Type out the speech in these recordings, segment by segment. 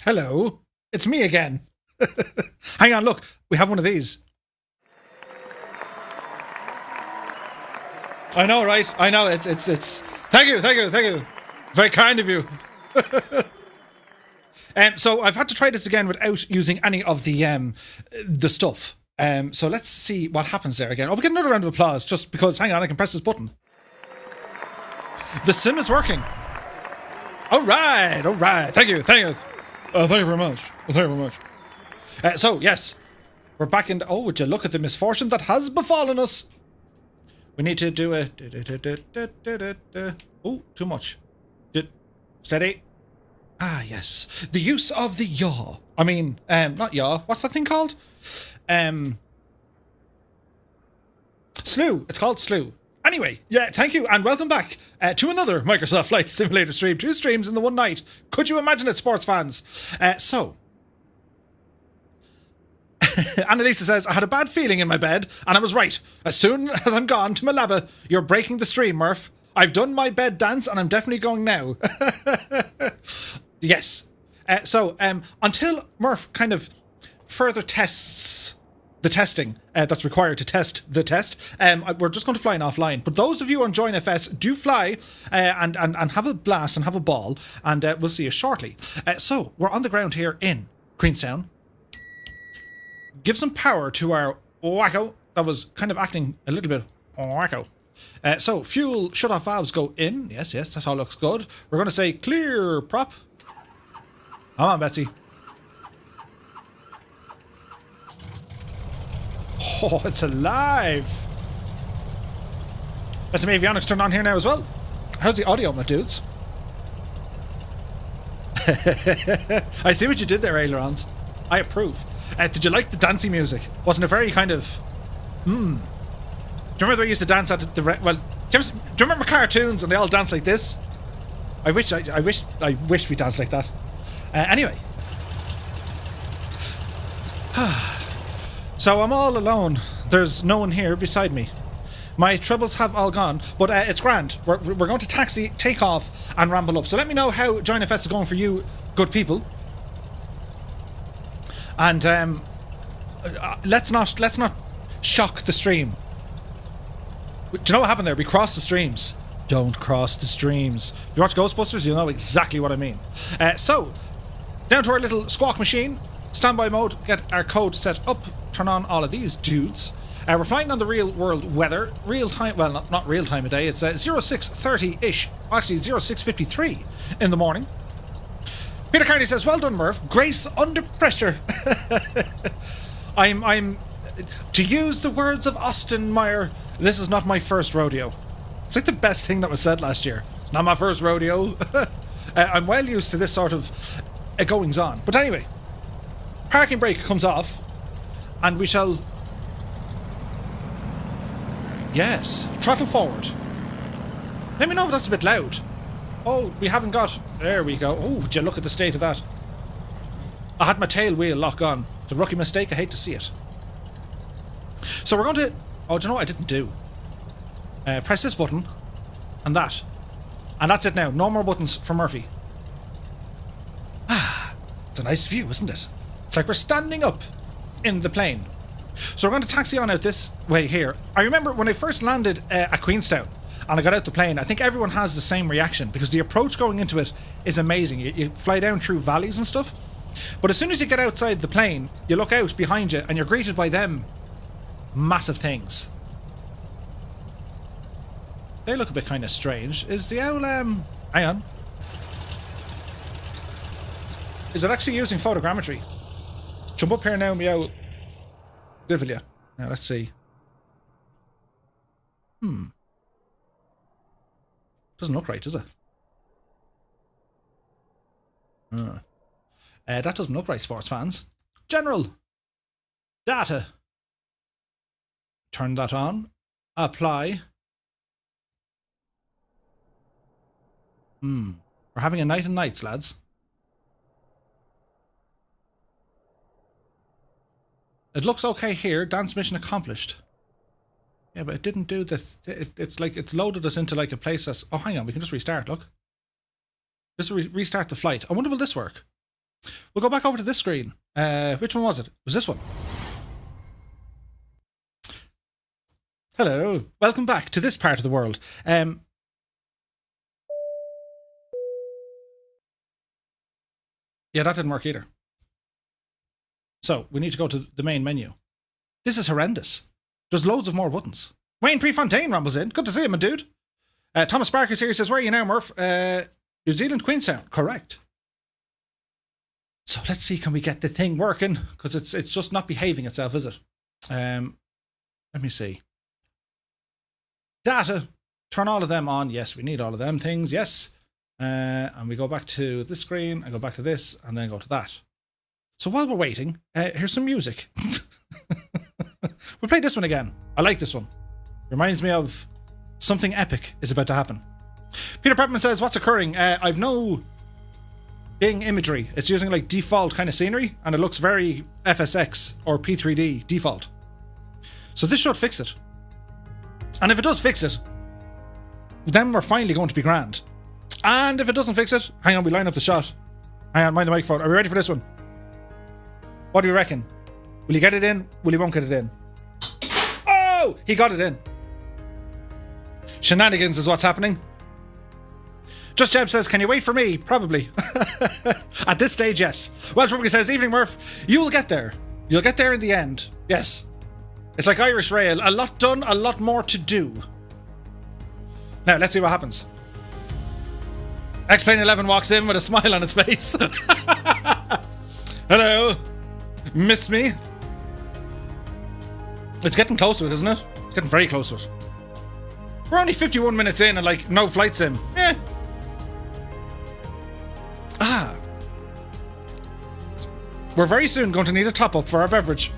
Hello, it's me again. Hang on, look, we have one of these. I know, right? I know, it's. Thank you. Very kind of you. So I've had to try this again without using any of the stuff. So let's see what happens there again. Oh, we get another round of applause just because, hang on, I can press this button. The sim is working. All right. Thank you. Thank you very much. So, yes, we're back in. Oh, would you look at the misfortune that has befallen us? We need to do a. Oh, too much. Steady. Ah, yes. The use of the yaw. I mean, not yaw. What's that thing called? Slew. It's called Slew. Anyway, yeah, thank you and welcome back to another Microsoft Flight Simulator stream. 2 streams in the one night. Could you imagine it, sports fans? Annalisa says, I had a bad feeling in my bed, and I was right. As soon as I'm gone to Malaba, you're breaking the stream, Murph. I've done my bed dance, and I'm definitely going now. Yes. Until Murph kind of further tests the testing that's required to test the test, we're just going to fly offline. But those of you on Join FS, do fly and have a blast and have a ball, and we'll see you shortly. So, we're on the ground here in Queenstown. Give some power to our wacko. That was kind of acting a little bit wacko. So, fuel shut-off valves go in. Yes, that all looks good. We're going to say clear prop. Come on, Betsy. Oh, it's alive. Let's some avionics turned on here now as well. How's the audio, my dudes? I see what you did there, ailerons. I approve. Did you like the dancing music? Wasn't it very kind of... Do you remember they used to dance at the... Well, do you remember cartoons and they all dance like this? I wish we danced like that. Anyway. So I'm all alone. There's no one here beside me. My troubles have all gone, but it's grand. We're going to taxi, take off, and ramble up. So let me know how Join FS is going for you, good people. And let's not shock the stream. Do you know what happened there? We crossed the streams. Don't cross the streams. If you watch Ghostbusters, you'll know exactly what I mean. So, down to our little squawk machine. Standby mode. Get our code set up. Turn on all of these dudes. We're flying on the real world weather. Real time, well, not real time of day. It's 0630-ish. Actually, 0653 in the morning. Peter Carney says, well done, Murph. Grace under pressure. I'm to use the words of Austin Meyer, this is not my first rodeo. It's like the best thing that was said last year. It's not my first rodeo. I'm well used to this sort of goings on. But anyway, parking brake comes off, and we shall... Yes, throttle forward. Let me know if that's a bit loud. Oh, we haven't got... There we go. Oh, would you look at the state of that? I had my tail wheel lock on. It's a rookie mistake. I hate to see it. So we're going to... Oh, do you know what I didn't do? Press this button. And that. And that's it now. No more buttons for Murphy. Ah, it's a nice view, isn't it? It's like we're standing up in the plane. So we're going to taxi on out this way here. I remember when I first landed at Queenstown and I got out the plane, I think everyone has the same reaction because the approach going into it is amazing. You fly down through valleys and stuff. But as soon as you get outside the plane, you look out behind you and you're greeted by them massive things. They look a bit kind of strange. Is the owl, hang on. Is it actually using photogrammetry? Jump up here now, meow. Divilia. Now let's see. Doesn't look right, does it? That doesn't look right, sports fans. General. Data. Turn that on. Apply. We're having a night and nights, lads. It looks okay here. Dance mission accomplished. Yeah, but it didn't do this. It's like it's loaded us into like a place that's... Oh, hang on. We can just restart, look. Just restart the flight. I wonder will this work? We'll go back over to this screen. Which one was it? It was this one. Hello. Welcome back to this part of the world. Yeah, that didn't work either. So, we need to go to the main menu. This is horrendous. There's loads of more buttons. Wayne Prefontaine rumbles in. Good to see you, my dude. Thomas Barker's here. He says, where are you now, Murph? New Zealand, Queenstown. Correct. So let's see, can we get the thing working? Because it's just not behaving itself, is it? Let me see. Data. Turn all of them on. Yes, we need all of them things. Yes. And we go back to this screen. I go back to this and then go to that. So while we're waiting, here's some music. We'll play this one again. I like this one. Reminds me of something epic is about to happen. Peter Prepman says, what's occurring? I've no Bing imagery. It's using like default kind of scenery and it looks very FSX or P3D default. So this should fix it. And if it does fix it, then we're finally going to be grand. And if it doesn't fix it, hang on, we line up the shot. Hang on, mind the microphone. Are we ready for this one? What do you reckon? Will he get it in? Will he won't get it in? Oh! He got it in. Shenanigans is what's happening. Just Jeb says, can you wait for me? Probably. At this stage, yes. Welsh Rugby says, evening Murph, you will get there. You'll get there in the end. Yes. It's like Irish Rail. A lot done, a lot more to do. Now, let's see what happens. X-Plane 11 walks in with a smile on his face. Hello. Miss me? It's getting close to it, isn't it? It's getting very close to it. We're only 51 minutes in and like no flight sim. Eh. We're very soon going to need a top up for our beverage.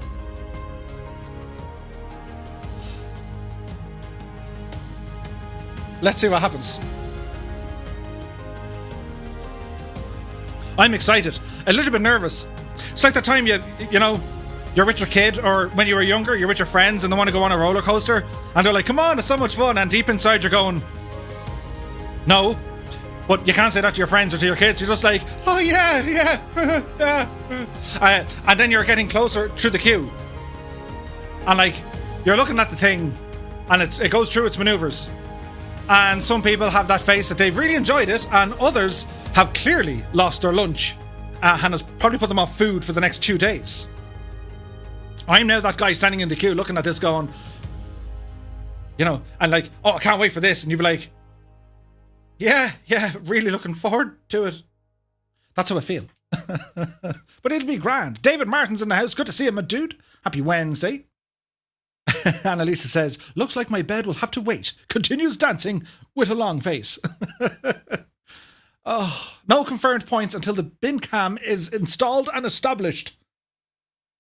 Let's see what happens. I'm excited. A little bit nervous. It's like the time you know, you're with your kid, or when you were younger, you're with your friends and they want to go on a roller coaster and they're like, come on, it's so much fun, and deep inside you're going, no. But you can't say that to your friends or to your kids. You're just like, oh yeah, yeah. And then you're getting closer through the queue. And like, you're looking at the thing and it goes through its maneuvers. And some people have that face that they've really enjoyed it, and others have clearly lost their lunch and has probably put them off food for the next 2 days. I'm now that guy standing in the queue looking at this going, you know, and like, oh, I can't wait for this. And you'd be like, yeah, really looking forward to it. That's how I feel. But it'll be grand. David Martin's in the house. Good to see him, my dude. Happy Wednesday. Annalisa says, looks like my bed will have to wait. Continues dancing with a long face. Oh, no confirmed points until the bin cam is installed and established.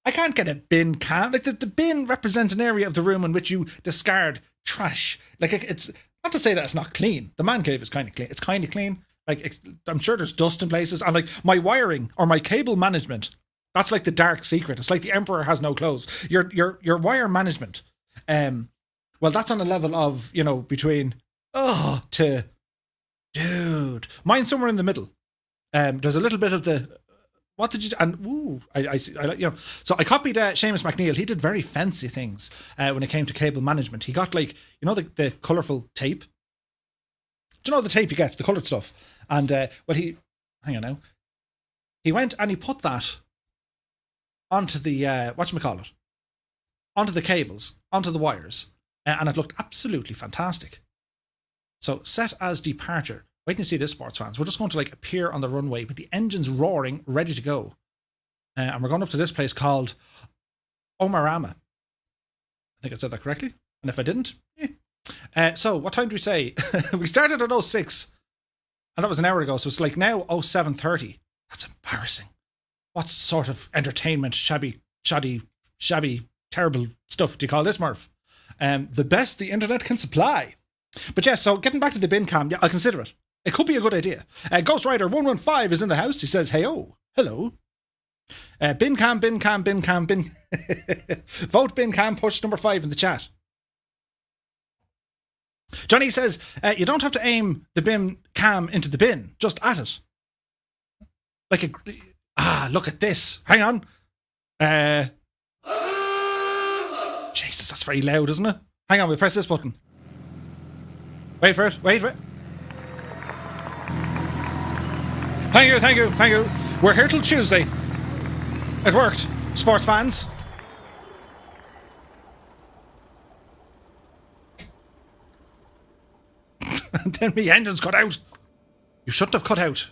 I can't get a bin cam. Like the bin represents an area of the room in which you discard trash. Like it's not to say that it's not clean. The man cave is kind of clean. It's kind of clean. Like I'm sure there's dust in places, and like my wiring or my cable management, that's like the dark secret. It's like the emperor has no clothes. Your wire management, well, that's on a level of, you know, between to dude. Mine's somewhere in the middle. There's a little bit of the what did you do? And I you know. So I copied Seamus McNeil. He did very fancy things when it came to cable management. He got like, you know, the colourful tape. Do you know the tape you get, the coloured stuff? And hang on now. He went and he put that onto the whatchamacallit, onto the cables, onto the wires, and it looked absolutely fantastic. So set as departure. Wait and see this, sports fans. We're just going to like appear on the runway with the engines roaring, ready to go. And we're going up to this place called Omarama. I think I said that correctly. And if I didn't, so what time do we say? We started at 06. And that was an hour ago. So it's like now 07:30. That's embarrassing. What sort of entertainment, shabby, terrible stuff do you call this, Murph? The best the internet can supply. But yes, so getting back to the bin cam, yeah, I'll consider it. It could be a good idea. Ghost Rider 115 is in the house. He says, hey-oh, hello. Bin cam. Vote bin cam, push number 5 in the chat. Johnny says, you don't have to aim the bin cam into the bin, just at it. Like Ah, look at this. Hang on. Jesus, that's very loud, isn't it? Hang on, we'll press this button. Wait for it. Wait. Thank you. We're here till Tuesday. It worked, sports fans. And then the engine's cut out. You shouldn't have cut out.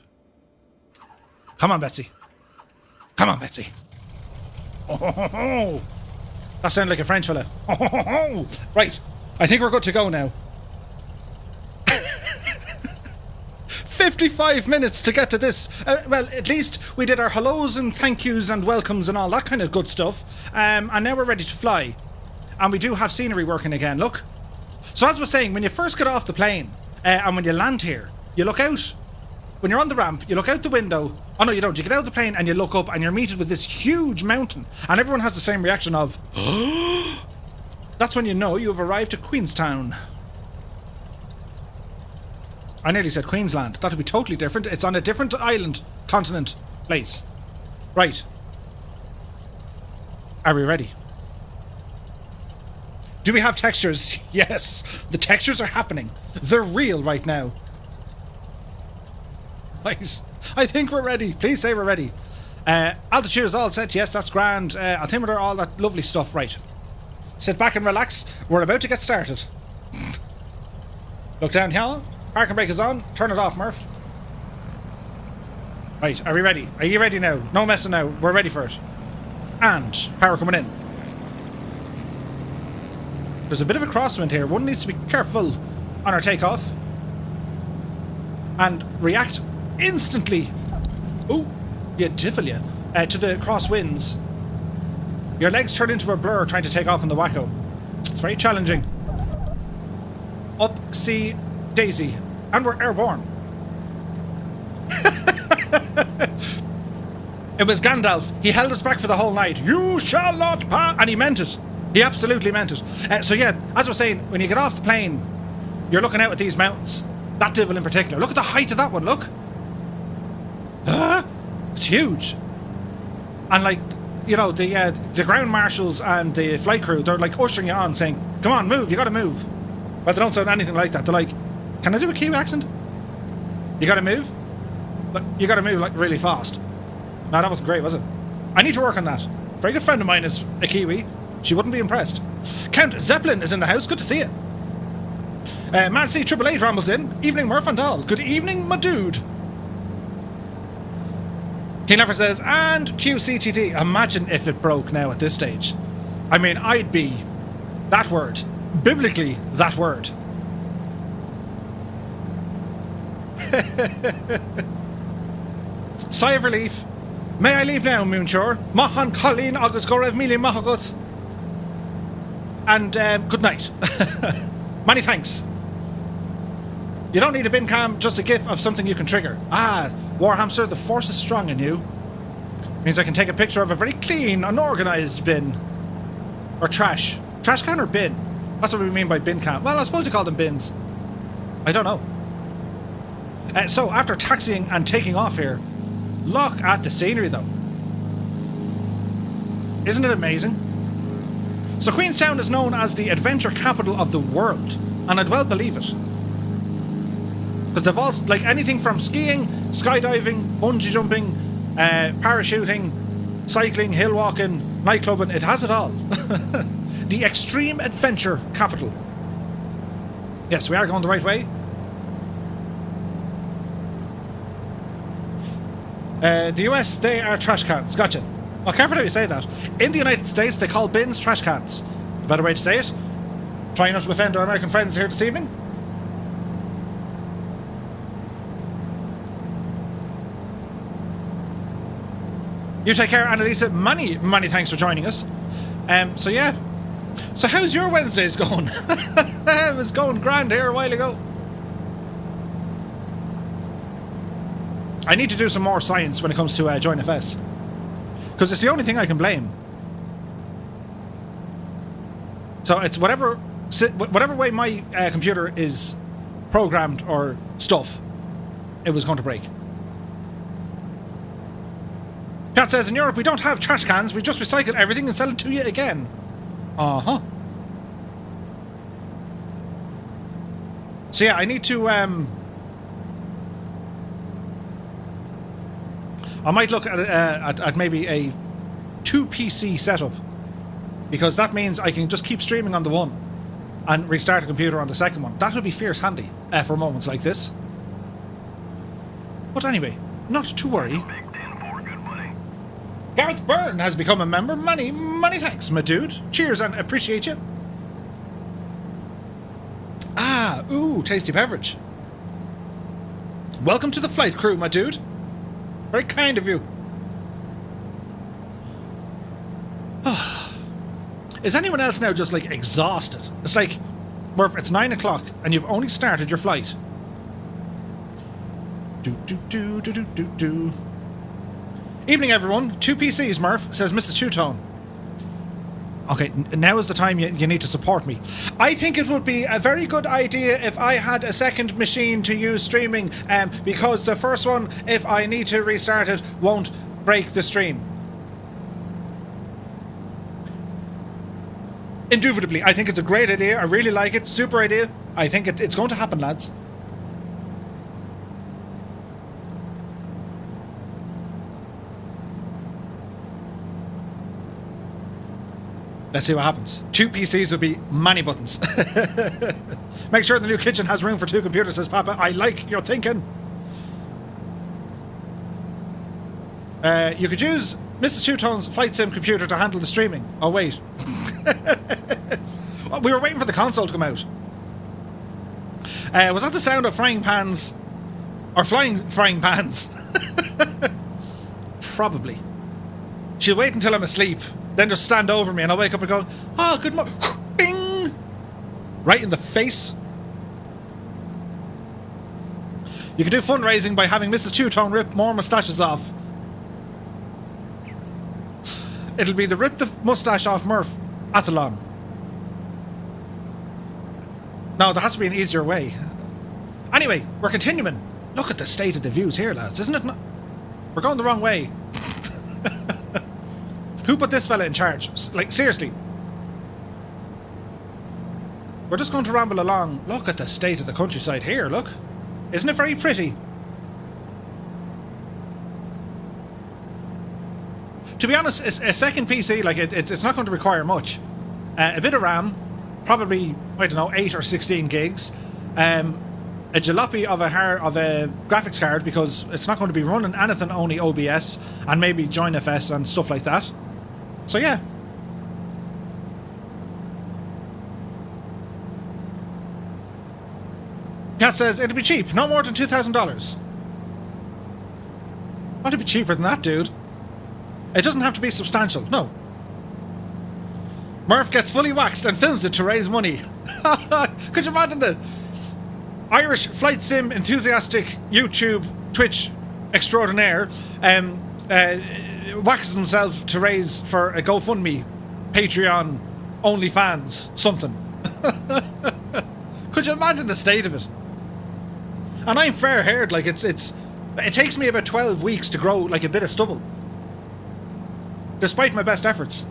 Come on, Betsy. Oh, that sounded like a French fella. Oh, right, I think we're good to go now. 55 minutes to get to this. Well, at least we did our hellos and thank yous and welcomes and all that kind of good stuff. And now we're ready to fly. And we do have scenery working again, look. So as I was saying, when you first get off the plane, and when you land here, you look out. When you're on the ramp, you look out the window. Oh no, you don't. You get out of the plane and you look up and you're meted with this huge mountain. And everyone has the same reaction of, that's when you know you've arrived at Queenstown. I nearly said Queensland. That would be totally different. It's on a different island, continent, place. Right. Are we ready? Do we have textures? Yes. The textures are happening. They're real right now. Right. I think we're ready. Please say we're ready. Altitude is all set. Yes, that's grand. Altimeter, all that lovely stuff. Right. Sit back and relax. We're about to get started. Look down here. Parking brake is on. Turn it off, Murph. Right, are we ready? Are you ready now? No messing now. We're ready for it. And power coming in. There's a bit of a crosswind here. One needs to be careful on our takeoff. And react instantly. Oh, you divil you. To the crosswinds. Your legs turn into a blur trying to take off on the wacko. It's very challenging. Up, see, Daisy. And we're airborne. It was Gandalf. He held us back for the whole night. You shall not pass. And he meant it. He absolutely meant it. So yeah, as I was saying, when you get off the plane, you're looking out at these mountains. That divil in particular. Look at the height of that one, look. It's huge. And like, you know, the ground marshals and the flight crew, they're like ushering you on saying, come on, move, you gotta move. But they don't sound anything like that. They're like, can I do a Kiwi accent? You gotta move? But you gotta move like really fast. No, that wasn't great, was it? I need to work on that. A very good friend of mine is a Kiwi. She wouldn't be impressed. Count Zeppelin is in the house. Good to see you. Man C 888 rambles in. Evening, Murph and all. Good evening, my dude. King Lever says, and QCTD. Imagine if it broke now at this stage. I mean, I'd be that word. Biblically, that word. Sigh of relief. May I leave now, Moonshore? Mahan Colleen August Gorev Mili Mahagut. And good night. Many thanks. You don't need a bin cam, just a gif of something you can trigger. Ah, Warhamster, the force is strong in you. Means I can take a picture of a very clean, unorganized bin. Or trash. Trash can or bin? That's what we mean by bin cam. Well, I suppose you call them bins. I don't know. So, after taxiing and taking off here, look at the scenery though. Isn't it amazing? So Queenstown is known as the adventure capital of the world, and I'd well believe it. Because they've all, like anything from skiing, skydiving, bungee jumping, parachuting, cycling, hill walking, nightclubbing, it has it all. The extreme adventure capital. Yes, we are going the right way. The US, they are trash cans. Gotcha. Well, careful how you say that. In the United States, they call bins trash cans. The better way to say it. Trying not to offend our American friends here this evening. You take care, Annalisa. Many thanks for joining us. So yeah. So how's your Wednesdays going? It was going grand here a while ago. I need to do some more science when it comes to JoinFS. Because it's the only thing I can blame. So it's whatever way my computer is programmed or stuff, it was going to break. Cat says, in Europe we don't have trash cans, we just recycle everything and sell it to you again. Uh-huh. So yeah, I need to, I might look at maybe a 2 PC setup, because that means I can just keep streaming on the one and restart a computer on the second one. That would be fierce handy for moments like this. But anyway, not to worry. Gareth Byrne has become a member. Many thanks, my dude. Cheers and appreciate you. Ah, ooh, tasty beverage. Welcome to the flight crew, my dude. Very kind of you. Is anyone else now just like exhausted? It's like, Murph, it's 9 o'clock and you've only started your flight. Evening, everyone. 2 PCs, Murph, says Mrs. Two-Tone. Okay, now is the time you need to support me. I think it would be a very good idea if I had a second machine to use streaming, because the first one, if I need to restart it, won't break the stream. Indubitably, I think it's a great idea. I really like it. Super idea. I think it's going to happen, lads. Let's see what happens. 2 PCs would be many buttons. Make sure the new kitchen has room for 2 computers, says Papa. I like your thinking. You could use Mrs. Two-Tone's flight sim computer to handle the streaming. Oh, wait. We were waiting for the console to come out. Was that the sound of frying pans? Or flying frying pans? Probably. She'll wait until I'm asleep, then just stand over me and I'll wake up and go, oh, good morning. Bing! Right in the face. You can do fundraising by having Mrs. Two-Tone rip more moustaches off. It'll be the Rip the Mustache Off Murph Athlon. No, there has to be an easier way. Anyway, we're continuing. Look at the state of the views here, lads. Isn't it? We're going the wrong way. Who put this fella in charge? Like, seriously. We're just going to ramble along. Look at the state of the countryside here, look. Isn't it very pretty? To be honest, a second PC, like, it's not going to require much. A bit of RAM, probably, I don't know, 8 or 16 gigs. A jalopy of a graphics card, because it's not going to be running anything, only OBS and maybe JoinFS and stuff like that. So yeah. Cat says it'll be cheap, no more than $2,000. Not to be cheaper than that, dude. It doesn't have to be substantial, no. Murph gets fully waxed and films it to raise money. Could you imagine the Irish flight sim enthusiastic YouTube Twitch extraordinaire waxes himself to raise for a GoFundMe, Patreon, OnlyFans, something. Could you imagine the state of it? And I'm fair-haired, like it takes me about 12 weeks to grow like a bit of stubble. Despite my best efforts.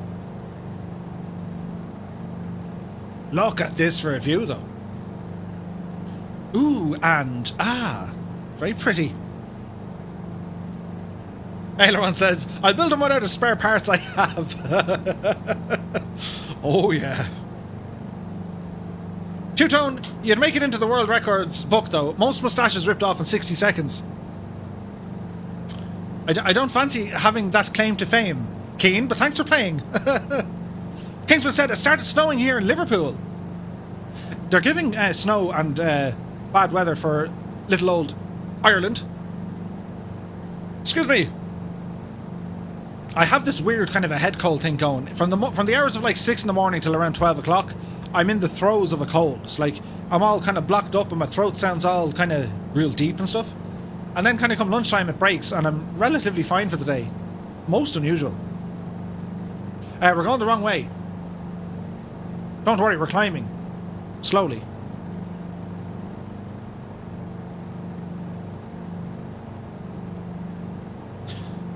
Look at this for a view, though. Ooh, and very pretty. Aileron says, I'll build them without the spare parts I have. Oh, yeah. Two-Tone, you'd make it into the world records book, though. Most moustaches ripped off in 60 seconds. I don't fancy having that claim to fame, Keen, but thanks for playing. Kingsman said, it started snowing here in Liverpool. They're giving snow and bad weather for little old Ireland. Excuse me. I have this weird kind of a head cold thing going. From the hours of like 6 in the morning till around 12 o'clock, I'm in the throes of a cold. It's like I'm all kind of blocked up and my throat sounds all kind of real deep and stuff. And then kind of come lunchtime it breaks and I'm relatively fine for the day. Most unusual. We're going the wrong way. Don't worry, we're climbing. Slowly.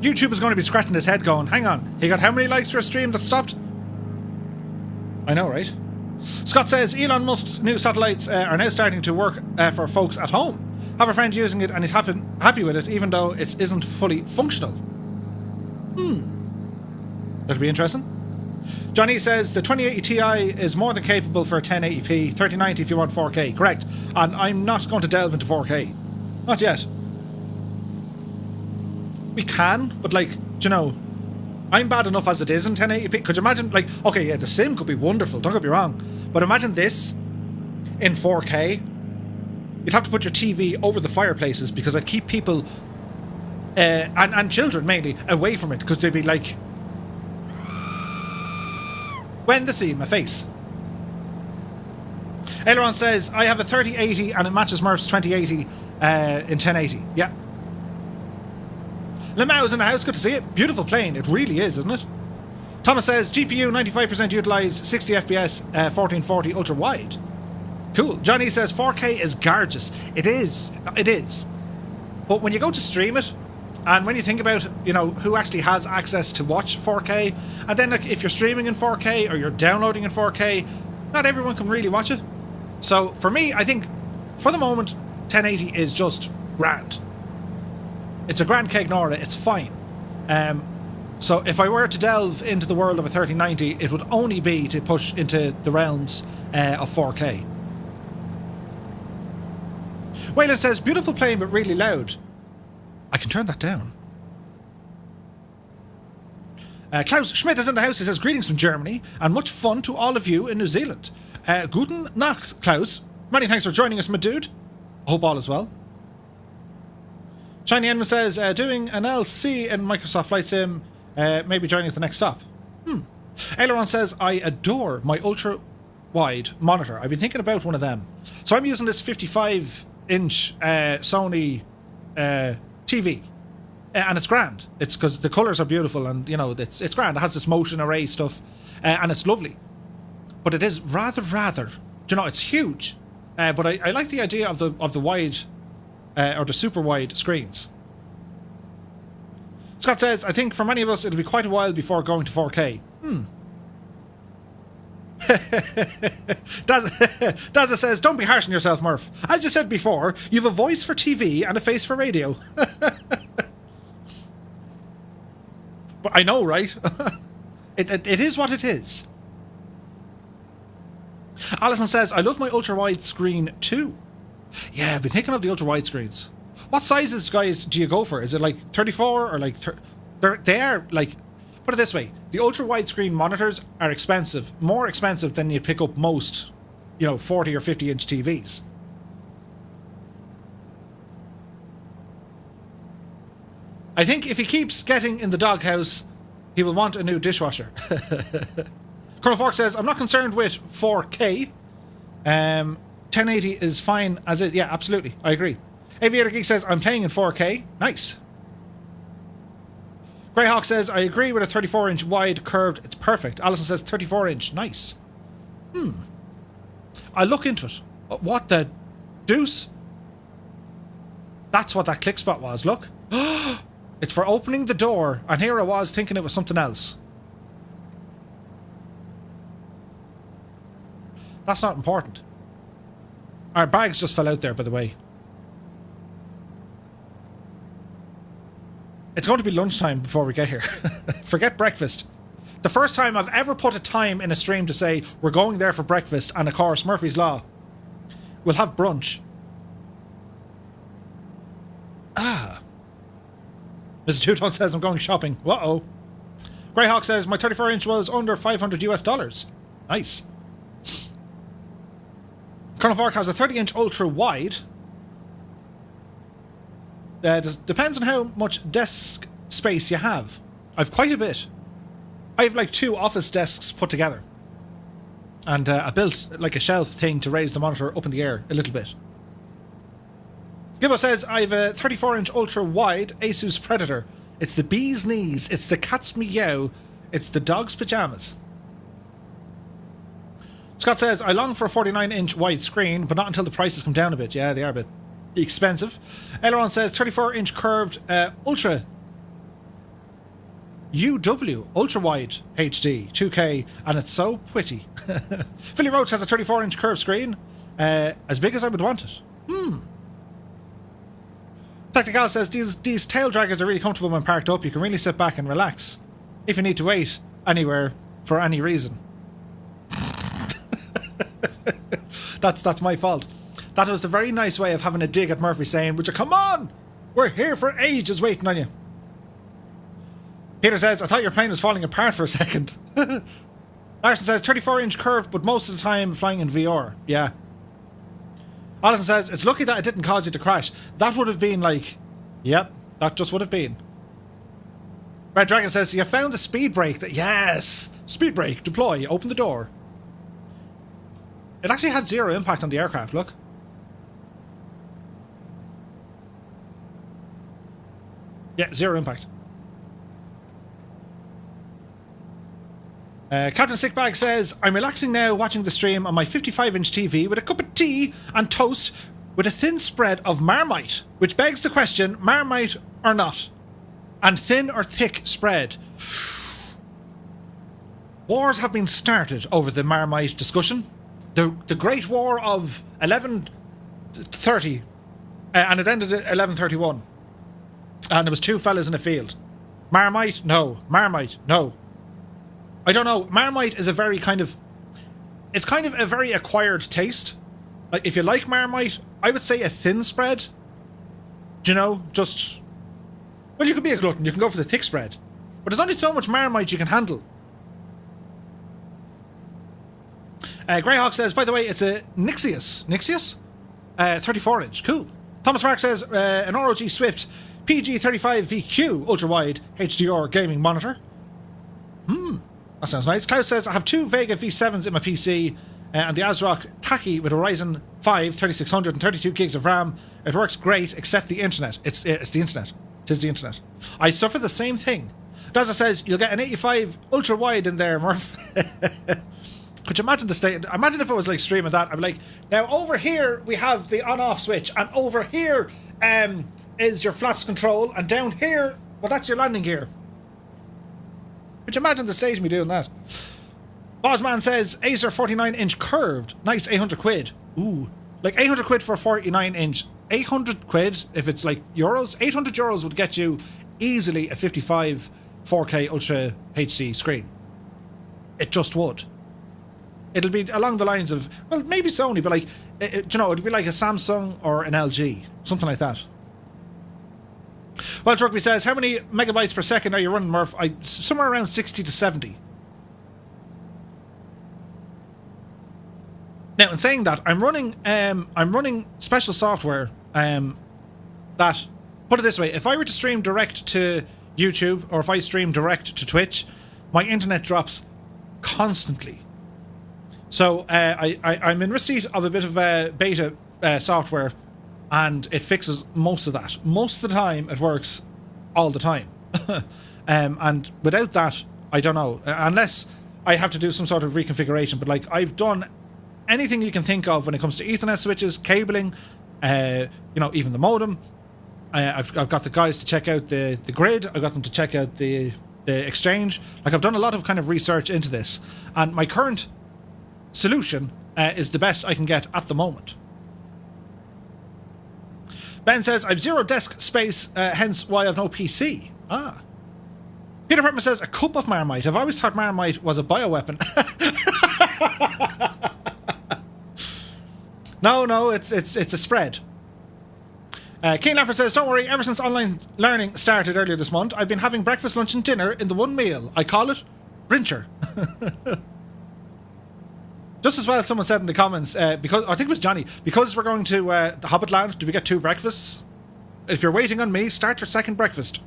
YouTube is going to be scratching his head going, hang on, he got how many likes for a stream that stopped? I know, right? Scott says, Elon Musk's new satellites are now starting to work for folks at home. Have a friend using it and he's happy with it, even though it isn't fully functional. That'll be interesting. Johnny says, the 2080 Ti is more than capable for 1080p, 3090 if you want 4K. Correct. And I'm not going to delve into 4K. Not yet. We can, but like, you know, I'm bad enough as it is in 1080p. Could you imagine, like, okay, yeah, the sim could be wonderful, don't get me wrong. But imagine this in 4K. You'd have to put your TV over the fireplaces because I'd keep people, and children mainly, away from it because they'd be like, when they see my face. Aileron says, I have a 3080 and it matches Murph's 2080 in 1080. Yeah. Lemau's in the house, good to see it. Beautiful plane, it really is, isn't it? Thomas says, GPU 95% utilised, 60 FPS, 1440 ultra wide. Cool. Johnny says 4K is gorgeous. It is. It is. But when you go to stream it, and when you think about, you know, who actually has access to watch 4K, and then like, if you're streaming in 4K or you're downloading in 4K, not everyone can really watch it. So for me, I think for the moment, 1080 is just grand. It's a grand Kegnora. It's fine. So if I were to delve into the world of a 3090, it would only be to push into the realms of 4K. Waylon says, beautiful plane but really loud. I can turn that down. Klaus Schmidt is in the house. He says, greetings from Germany and much fun to all of you in New Zealand. Guten Nacht, Klaus. Many thanks for joining us, my dude. I hope all is well. Shiny Enman says, doing an LC in Microsoft Flight Sim, maybe joining at the next stop. Aileron says, I adore my ultra-wide monitor. I've been thinking about one of them. So I'm using this 55-inch Sony TV. And it's grand. It's because the colours are beautiful and, you know, it's grand. It has this motion array stuff and it's lovely. But it is rather, you know, it's huge. But I like the idea of the wide or the super wide screens. Scott says, I think for many of us it'll be quite a while before going to 4K. Dazza says, don't be harsh on yourself, Murph. As you said before, you've a voice for TV and a face for radio. But I know, right? It is what it is. Alison says, I love my ultra-wide screen too. Yeah, I've been thinking of the ultra-wide screens. What sizes, guys, do you go for? Is it like 34 or like... They are like... Put it this way. The ultra-wide screen monitors are expensive. More expensive than you'd pick up most, you know, 40 or 50-inch TVs. I think if he keeps getting in the doghouse, he will want a new dishwasher. Colonel Fork says, I'm not concerned with 4K. 1080 is fine as it. Yeah, absolutely. I agree. Aviator Geek says, I'm playing in 4K. Nice. Greyhawk says, I agree with a 34-inch wide curved. It's perfect. Alison says, 34-inch. Nice. I'll look into it. What the deuce? That's what that click spot was. Look. It's for opening the door. And here I was thinking it was something else. That's not important. Our bags just fell out there, by the way. It's going to be lunchtime before we get here. Forget breakfast. The first time I've ever put a time in a stream to say we're going there for breakfast, and of course Murphy's Law. We'll have brunch. Mr. Two-Tone says I'm going shopping. Uh-oh. Greyhawk says my 34-inch was under $500 US. Nice. Colonel Fork has a 30-inch ultra wide. Depends on how much desk space you have. I've quite a bit. I have like 2 office desks put together. And I built like a shelf thing to raise the monitor up in the air a little bit. Gibbo says, I have a 34-inch ultra wide Asus Predator. It's the bee's knees. It's the cat's meow. It's the dog's pajamas. Scott says, I long for a 49-inch wide screen, but not until the prices come down a bit. Yeah, they are a bit expensive. Aileron says, 34-inch curved ultra UW Ultra Wide HD 2K, and it's so pretty. Philly Roach has a 34-inch curved screen, as big as I would want it. Tactical says these tail draggers are really comfortable when parked up. You can really sit back and relax if you need to wait anywhere for any reason. That's my fault. That was a very nice way of having a dig at Murphy, saying, would you come on? We're here for ages waiting on you. Peter says, I thought your plane was falling apart for a second. Larson says, 34-inch curved, but most of the time flying in VR. Yeah. Alison says, it's lucky that it didn't cause you to crash. That would have been like, yep, that just would have been. Red Dragon says, you found the speed brake. Yes! Speed brake, deploy, open the door. It actually had zero impact on the aircraft, look. Yeah, zero impact. Captain Sickbag says, I'm relaxing now watching the stream on my 55-inch TV with a cup of tea and toast with a thin spread of Marmite, which begs the question, Marmite or not? And thin or thick spread? Wars have been started over the Marmite discussion. The Great War of 1130, and it ended at 1131. And there was two fellas in a field. Marmite? No. Marmite? No. I don't know. Marmite is a very kind of... It's kind of a very acquired taste. Like, if you like Marmite, I would say a thin spread. Do you know? Just... Well, you could be a glutton. You can go for the thick spread. But there's only so much Marmite you can handle. Greyhawk says, by the way, it's a Nixius. Nixius? 34-inch. Cool. Thomas Mark says, an ROG Swift PG35VQ ultra-wide HDR gaming monitor. That sounds nice. Klaus says, I have two Vega V7s in my PC and the ASRock Taki with a Ryzen 5 3600 and 32 gigs of RAM. It works great, except the internet. It's the internet. It is the internet. I suffer the same thing. Daza says, you'll get an 85 ultra-wide in there, Murph. Could you imagine the state? Imagine if it was like streaming that. I'd be like, now over here we have the on-off switch, and over here is your flaps control, and down here, well, that's your landing gear. Could you imagine the stage of me doing that? Bossman says, Acer 49-inch curved. Nice, 800 quid. Ooh. Like 800 quid for a 49-inch. 800 quid, if it's like euros, 800 euros would get you easily a 55 4K Ultra HD screen. It just would. It'll be along the lines of, well, maybe Sony, but like, you know, it'll be like a Samsung or an LG. Something like that. Well, Rugby says, how many megabytes per second are you running, Murph? Somewhere around 60 to 70. Now, in saying that, I'm running special software that, put it this way, if I were to stream direct to YouTube, or if I stream direct to Twitch, my internet drops constantly. So I'm in receipt of a bit of beta software, and it fixes most of that. Most of the time, it works all the time. And without that, I don't know. Unless I have to do some sort of reconfiguration. But like, I've done anything you can think of when it comes to Ethernet switches, cabling, you know, even the modem. I've got the guys to check out the grid. I've got them to check out the exchange. Like, I've done a lot of kind of research into this. And my current solution is the best I can get at the moment. Ben says, I've zero desk space, hence why I've no PC. Ah. Peter Pertman says, a cup of Marmite. I've always thought Marmite was a bioweapon. No, it's a spread. Keen Lafford says, don't worry, ever since online learning started earlier this month, I've been having breakfast, lunch and dinner in the one meal. I call it Brincher. Just as well, someone said in the comments, because I think it was Johnny, because we're going to the Hobbit Land, do we get two breakfasts? If you're waiting on me, start your second breakfast.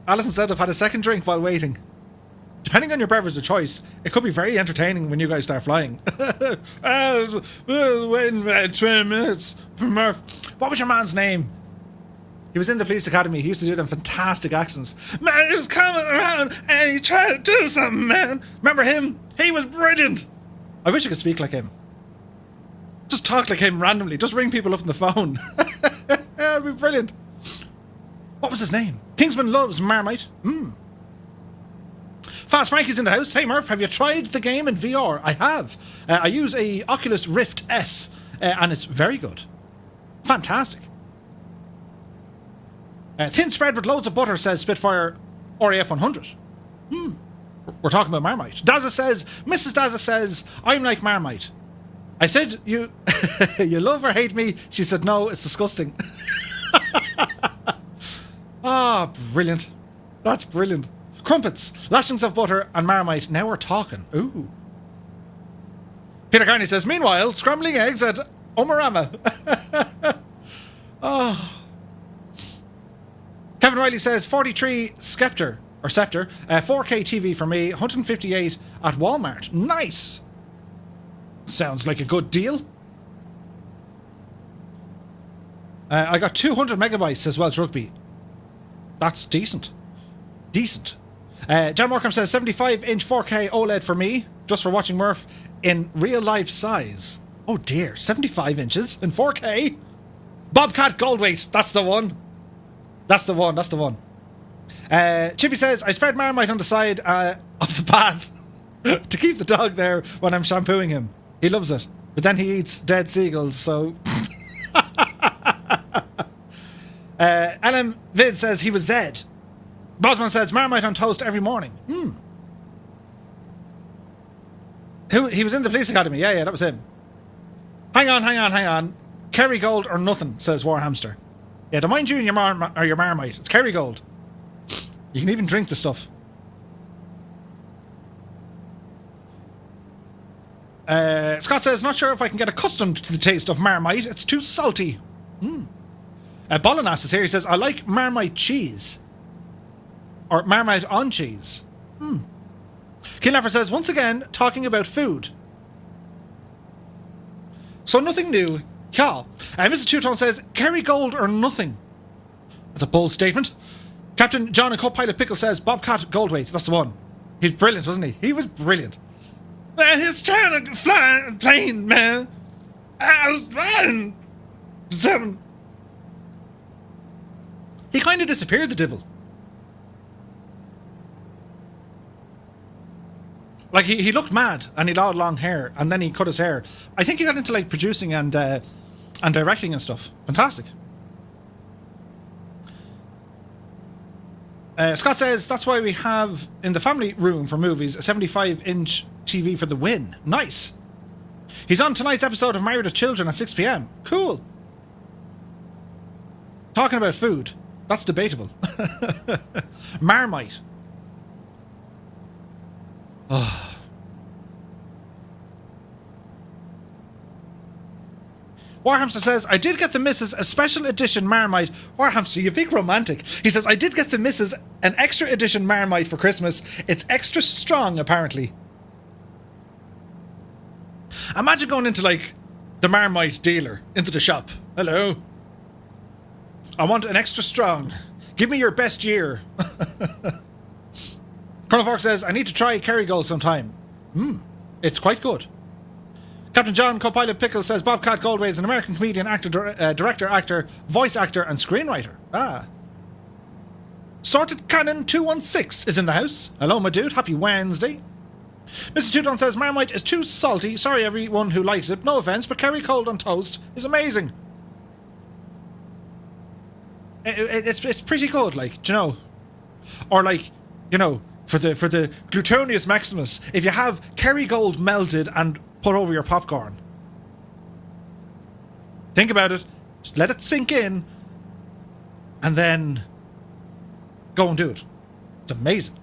Alison said, I've had a second drink while waiting. Depending on your beverage of choice, it could be very entertaining when you guys start flying. Waiting 20 minutes for Murph. What was your man's name? He was in the police academy. He used to do them fantastic accents. Man, he was coming around and he tried to do something, man. Remember him? He was brilliant. I wish I could speak like him. Just talk like him randomly. Just ring people up on the phone. That'd be brilliant. What was his name? Kingsman loves Marmite. Fast Frankie's in the house. Hey Murph, have you tried the game in VR? I have. I use a Oculus Rift S, and it's very good. Fantastic. Thin spread with loads of butter, says Spitfire RAF 100. We're talking about Marmite. Mrs. Dazza says, I'm like Marmite. I said, you you love or hate me? She said, no, it's disgusting. Ah, brilliant. That's brilliant. Crumpets, lashings of butter, and Marmite. Now we're talking. Ooh. Peter Carney says, meanwhile, scrambling eggs at Omarama. Oh. Kevin Riley says, 43 Scepter, 4K TV for me, 158 at Walmart. Nice. Sounds like a good deal. I got 200 megabytes as well as rugby. That's decent. Decent. John Markham says 75-inch 4K OLED for me, just for watching Murph in real life size. Oh dear, 75 inches in 4K? Bobcat Goldweight, that's the one. That's the one. Chippy says, I spread Marmite on the side of the bath to keep the dog there when I'm shampooing him. He loves it. But then he eats dead seagulls, so... LM Vid says he was Zed. Bosman says Marmite on toast every morning. He was in the police academy. Yeah, that was him. Hang on. Kerrygold or nothing, says Warhamster. Yeah, don't mind you and your Marmite. It's Kerrygold. You can even drink the stuff. Scott says, not sure if I can get accustomed to the taste of Marmite. It's too salty. Bolinas is here. He says, I like Marmite cheese. Or Marmite on cheese. Kinlaffer says, once again, talking about food. So nothing new. Yeah. Mrs. Two-Tone says, Kerrygold or nothing. That's a bold statement. Captain John and Co-Pilot Pickle says, Bobcat Goldweight. That's the one. He's brilliant, wasn't he? He was brilliant. Man, he's trying to fly a plane, man. I was riding 7. He kind of disappeared, the devil. Like, he looked mad, and he had long hair, and then he cut his hair. I think he got into, like, producing and directing and stuff. Fantastic. Scott says, that's why we have, in the family room for movies, a 75-inch TV for the win. Nice. He's on tonight's episode of Married with Children at 6 p.m. Cool. Talking about food. That's debatable. Marmite. Oh. Warhamster says, I did get the missus a special edition Marmite. Warhamster, you big romantic. He says, I did get the missus an extra edition Marmite for Christmas. It's extra strong, apparently. Imagine going into, like, the Marmite dealer, into the shop. Hello. I want an extra strong. Give me your best year. Colonel Fork says, I need to try Kerrygold sometime. It's quite good. Captain John, Co-Pilot Pickle says, Bobcat Goldway is an American comedian, actor, director, actor, voice actor, and screenwriter. Sorted Cannon 216 is in the house. Hello, my dude. Happy Wednesday. Mr. Tudon says, Marmite is too salty. Sorry, everyone who likes it. No offense, but Kerrygold on toast is amazing. It's pretty good, like, do you know? Or, like, you know, for the Glutonius Maximus, if you have Kerrygold melted and put over your popcorn. Think about it. Just let it sink in. And then go and do it. It's amazing.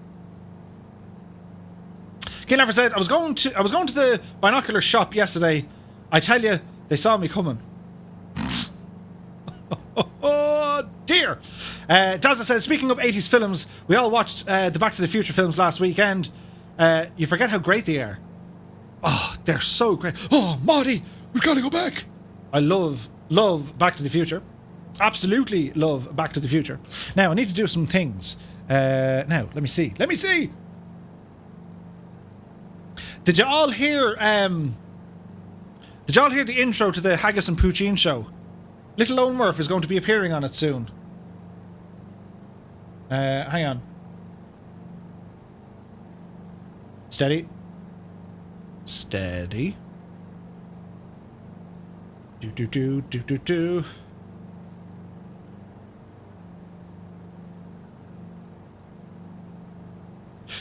Kinlaffer said, I was going to the binocular shop yesterday. I tell you, they saw me coming. Oh dear. Dazza said, speaking of 80s films, we all watched the Back to the Future films last weekend. You forget how great they are. Oh, they're so great. Oh, Marty, we've got to go back. I love Back to the Future. Absolutely love Back to the Future. Now, I need to do some things. Now, let me see. Did you all hear the intro to the Haggis and Poutine show? Little Lone Murph is going to be appearing on it soon. Hang on. Steady. Steady. Do.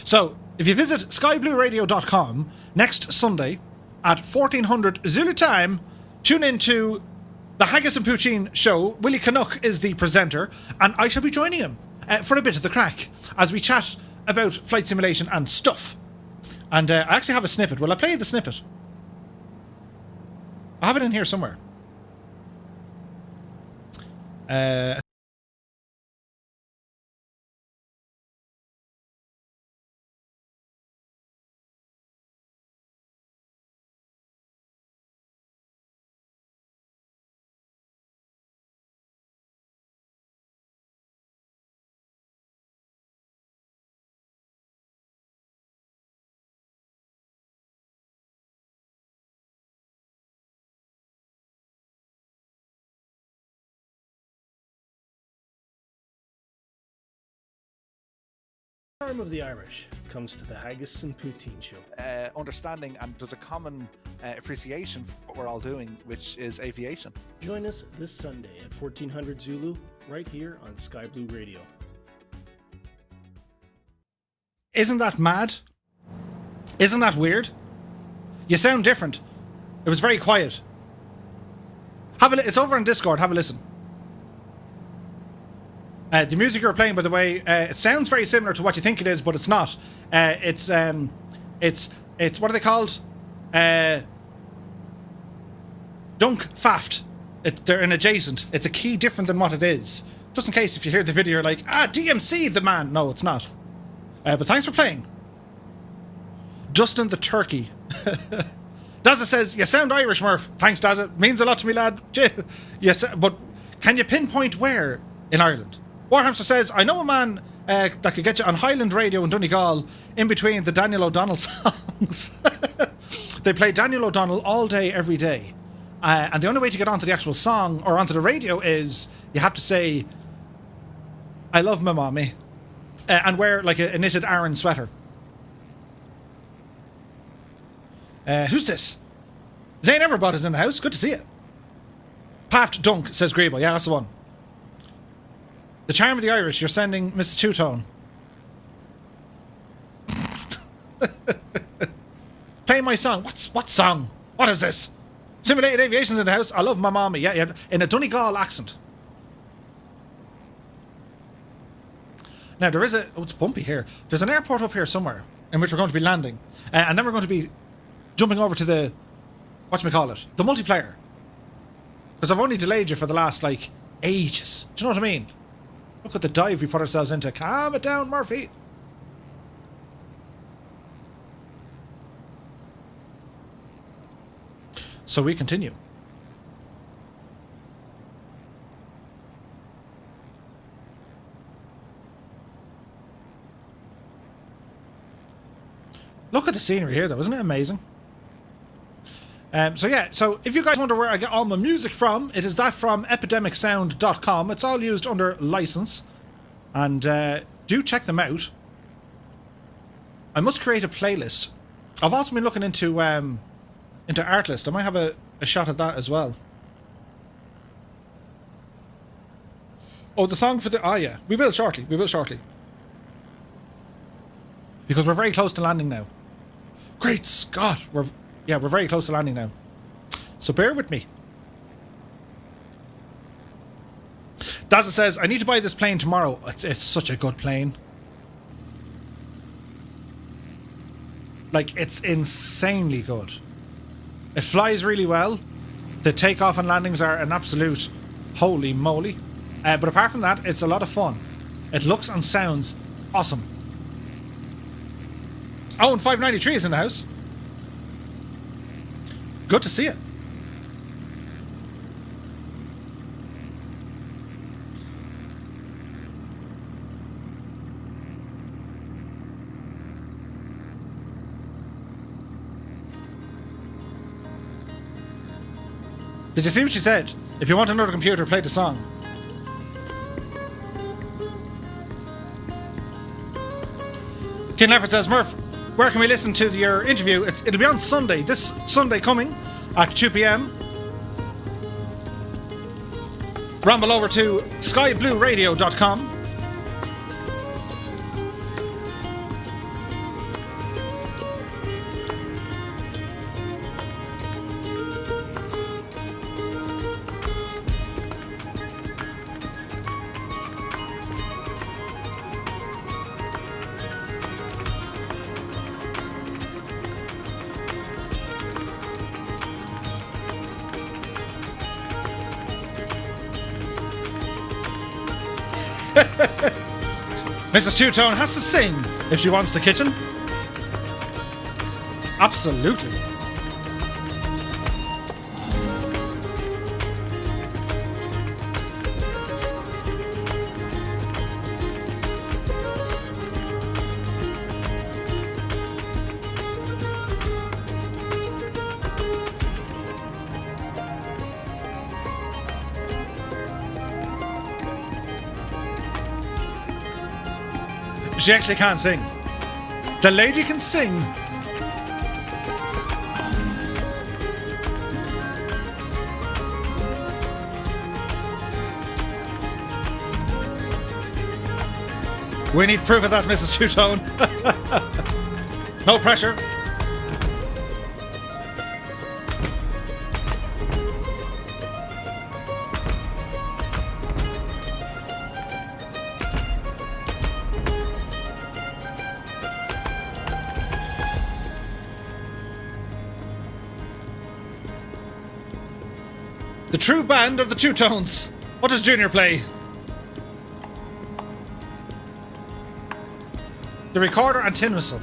So, if you visit skyblueradio.com next Sunday at 1400 Zulu time, tune into the Haggis and Poutine show. Willie Canuck is the presenter, and I shall be joining him for a bit of the crack as we chat about flight simulation and stuff. And I actually have a snippet. Will I play the snippet? I have it in here somewhere. Charm of the Irish comes to the Haggis and Poutine show. Understanding, and there's a common appreciation for what we're all doing, which is aviation. Join us this Sunday at 1400 Zulu, right here on Sky Blue Radio. Isn't that mad? Isn't that weird? You sound different. It was very quiet. It's over on Discord. Have a listen. The music you're playing, by the way, it sounds very similar to what you think it is, but it's not. It's what are they called? Dunk Faft. They're an adjacent. It's a key different than what it is. Just in case if you hear the video, you're like, DMC the man. No, it's not. But thanks for playing. Justin the Turkey. Dazza says, you sound Irish, Murph. Thanks, Dazza. Means a lot to me, lad. Yes, but can you pinpoint where in Ireland? Warhamster says, I know a man that could get you on Highland Radio in Donegal in between the Daniel O'Donnell songs. They play Daniel O'Donnell all day, every day. And the only way to get onto the actual song or onto the radio is you have to say, I love my mommy. And wear like a knitted Aran sweater. Who's this? Zane Everbot is in the house. Good to see you. Paft Dunk, says Grebo. Yeah, that's the one. The Charm of the Irish, you're sending Mrs. Two-Tone. Play my song. What song? What is this? Simulated Aviation's in the house. I love my mommy. Yeah, in a Donegal accent. Now, there is it's bumpy here. There's an airport up here somewhere in which we're going to be landing. And then we're going to be jumping over to the, whatchamacallit, the multiplayer. Because I've only delayed you for the last, ages. Do you know what I mean? Look at the dive we put ourselves into. Calm it down, Murphy. So we continue. Look at the scenery here, though. Isn't it amazing? So if you guys wonder where I get all my music from, it is that from epidemicsound.com. It's all used under license. And do check them out. I must create a playlist. I've also been looking into Artlist. I might have a shot at that as well. Oh, the song for the... Oh, yeah. We will shortly. Because we're very close to landing now. Great Scott! We're very close to landing now. So bear with me. Dazza says, I need to buy this plane tomorrow. It's such a good plane. It's insanely good. It flies really well. The takeoff and landings are an absolute holy moly. But apart from that, it's a lot of fun. It looks and sounds awesome. Oh, and 593 is in the house. Good to see it. Did you see what she said? If you want another computer, play the song. Ken Leffert says, Murph, where can we listen to your interview? It'll be on Sunday, this Sunday coming at 2 p.m. Ramble over to skyblueradio.com. Mrs. Two-Tone has to sing if she wants the kitchen. Absolutely. She actually can't sing. The lady can sing. We need proof of that, Mrs. Two-Tone. No pressure. The true band of the Two-Tones. What does Junior play? The recorder and tin whistle.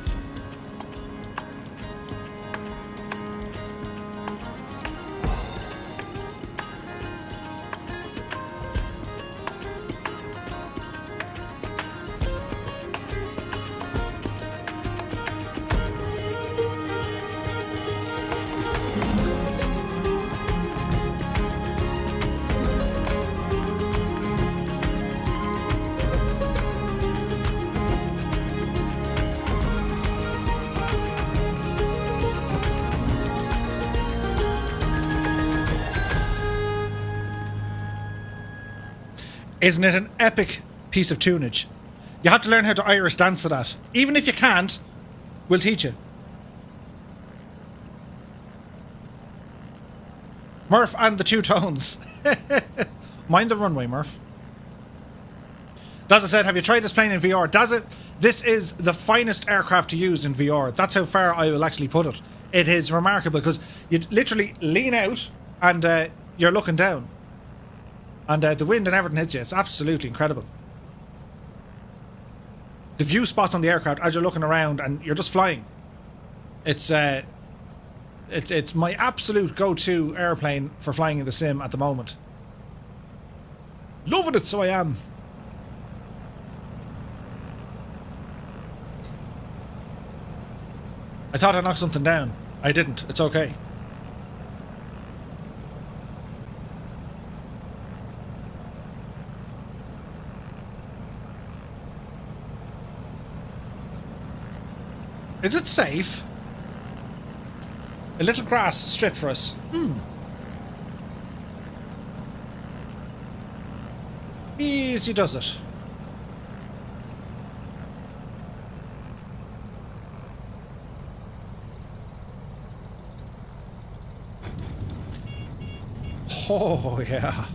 Isn't it an epic piece of tunage? You have to learn how to Irish dance to that. Even if you can't, we'll teach you. Murph and the Two-Tones. Mind the runway, Murph. Dazza said, have you tried this plane in VR? Dazza, this is the finest aircraft to use in VR. That's how far I will actually put it. It is remarkable because you literally lean out and you're looking down. And the wind and everything hits you. It's absolutely incredible. The view spots on the aircraft as you're looking around and you're just flying. It's my absolute go-to airplane for flying in the sim at the moment. Loving it, so I am. I thought I knocked something down. I didn't. It's okay. Is it safe? A little grass strip for us. Easy does it. Oh, yeah.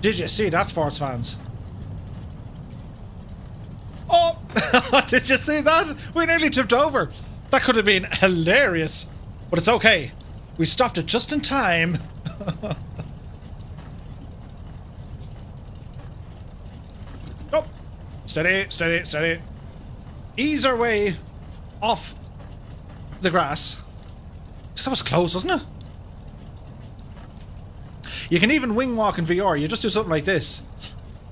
Did you see that, sports fans? Oh! Did you see that? We nearly tipped over. That could have been hilarious. But it's okay. We stopped it just in time. Oh! Steady, steady, steady. Ease our way off the grass. That was close, wasn't it? You can even wing walk in VR. You just do something like this.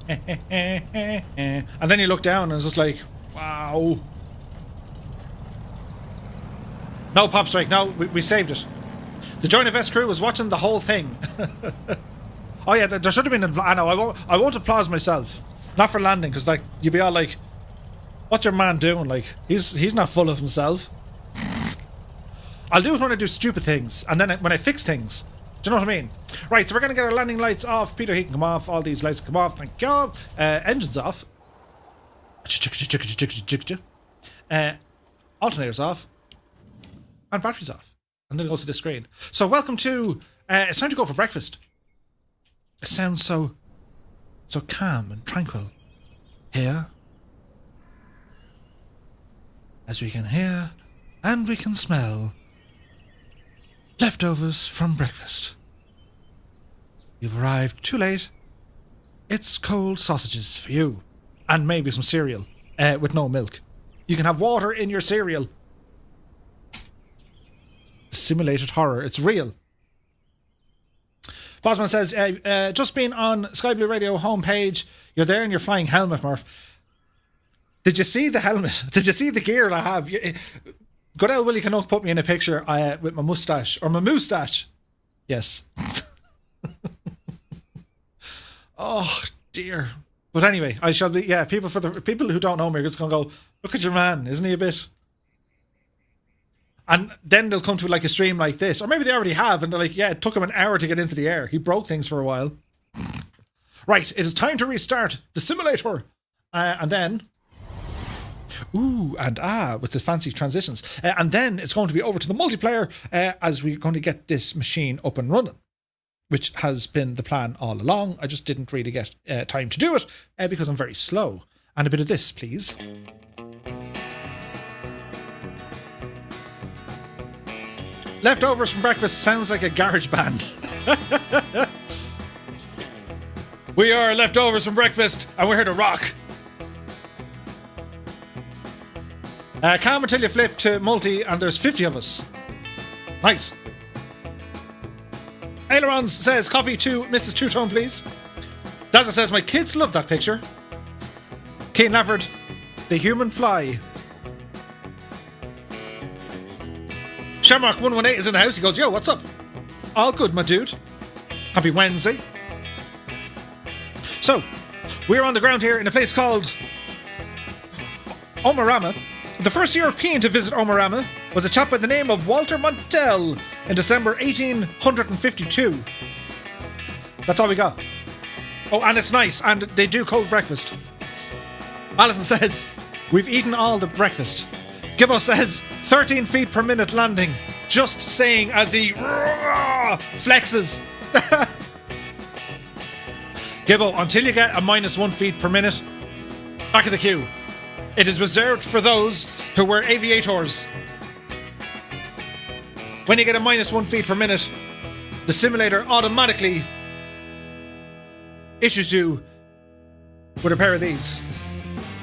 And then you look down and it's just like, wow. No pop strike. No, we saved it. The Join FS crew was watching the whole thing. Oh yeah, there should have been. I know. I won't applause myself. Not for landing, because like you'd be all like, What's your man doing? Like, he's not full of himself. I'll do it when I do stupid things, and then when I fix things. Do you know what I mean? Right, so we're going to get our landing lights off. Peter, he can come off. All these lights come off. Thank God. Engines off. Alternators off. And batteries off. And then it goes to the screen. So welcome to... it's time to go for breakfast. It sounds so calm and tranquil. Here. As we can hear and we can smell. Leftovers from breakfast. You've arrived too late. It's cold sausages for you. And maybe some cereal. With no milk. You can have water in your cereal. Simulated horror. It's real. Bosman says, just been on Sky Blue Radio homepage. You're there in your flying helmet, Murph. Did you see the helmet? Did you see the gear I have? Good old Willie Canuck put me in a picture with my moustache. Or my moustache. Yes. Oh, dear. But anyway, I shall be... Yeah, people who don't know me are just going to go, look at your man. Isn't he a bit... And then they'll come to like a stream like this. Or maybe they already have. And they're like, yeah, it took him an hour to get into the air. He broke things for a while. Right, it is time to restart the simulator. And then... Ooh, and with the fancy transitions. And then it's going to be over to the multiplayer as we're going to get this machine up and running. Which has been the plan all along. I just didn't really get time to do it because I'm very slow. And a bit of this, please. Leftovers from breakfast sounds like a garage band. We are leftovers from breakfast and we're here to rock. Calm until you flip to multi and there's 50 of us. Nice. Ailerons says, coffee to Mrs. Two-Tone, please. Dazza says, my kids love that picture. Keen Lafford, the human fly. Shamrock118 is in the house. He goes, yo, what's up? All good, my dude. Happy Wednesday. So, we're on the ground here in a place called Omarama. The first European to visit Omarama was a chap by the name of Walter Montel in December 1852. That's all we got. Oh, and it's nice, and they do cold breakfast. Alison says, we've eaten all the breakfast. Gibbo says, 13 feet per minute landing. Just saying as he flexes. Gibbo, until you get a -1 feet per minute, back of the queue. It is reserved for those who were aviators. When you get a -1 feet per minute, the simulator automatically issues you with a pair of these.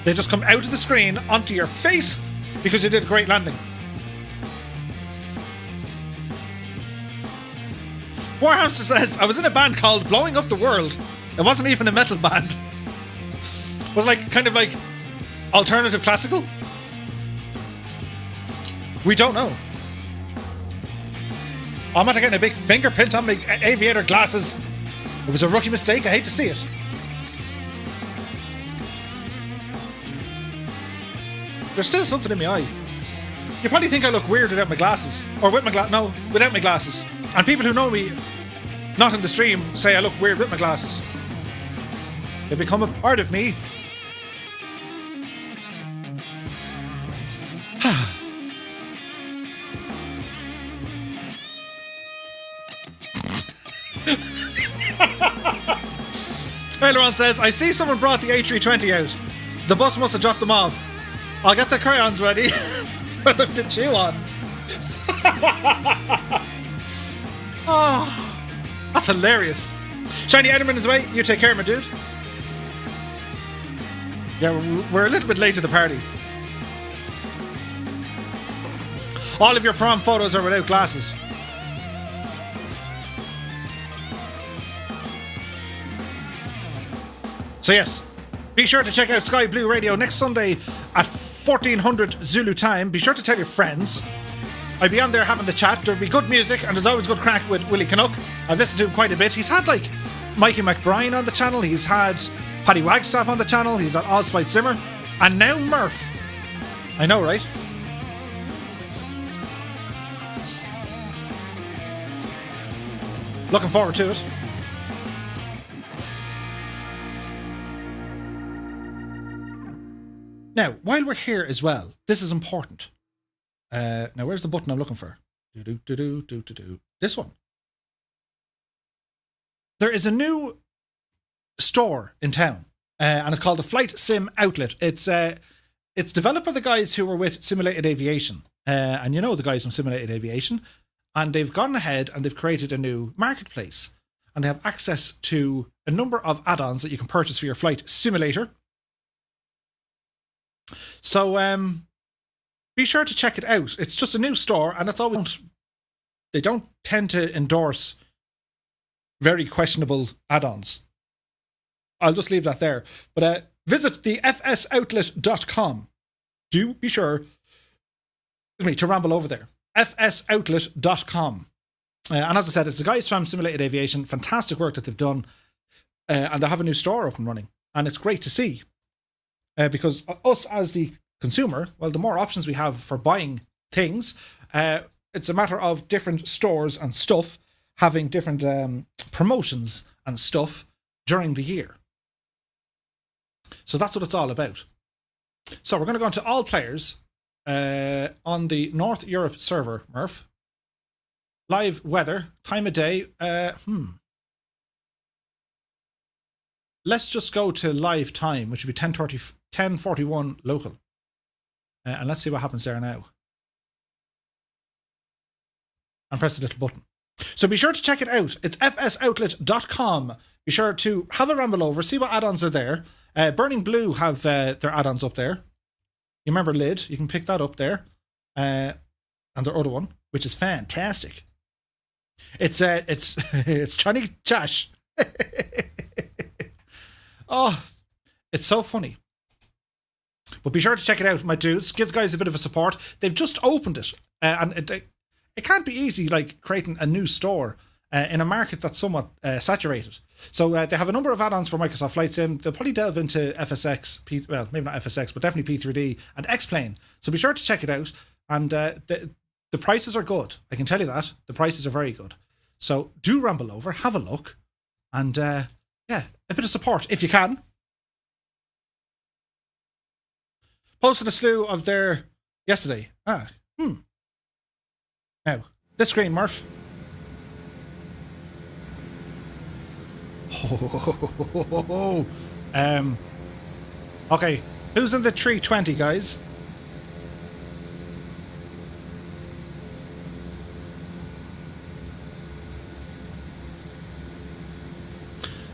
They just come out of the screen onto your face because you did a great landing. Warhamster says, I was in a band called Blowing Up the World. It wasn't even a metal band. It was like, kind of like alternative classical? We don't know. I'm after getting a big fingerprint on my aviator glasses. It was a rookie mistake. I hate to see it. There's still something in my eye. You probably think I look weird without my glasses. Or with my no, without my glasses. And people who know me, not in the stream, say I look weird with my glasses. They become a part of me. Aileron says, I see someone brought the A320 out. The bus must have dropped them off. I'll get the crayons ready for them to chew on. Oh, that's hilarious. Shiny Enderman is away. You take care, my dude. Yeah, we're a little bit late to the party. All of your prom photos are without glasses. So yes, be sure to check out Sky Blue Radio next Sunday at 1400 Zulu time. Be sure to tell your friends. I'll be on there having the chat. There'll be good music and there's always good crack with Willie Canuck. I've listened to him quite a bit. He's had like Mikey McBrien on the channel. He's had Paddy Wagstaff on the channel. He's had Ozflight Simmer. And now Murph. I know, right? Looking forward to it. Now, while we're here as well, this is important. Now, where's the button I'm looking for? This one. There is a new store in town, and it's called the Flight Sim Outlet. It's developed by the guys who were with Simulated Aviation, and you know the guys from Simulated Aviation, and they've gone ahead and they've created a new marketplace, and they have access to a number of add-ons that you can purchase for your flight simulator. So be sure to check it out. It's just a new store, and it's always, they don't tend to endorse very questionable add-ons. I'll just leave that there. But visit the fsoutlet.com. Do be sure to ramble over there. fsoutlet.com. And as I said, it's the guys from Simulated Aviation. Fantastic work that they've done. And they have a new store up and running. And it's great to see. Because us as the consumer, well, the more options we have for buying things, it's a matter of different stores and stuff having different promotions and stuff during the year. So that's what it's all about. So we're going to go into all players on the North Europe server, Murph. Live weather, time of day. Let's just go to live time, which would be 10:41 local. And let's see what happens there now. And press the little button. So be sure to check it out. It's fsoutlet.com. Be sure to have a ramble over, see what add-ons are there. Burning Blue have their add-ons up there. You remember Lid? You can pick that up there. And their other one, which is fantastic. It's Johnny Cash. Oh, it's so funny. But be sure to check it out, my dudes. Give guys a bit of a support. They've just opened it. And it can't be easy, like, creating a new store in a market that's somewhat saturated. So they have a number of add-ons for Microsoft Flight Sim. They'll probably delve into FSX, well, maybe not FSX, but definitely P3D and X-Plane. So be sure to check it out. And the prices are good. I can tell you that. The prices are very good. So do ramble over, have a look, and yeah, a bit of support if you can. Posted a slew of their yesterday. Now, this screen, Murph. Okay, who's in the 320, guys?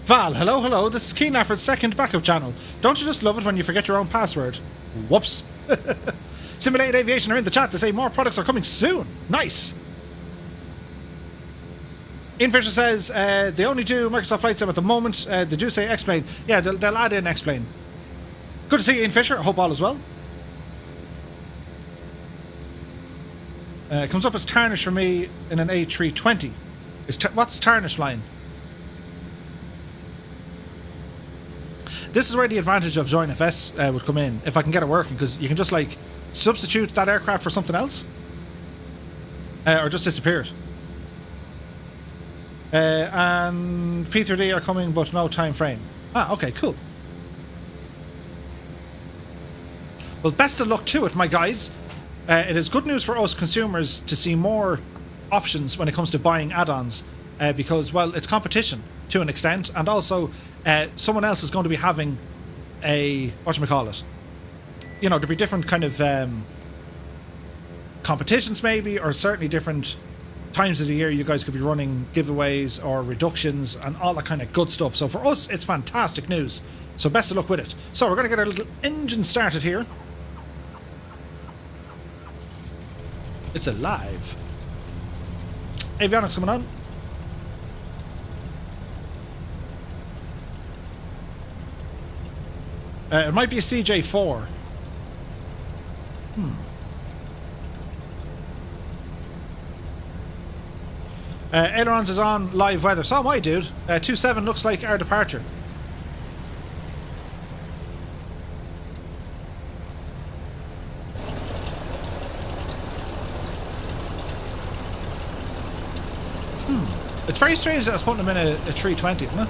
Val, hello, this is Keen Afford's second backup channel. Don't you just love it when you forget your own password? Whoops. Simulated Aviation are in the chat to say more products are coming soon. Nice. Ian Fisher says they only do Microsoft Flight Sim at the moment. They do say X-Plane. Yeah, they'll add in X-Plane. Good to see you, Ian Fisher. I hope all is well. It comes up as tarnish for me in an A320. What's tarnish flying? This is where the advantage of Join FS would come in, if I can get it working, because you can just, like, substitute that aircraft for something else. Or just disappear it. And P3D are coming, but no time frame. Okay, cool. Well, best of luck to it, my guys. It is good news for us consumers to see more options when it comes to buying add-ons, because, well, it's competition to an extent, and also someone else is going to be having a, whatchamacallit, you know, there'll be different kind of competitions maybe, or certainly different times of the year you guys could be running giveaways or reductions and all that kind of good stuff. So for us, it's fantastic news. So best of luck with it. So we're going to get our little engine started here. It's alive. Avionics coming on. It might be a CJ4. Ailerons is on, live weather. So my dude. 27 looks like our departure. It's very strange that it's putting them in a 320, isn't it?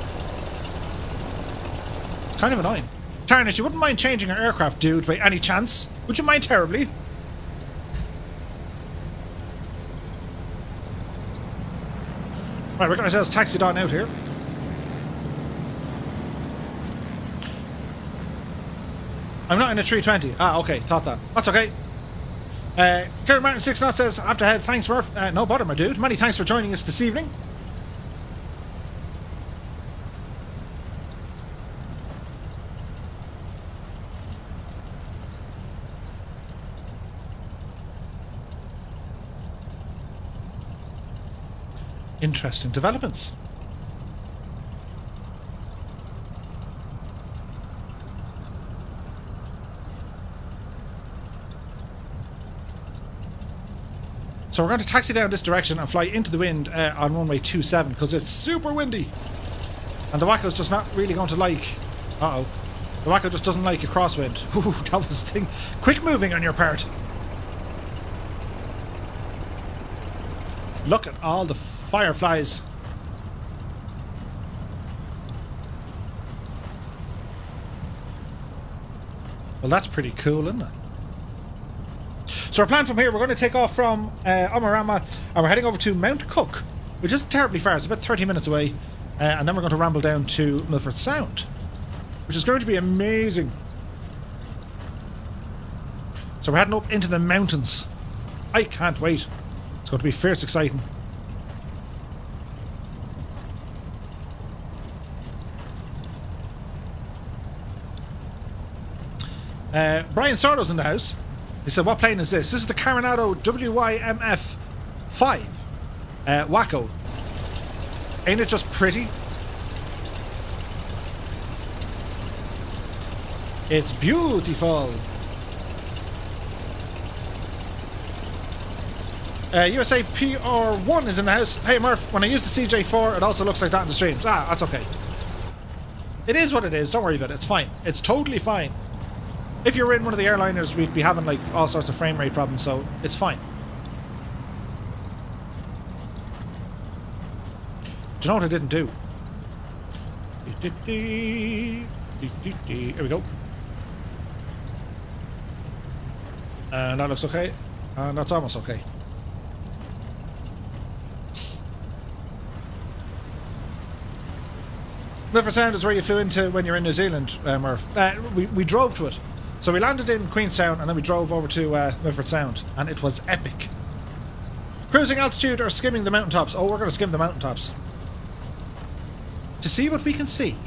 It's kind of annoying. Tarnish, you wouldn't mind changing our aircraft, dude, by any chance? Would you mind terribly? Right, we're getting ourselves taxied on out here. I'm not in a 320. Ah, okay, thought that. That's okay. Karen Martin 6 Knot says, I have to head. Thanks, Murph. No bother, my dude. Many thanks for joining us this evening. Interesting developments. So we're going to taxi down this direction and fly into the wind on runway 27 because it's super windy. And the Wacko's just not really going to like... Uh-oh. The Wacko just doesn't like a crosswind. Ooh, that was the thing. Quick moving on your part. Look at all the fireflies. Well, that's pretty cool, isn't it? So our plan from here, we're going to take off from Omarama and we're heading over to Mount Cook, which isn't terribly far. It's about 30 minutes away. And then we're going to ramble down to Milford Sound, which is going to be amazing. So we're heading up into the mountains. I can't wait. It's going to be fierce exciting. Brian Sordo's in the house. He said, what plane is this? This is the Coronado WYMF 5. Wacko. Ain't it just pretty? It's beautiful. USA PR1 is in the house. Hey Murph, when I use the CJ4, it also looks like that in the streams. Ah, that's okay. It is what it is. Don't worry about it. It's fine. It's totally fine. If you're in one of the airliners, we'd be having like all sorts of frame rate problems, so it's fine. Do you know what I didn't do? Here we go. And that looks okay. And that's almost okay. Milford Sound is where you flew into when you're in New Zealand, Murph. We drove to it. So we landed in Queenstown and then we drove over to Milford Sound, and it was epic. Cruising altitude or skimming the mountaintops? Oh, we're going to skim the mountaintops. To see what we can see.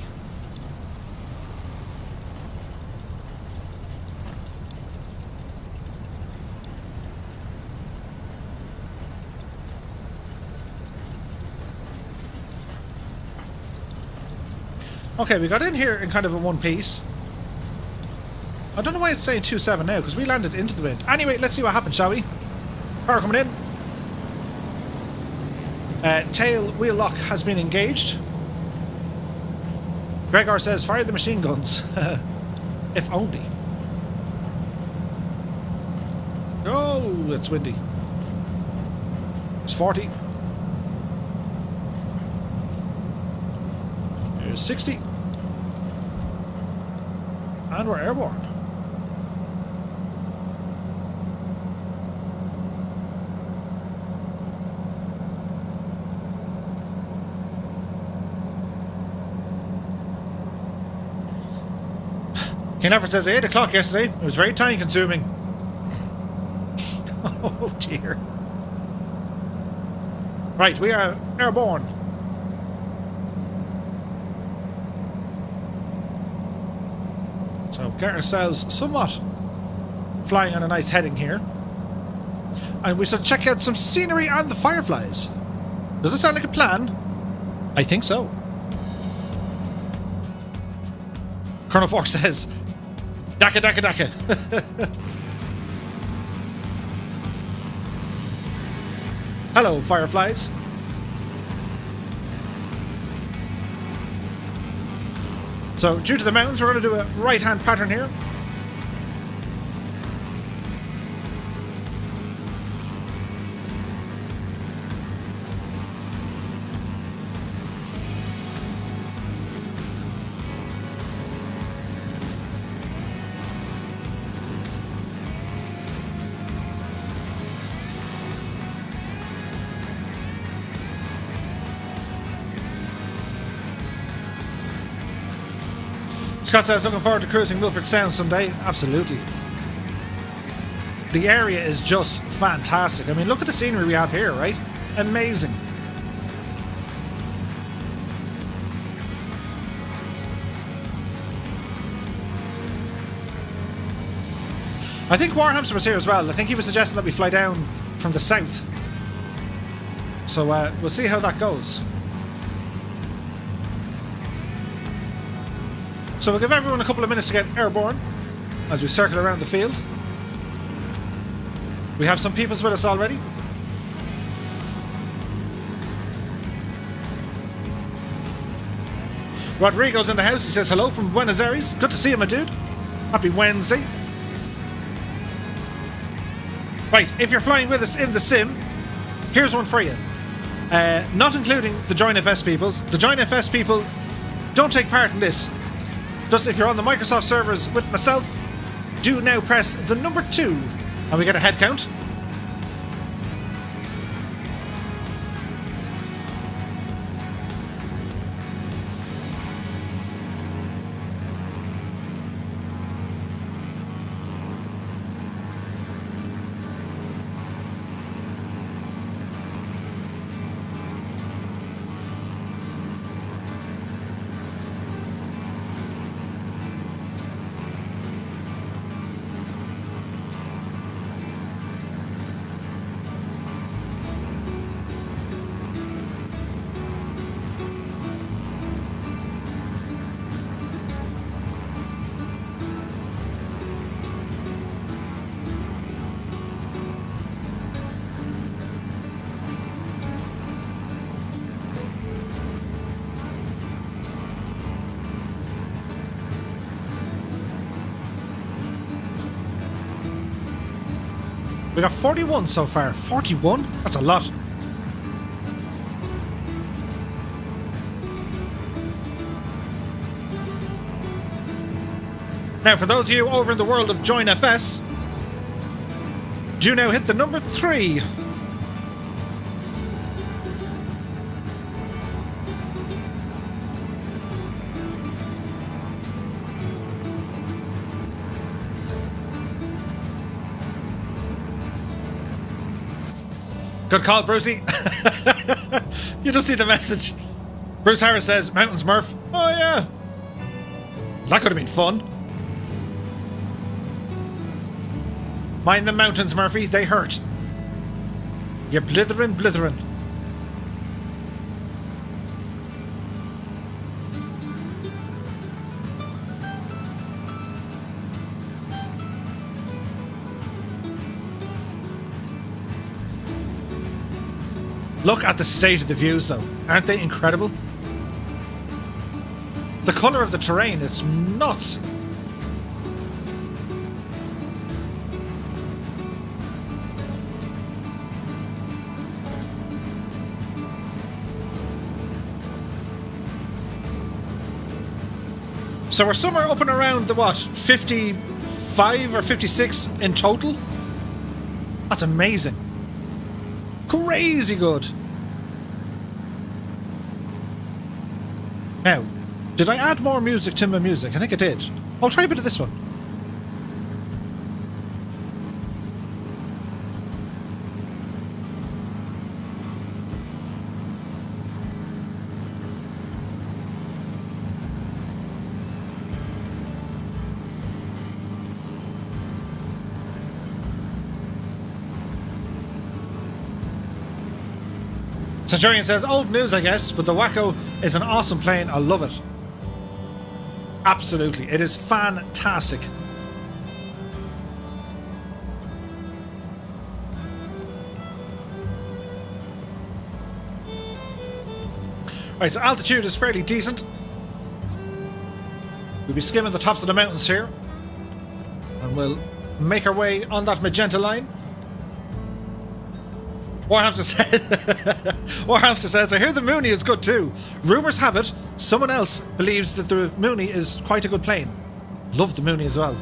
Okay, we got in here in kind of a one piece. I don't know why it's saying 27 now, because we landed into the wind. Anyway, let's see what happens, shall we? Power coming in. Tail wheel lock has been engaged. Gregor says, fire the machine guns. If only. Oh, it's windy. It's 40. There's 60. And we're airborne. King Alfred says 8 o'clock yesterday. It was very time consuming. Oh dear. Right, we are airborne. So get ourselves somewhat flying on a nice heading here. And we should check out some scenery and the fireflies. Does it sound like a plan? I think so. Colonel Fork says, Daka Daka Daka. Hello, fireflies. So, due to the mountains, we're going to do a right-hand pattern here. Scott says, looking forward to cruising Milford Sound someday. Absolutely. The area is just fantastic. I mean, look at the scenery we have here, right? Amazing. I think Warhamster was here as well. I think he was suggesting that we fly down from the south. So we'll see how that goes. So we'll give everyone a couple of minutes to get airborne as we circle around the field. We have some peoples with us already. Rodrigo's in the house. He says hello from Buenos Aires. Good to see you, my dude. Happy Wednesday. Right, if you're flying with us in the sim, here's one for you. Not including the Join FS people. The Join FS people don't take part in this. Just if you're on the Microsoft servers with myself, do now press the number 2 and we get a head count. We got 41 so far. 41? That's a lot. Now, for those of you over in the world of Join FS, do now hit the number 3. Good call, Brucey. You just see the message. Bruce Harris says, Mountains Murph. Oh, yeah. That could have been fun. Mind the mountains, Murphy. They hurt. You're blithering. Look at the state of the views, though. Aren't they incredible? The colour of the terrain, it's nuts. So we're somewhere up and around the, what, 55 or 56 in total? That's amazing. Crazy good. Now, did I add more music to my music? I think I did. I'll try a bit of this one. Centurion says, old news I guess, but the Wacko is an awesome plane. I love it. Absolutely. It is fantastic. Right, so altitude is fairly decent. We'll be skimming the tops of the mountains here. And we'll make our way on that magenta line. Warhamster says, I hear the Mooney is good too. Rumours have it, someone else believes that the Mooney is quite a good plane. Love the Mooney as well.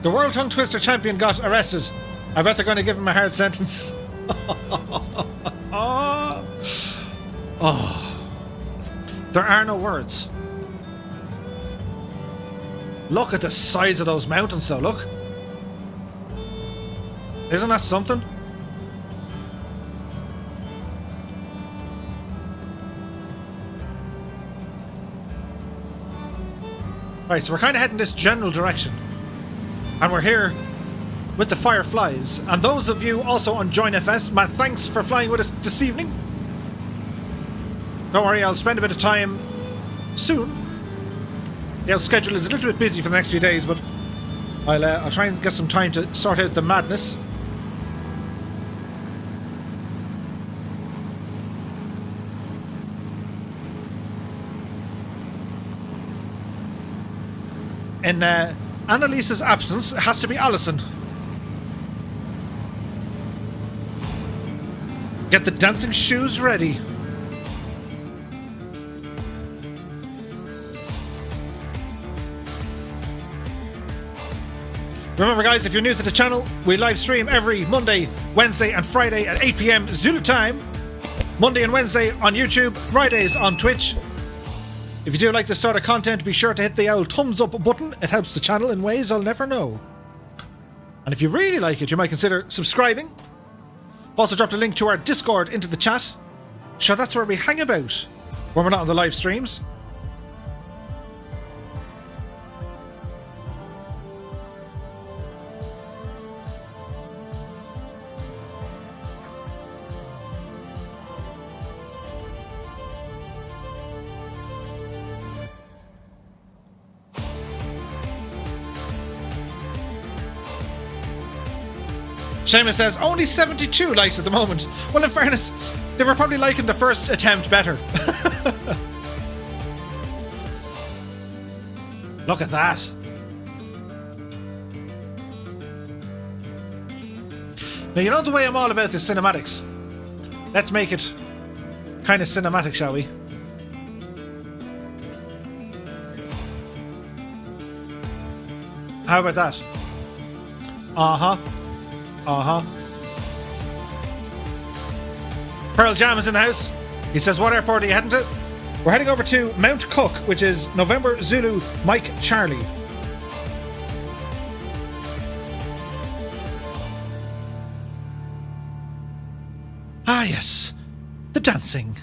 The World Tongue Twister champion got arrested. I bet they're going to give him a hard sentence. Oh. There are no words. Look at the size of those mountains though, look. Isn't that something? Right, so we're kind of heading this general direction. And we're here with the Fireflies. And those of you also on Join FS, my thanks for flying with us this evening. Don't worry, I'll spend a bit of time soon. The schedule is a little bit busy for the next few days, but I'll try and get some time to sort out the madness. In Annalise's absence, it has to be Alison. Get the dancing shoes ready. Remember guys, if you're new to the channel, we live stream every Monday, Wednesday and Friday at 8 PM Zulu time. Monday and Wednesday on YouTube, Fridays on Twitch. If you do like this sort of content, be sure to hit the old thumbs up button. It helps the channel in ways I'll never know. And if you really like it, you might consider subscribing. I've also dropped a link to our Discord into the chat. Sure, that's where we hang about when we're not on the live streams. Seamus says, only 72 likes at the moment. Well, in fairness, they were probably liking the first attempt better. Look at that. Now, you know the way I'm all about the cinematics. Let's make it kind of cinematic, shall we? How about that? Uh-huh. Uh-huh. Pearl Jam is in the house. He says, what airport are you heading to? We're heading over to Mount Cook, which is November Zulu Mike Charlie. Ah, yes. The dancing.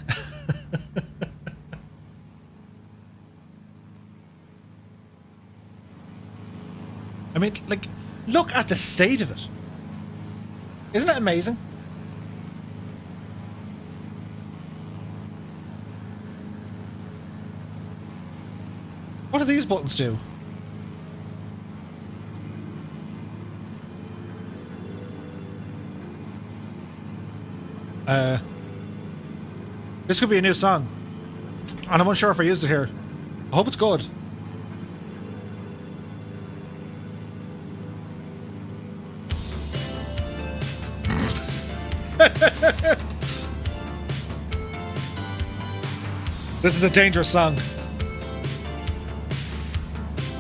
I mean, like, look at the state of it. Isn't it amazing? What do these buttons do? This could be a new song. And I'm unsure if I used it here. I hope it's good. This is a dangerous song.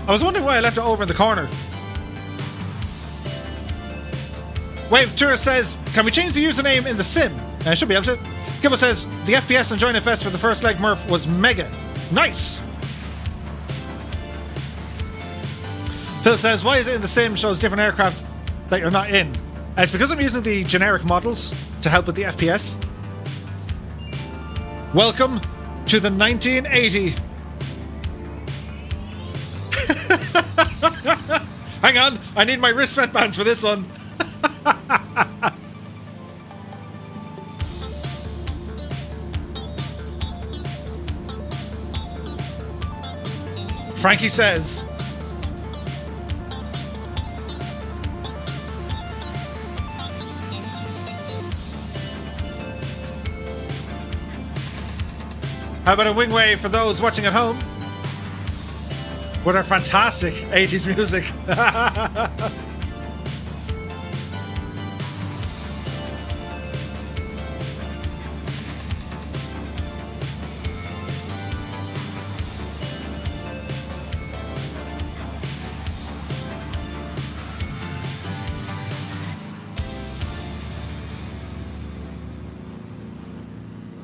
I was wondering why I left it over in the corner. Wave Tourist says, can we change the username in the sim? I should be able to. Gibbo says, the FPS on Join FS for the first leg Murph was mega. Nice! Phil says, why is it in the sim shows different aircraft that you're not in? It's because I'm using the generic models to help with the FPS. Welcome to the 1980. Hang on, I need my wrist sweatbands for this one. Frankie says, how about a wing wave for those watching at home? With our fantastic 80s music.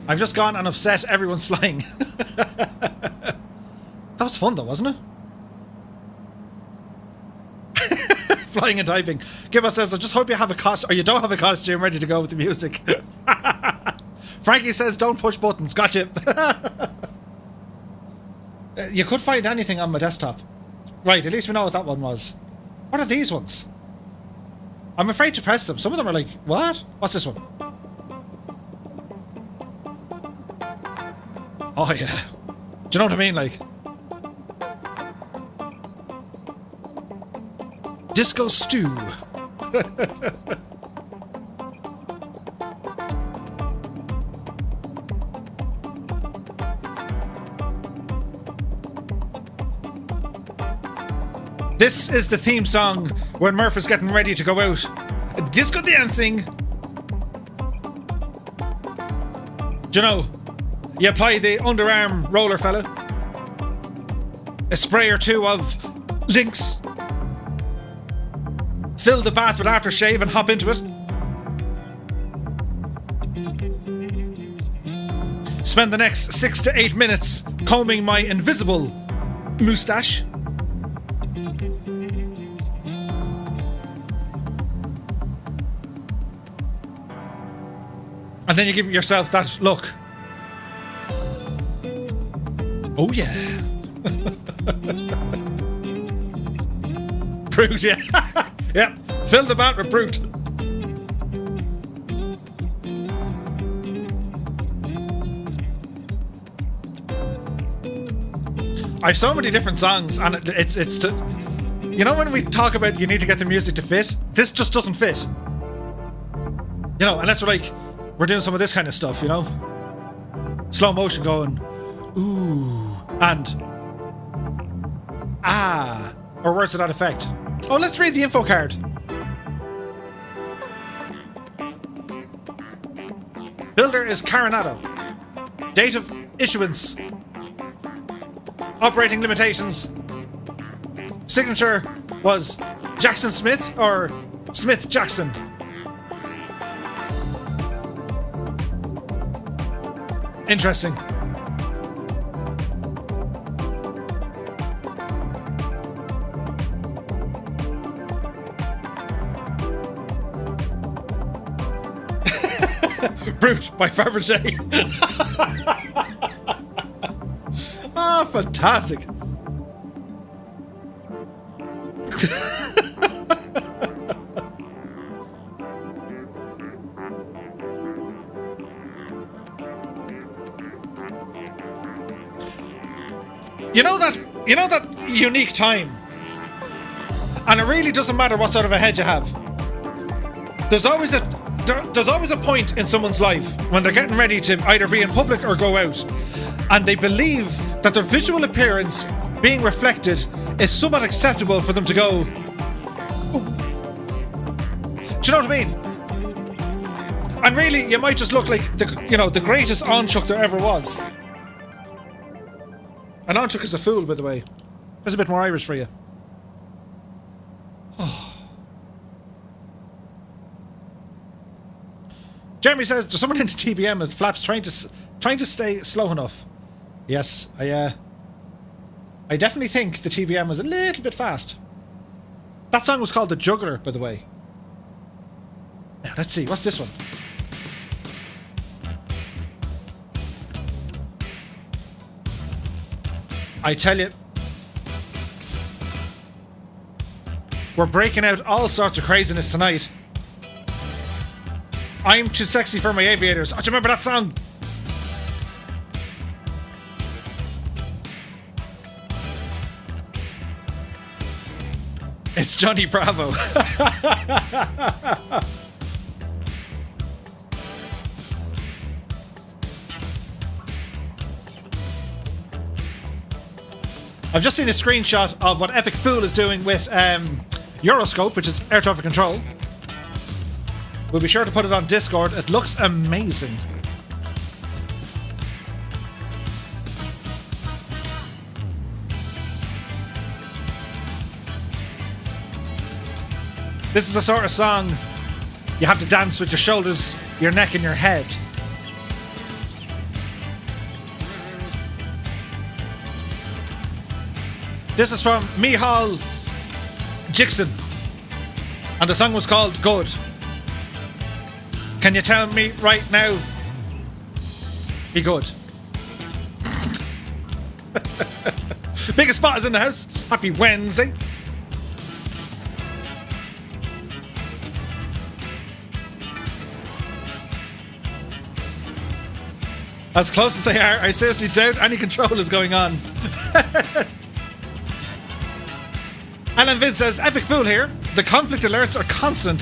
I've just gone and upset everyone's flying. That was fun though, wasn't it? Flying and typing. Gibbo says, I just hope you have a costume, or you don't have a costume ready to go with the music. Frankie says, don't push buttons. Gotcha. You could find anything on my desktop. Right, at least we know what that one was. What are these ones? I'm afraid to press them. Some of them are like, what? What's this one? Oh yeah. Do you know what I mean? Like, Disco Stew. This is the theme song when Murph is getting ready to go out. Disco dancing. Do you know? You apply the underarm roller, fella. A spray or two of Lynx. Fill the bath with aftershave and hop into it. Spend the next 6 to 8 minutes combing my invisible moustache. And then you give yourself that look. Oh yeah. Brute, yeah. Yep. Fill the bat with brute. I have so many different songs, and it's to, you know, when we talk about you need to get the music to fit, this just doesn't fit. You know, unless we're doing some of this kind of stuff, you know? Slow motion going, ooh, and ah, or words to that effect. Oh, let's read the info card. Builder is Caronado. Date of issuance. Operating limitations. Signature was Jackson Smith or Smith Jackson. Interesting. Brute by Fabergé. Ah, fantastic. You know that unique time, and it really doesn't matter what sort of a head you have. There's always a point in someone's life when they're getting ready to either be in public or go out, and they believe that their visual appearance being reflected is somewhat acceptable for them to go, ooh. Do you know what I mean? And really, you might just look like the greatest Onchuk there ever was. And Onchuk is a fool, by the way. There's a bit more Irish for you. Oh. Jeremy says, there's someone in the TBM with flaps trying to stay slow enough. Yes, I definitely think the TBM was a little bit fast. That song was called The Juggler, by the way. Now, let's see, what's this one? I tell you, we're breaking out all sorts of craziness tonight. I'm too sexy for my aviators. Oh, do you remember that song? It's Johnny Bravo. I've just seen a screenshot of what Epic Fool is doing with Euroscope, which is air traffic control. We'll be sure to put it on Discord. It looks amazing. This is the sort of song you have to dance with your shoulders, your neck, and your head. This is from Mihal Jixon, and the song was called Good. Can you tell me right now? Be good. Biggest spot is in the house. Happy Wednesday. As close as they are, I seriously doubt any control is going on. Alan Viz says, epic fool here. The conflict alerts are constant.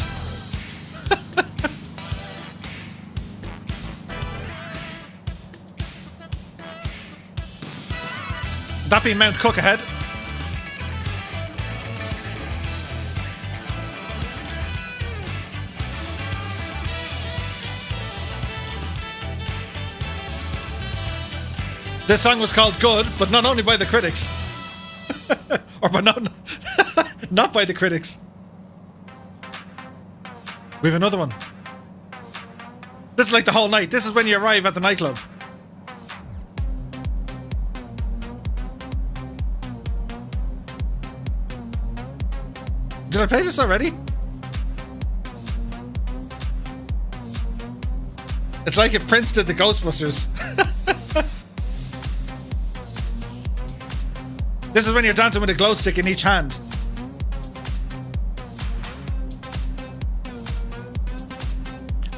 That being Mount Cook ahead. This song was called Good, but not only by the critics. Or but not by the critics. We have another one. This is like the whole night. This is when you arrive at the nightclub. Did I play this already? It's like if Prince did the Ghostbusters. This is when you're dancing with a glow stick in each hand.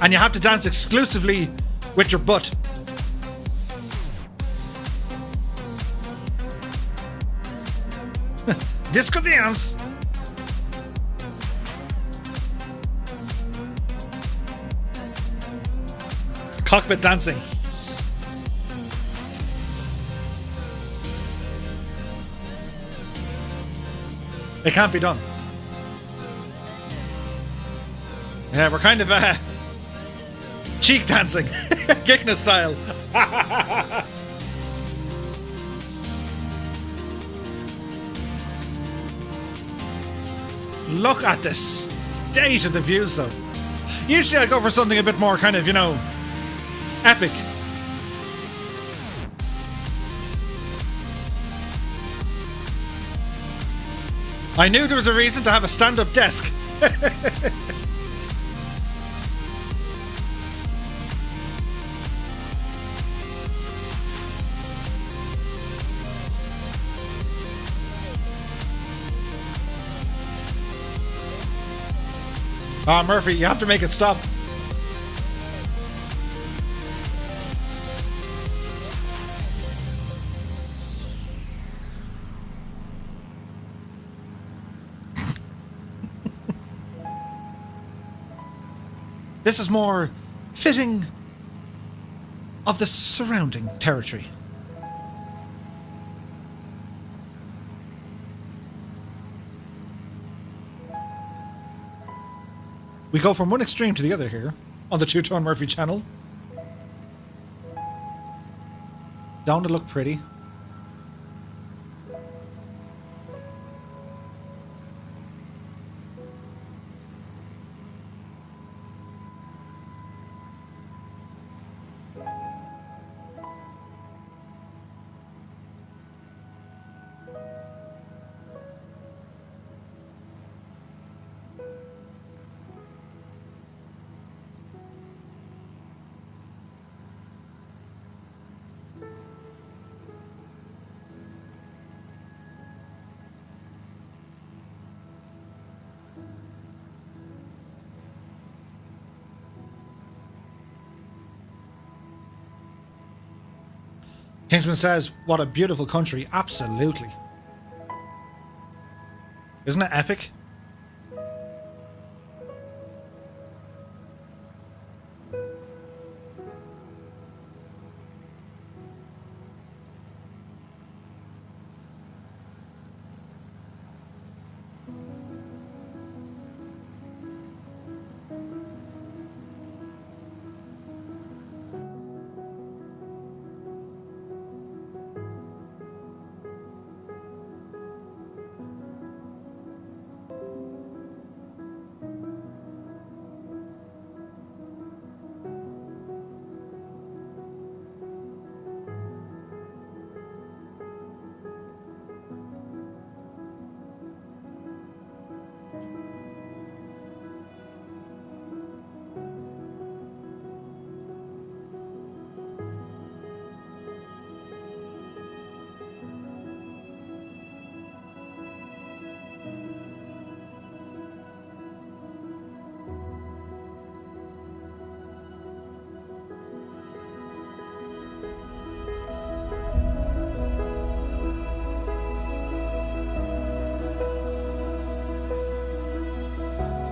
And you have to dance exclusively with your butt. Disco dance! Cockpit dancing. It can't be done. Yeah, we're kind of cheek dancing. Gigna style. Look at the state of the views though. Usually I go for something a bit more kind of, you know, epic. I knew there was a reason to have a stand-up desk. Ah, Murphy, you have to make it stop. This is more fitting of the surrounding territory. We go from one extreme to the other here on the Two-Tone Murphy channel. Don't it look pretty? Kingsman says, what a beautiful country. Absolutely. Isn't it epic?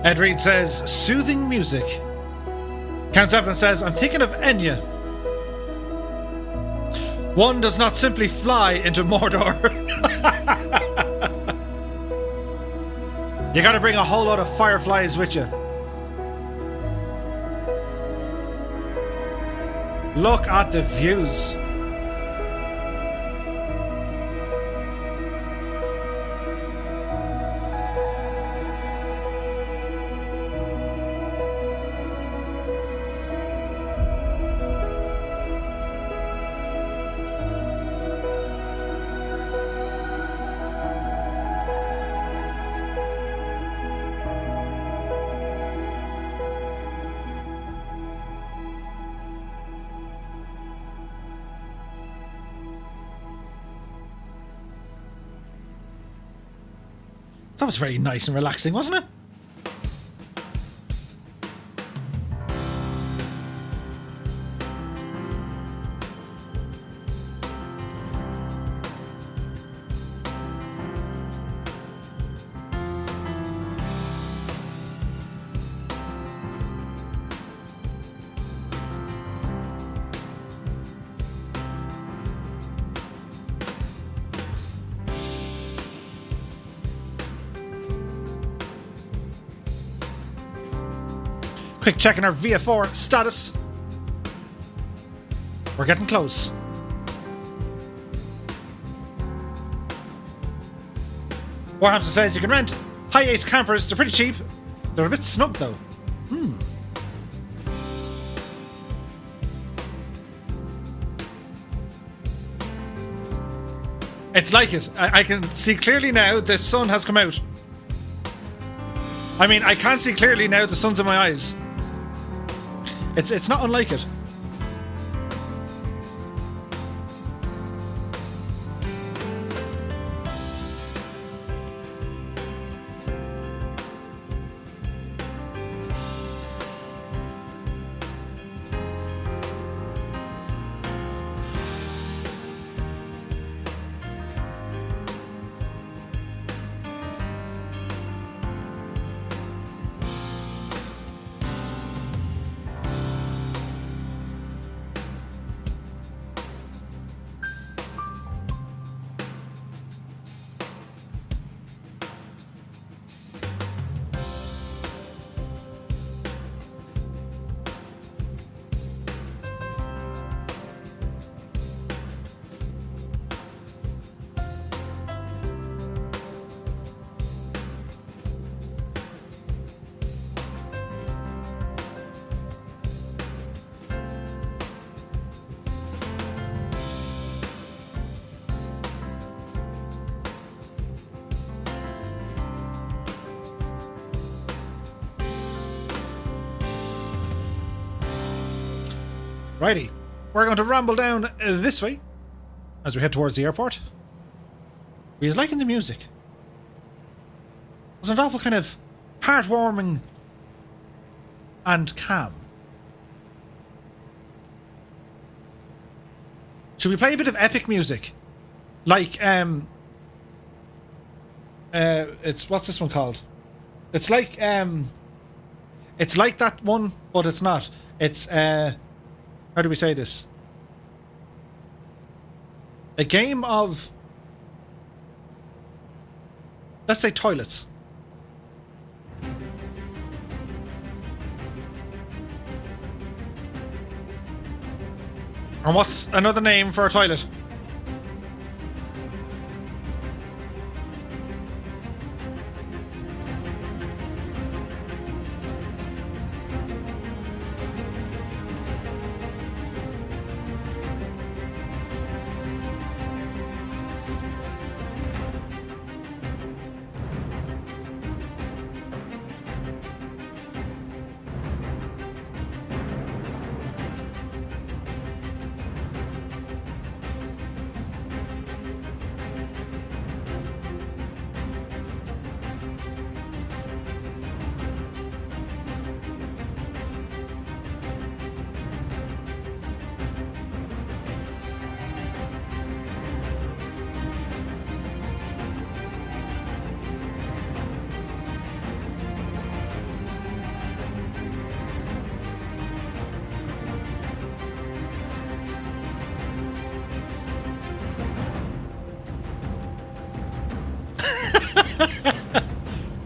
Ed Reed says, soothing music. Count Zeppelin says, I'm thinking of Enya. One does not simply fly into Mordor. You gotta bring a whole lot of fireflies with you. Look at the views. That was very nice and relaxing, wasn't it? Quick check on our VF4 status. We're getting close. Warhamster says you can rent high ace campers. They're pretty cheap. They're a bit snug though. It's like it. I can see clearly now the sun has come out. I mean, I can't see clearly now the sun's in my eyes. It's not unlike it. Righty, we're going to ramble down this way as we head towards the airport. We was liking the music. It was an awful kind of heartwarming and calm. Should we play a bit of epic music? Like, it's, what's this one called? It's like that one, but it's not. It's, how do we say this? A game of, let's say, toilets. And what's another name for a toilet?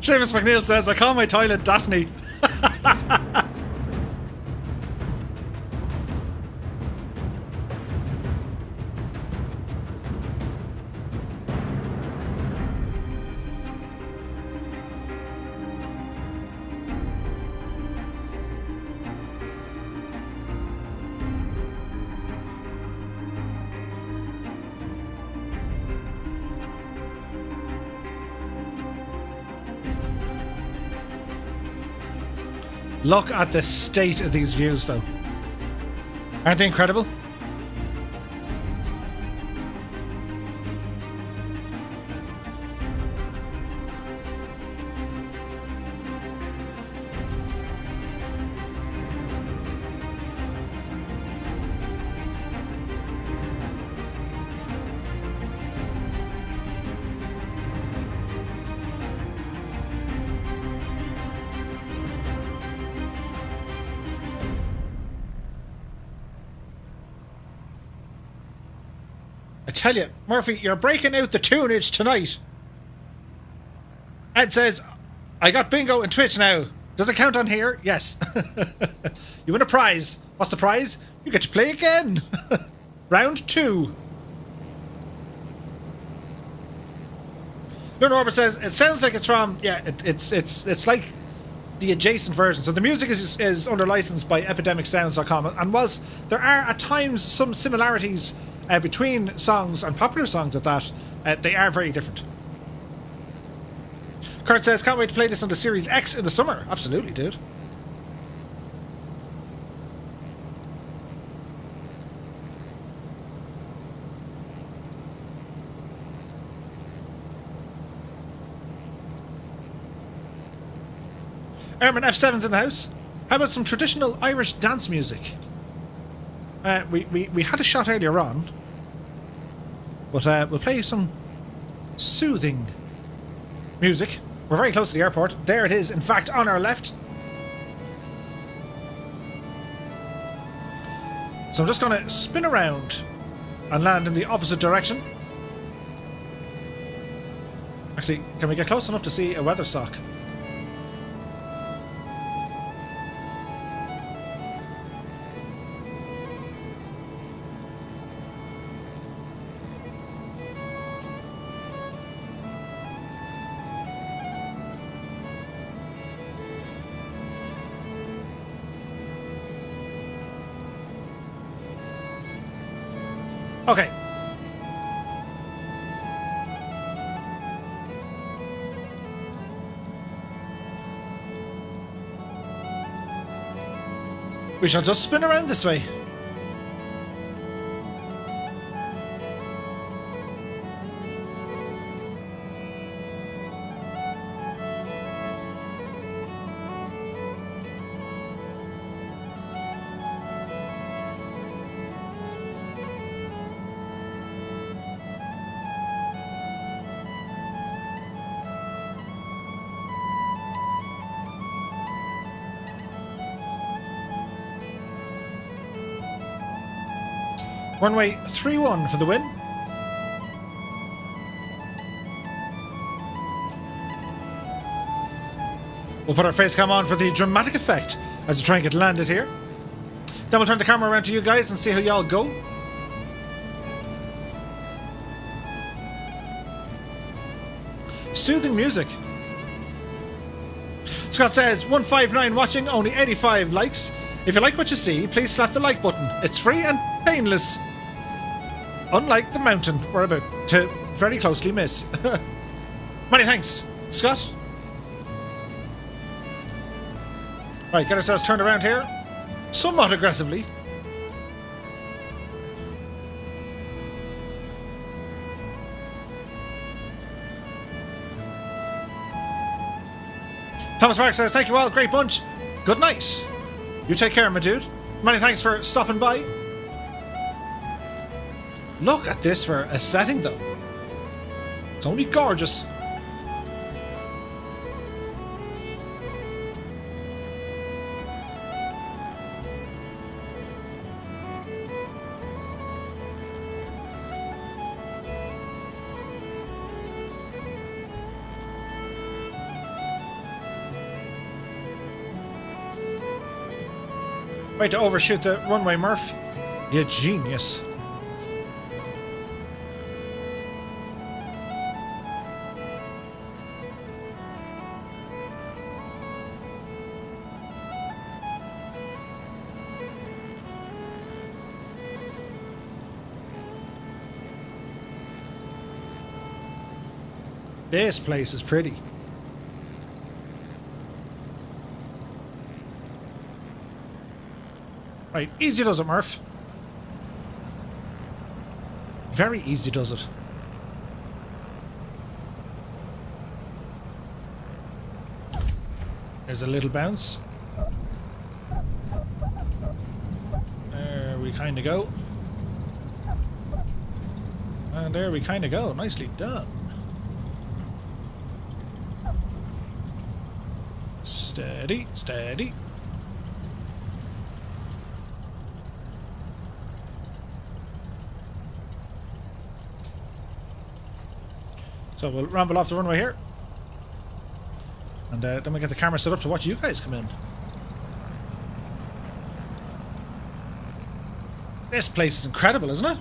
Seamus McNeil says, I call my toilet Daphne. Look at the state of these views, though. Aren't they incredible? I tell you, Murphy, you're breaking out the tunage tonight. Ed says, I got bingo in Twitch now. Does it count on here? Yes. You win a prize. What's the prize? You get to play again. Round 2. Lunar Orbit says, it sounds like it's from, yeah, it's like the adjacent version. So the music is under license by epidemicsounds.com, and whilst there are at times some similarities between songs and popular songs at that, they are very different. Kurt says, can't wait to play this on the Series X in the summer. Absolutely, dude. Airman F7's in the house. How about some traditional Irish dance music? We had a shot earlier on, but we'll play some soothing music. We're very close to the airport. There it is, in fact, on our left. So I'm just going to spin around and land in the opposite direction. Actually, can we get close enough to see a weather sock? Okay. We shall just spin around this way. Runway 31 for the win. We'll put our face cam on for the dramatic effect as we try and get landed here. Then we'll turn the camera around to you guys and see how y'all go. Soothing music. Scott says, 159 watching, only 85 likes. If you like what you see, please slap the like button. It's free and painless. Unlike the mountain we're about to very closely miss. Many thanks, Scott. Right, get ourselves turned around here. Somewhat aggressively. Thomas Mark says, thank you all, great bunch. Good night. You take care, my dude. Many thanks for stopping by. Look at this for a setting, though. It's only gorgeous. Right to overshoot the runway, Murph. You genius. This place is pretty. Right, easy does it, Murph. Very easy does it. There's a little bounce. There we kind of go. And there we kind of go. Nicely done. Steady, steady. So we'll ramble off the runway here. And then we get the camera set up to watch you guys come in. This place is incredible, isn't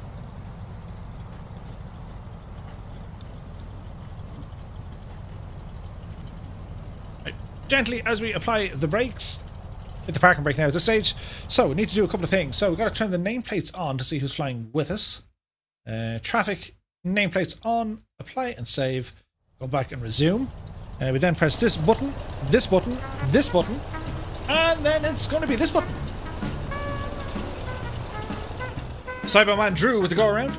it? Gently as we apply the brakes. Hit the parking brake now at this stage. So we need to do a couple of things. So we've got to turn the nameplates on to see who's flying with us. Traffic nameplates on, apply and save. Go back and resume. We then press this button, this button, this button, and then it's going to be this button. Cyberman Drew with the go around.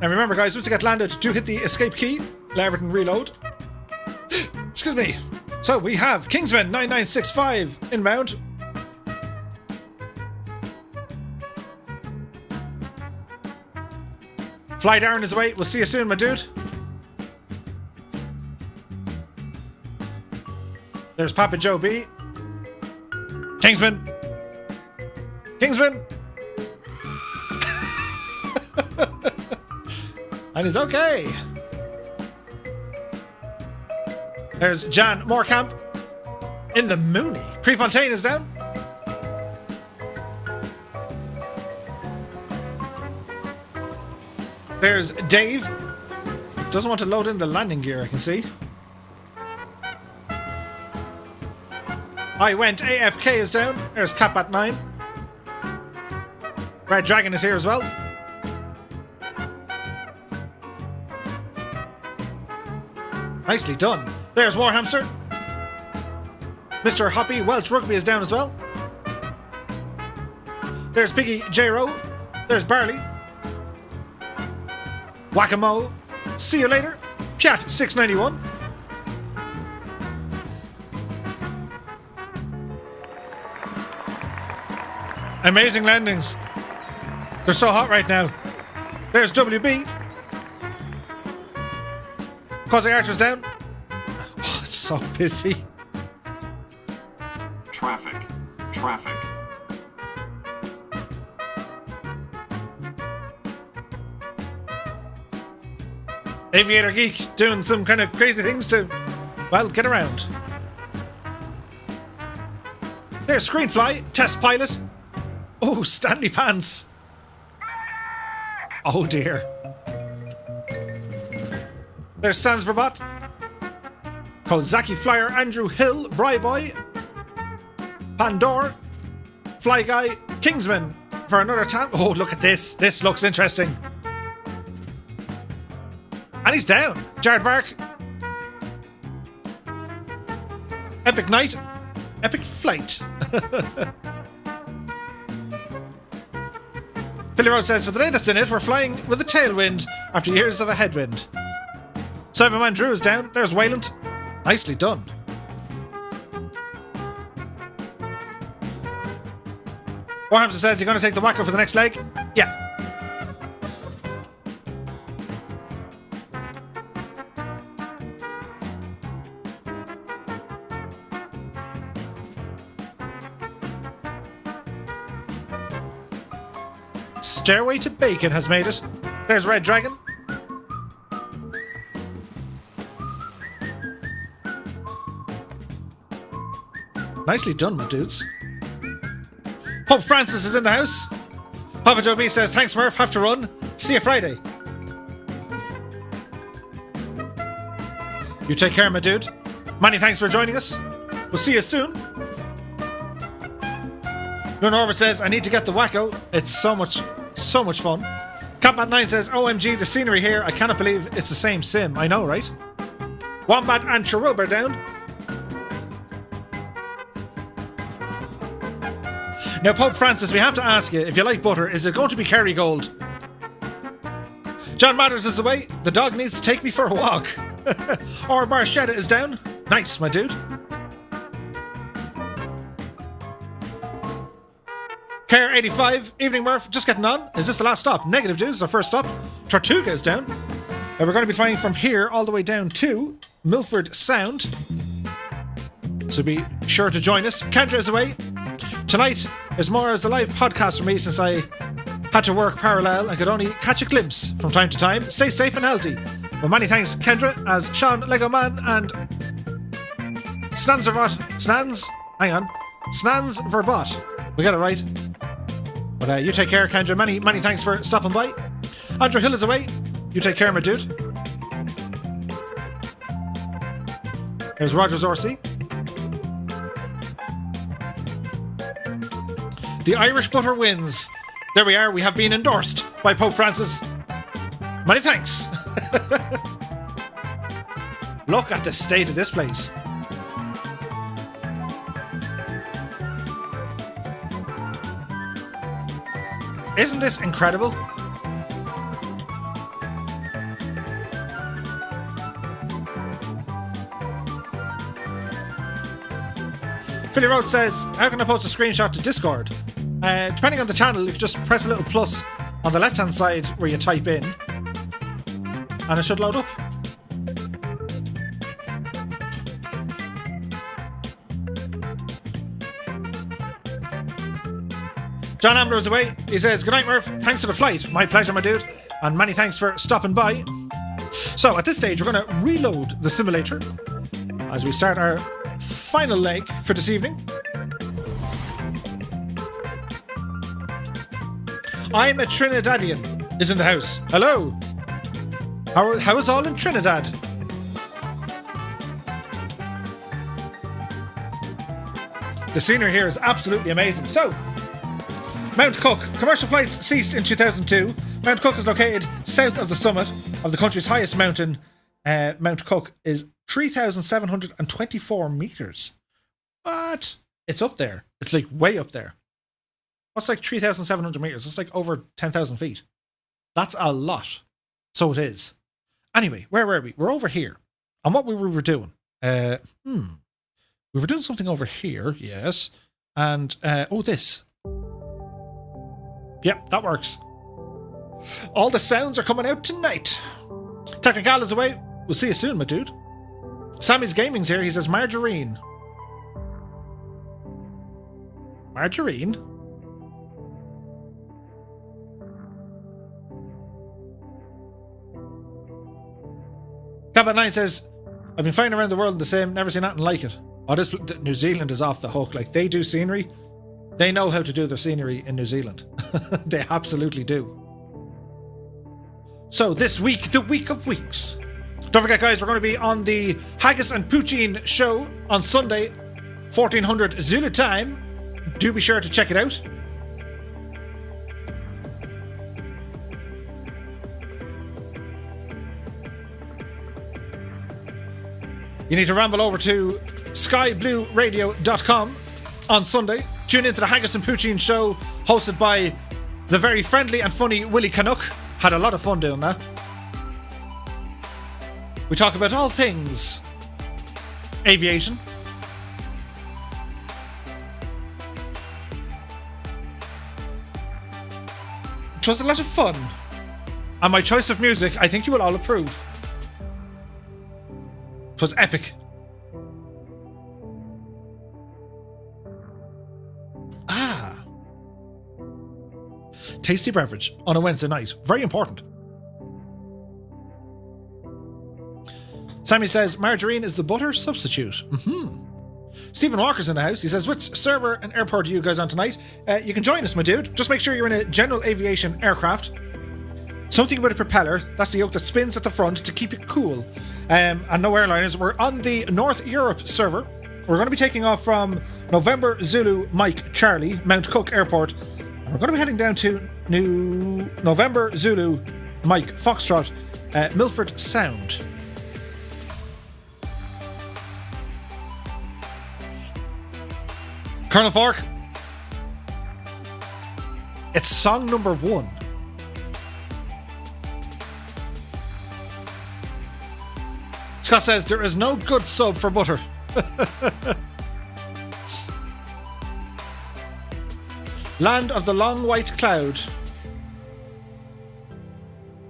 And remember guys, once you get landed, do hit the escape key, let everything reload. Excuse me. So we have Kingsman 9965 inbound. Fly Darren is away. We'll see you soon, my dude. There's Papa Joe B. Kingsman. Kingsman. And he's okay. There's Jan Moorkamp in the Mooney. Prefontaine is down. There's Dave. Doesn't want to load in the landing gear, I can see. I went AFK is down. There's Cap at 9. Red Dragon is here as well. Nicely done. There's Warhamster. Mr. Hoppy Welch Rugby is down as well. There's Piggy J-Ro. There's Barley. Whack-a-mo. See you later. Piat 691. Amazing landings. They're so hot right now. There's WB. Quasi Archer's down. Oh, it's so busy. Traffic. Traffic. Aviator Geek doing some kind of crazy things to, well, get around. There's Screenfly, test pilot. Oh, Stanley Pants. Oh dear. There's Sans Verbot. Kozaki Flyer, Andrew Hill, Bryboy, Pandora, Fly Guy, Kingsman for another time. Oh, look at this. This looks interesting. And he's down. Jared Vark. Epic Night. Epic Flight. Philly Road says, for the latest in it, we're flying with a tailwind after years of a headwind. Cyberman Drew is down. There's Wayland. Nicely done. Warhamster says, you're going to take the whacker for the next leg? Yeah. Stairway to Bacon has made it. There's Red Dragon. Nicely done, my dudes. Pope Francis is in the house. Papa Joe B says, thanks Murph, have to run. See you Friday. You take care, my dude. Many thanks for joining us. We'll see you soon. Luna Orbit says, I need to get the wacko. It's so much fun. Catbat9 says, OMG, the scenery here. I cannot believe it's the same sim. I know, right? Wombat and Cheruber down. Now, Pope Francis, we have to ask you, if you like butter, is it going to be Kerrygold? John Matters is away. The dog needs to take me for a walk. Or Marchetta is down. Nice, my dude. Care85, evening Murph, just getting on. Is this the last stop? Negative, dude. This is our first stop. Tortuga is down. And we're going to be flying from here all the way down to Milford Sound. So be sure to join us. Kendra is away. Tonight is more as a live podcast for me since I had to work parallel and could only catch a glimpse from time to time. Stay safe and healthy. Well, many thanks, Kendra, as Sean Lego Man and Snans Verbot. We got it right. But you take care, Kendra. Many thanks for stopping by. Andrew Hill is away. You take care, my dude. There's Rogers Orsi. The Irish butter wins. There we are. We have been endorsed by Pope Francis. Many thanks. Look at the state of this place. Isn't this incredible? Philly Road says, how can I post a screenshot to Discord? Depending on the channel, you can just press a little plus on the left hand side where you type in and it should load up. John Ambler is away. He says, good night Murph, thanks for the flight. My pleasure, my dude, and many thanks for stopping by. So at this stage we're going to reload the simulator as we start our final leg for this evening. I'm a Trinidadian is in the house. Hello. How is all in Trinidad? The scenery here is absolutely amazing. So, Mount Cook. Commercial flights ceased in 2002. Mount Cook is located south of the summit of the country's highest mountain. Mount Cook is 3,724 meters. But it's up there. It's like way up there. What's like 3,700 meters? It's like over 10,000 feet. That's a lot. So it is. Anyway, where were we? We're over here. And what we were doing? We were doing something over here, yes. And, this. Yep, that works. All the sounds are coming out tonight. Technical is away. We'll see you soon, my dude. Sammy's Gaming's here. He says, Margarine. Margarine? Cabot9 says, I've been flying around the world the same, never seen nothing like it. Oh, this New Zealand is off the hook. Like, they do scenery. They know how to do their scenery in New Zealand. They absolutely do. So this week, the week of weeks. Don't forget, guys, we're going to be on the Haggis and Poutine show on Sunday, 1400 Zulu time. Do be sure to check it out. You need to ramble over to skyblueradio.com on Sunday. Tune into the Haggis and Poutine show, hosted by the very friendly and funny Willie Canuck. Had a lot of fun doing that. We talk about all things aviation. It was a lot of fun. And my choice of music, I think you will all approve. It was epic. Tasty beverage on a Wednesday night. Very important. Sammy says, margarine is the butter substitute. Stephen Walker's in the house. He says, which server and airport are you guys on tonight? You can join us, my dude. Just make sure you're in a general aviation aircraft. Something with a propeller. That's the yoke that spins at the front to keep it cool. And no airliners. We're on the North Europe server. We're going to be taking off from November Zulu Mike Charlie, Mount Cook Airport. And we're going to be heading down to New November Zulu Mike Foxtrot, Milford Sound. Colonel Fork. It's song number 1. Scott says there is no good sub for butter. Land of the long white cloud.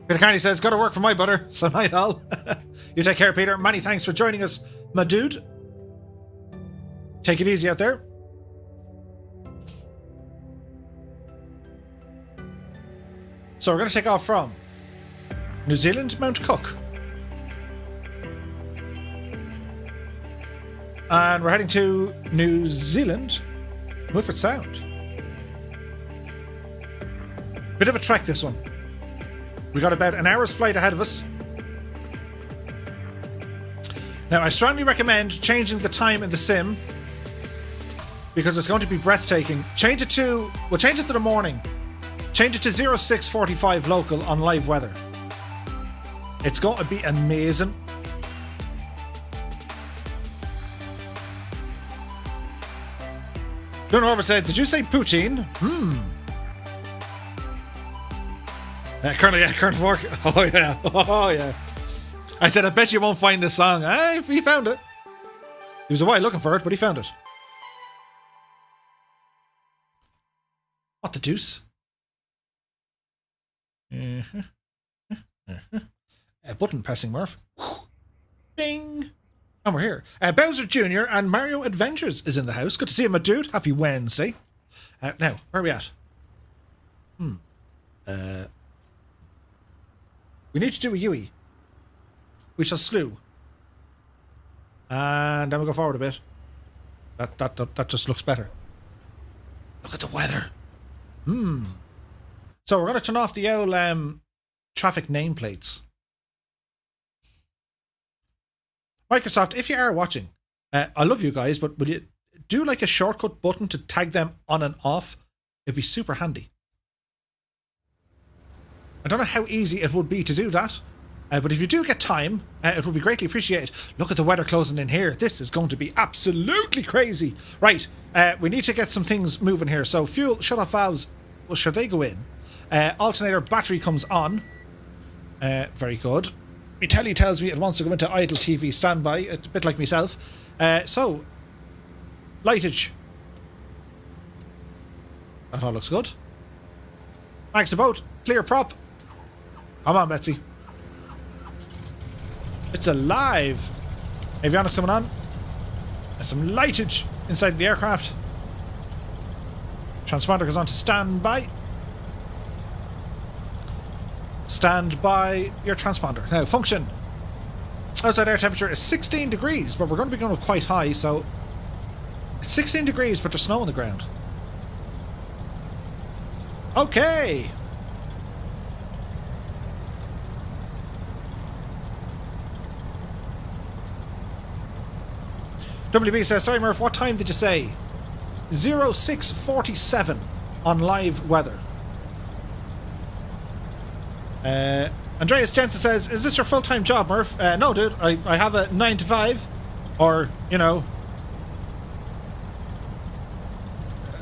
Peter Carney says, gotta work for my butter. So night all. You take care, Peter. Many thanks for joining us, my dude. Take it easy out there. So we're going to take off from New Zealand, Mount Cook. And we're heading to New Zealand, Milford Sound. Bit of a trek, this one. We got about an hour's flight ahead of us. Now, I strongly recommend changing the time in the sim because it's going to be breathtaking. We'll change it to the morning. Change it to 06:45 local on live weather. It's going to be amazing. Gunnar Robert said, did you say poutine? Colonel Fork. Oh yeah. Oh yeah. I said, I bet you won't find this song. He found it. He was a while looking for it, but he found it. What the deuce? Button pressing, Murph. Bing. And we're here. Bowser Jr. and Mario Adventures is in the house. Good to see you, my dude. Happy Wednesday. Now, where are we at? We need to do a Yui. We shall slew. And then we'll go forward a bit. That just looks better. Look at the weather. So we're going to turn off the old traffic nameplates. Microsoft, if you are watching, I love you guys, but would you do like a shortcut button to tag them on and off? It'd be super handy. I don't know how easy it would be to do that, but if you do get time, it would be greatly appreciated. Look at the weather closing in here. This is going to be absolutely crazy. Right, we need to get some things moving here. So fuel shut-off valves, well, should they go in? Alternator battery comes on. Very good. My telly tells me it wants to go into idle TV standby, a bit like myself. So, lightage. That all looks good. Max to boat. Clear prop. Come on, Betsy. It's alive. Avionics coming on. There's some lightage inside the aircraft. Transponder goes on to standby. Stand by your transponder. Now, function. Outside air temperature is 16 degrees, but we're going to be going quite high, so it's 16 degrees, but there's snow on the ground. Okay. WB says, sorry Murph, what time did you say? 06:47 on live weather. Andreas Jensen says, is this your full-time job, Murph? No, dude, I have a 9 to 5, or, you know,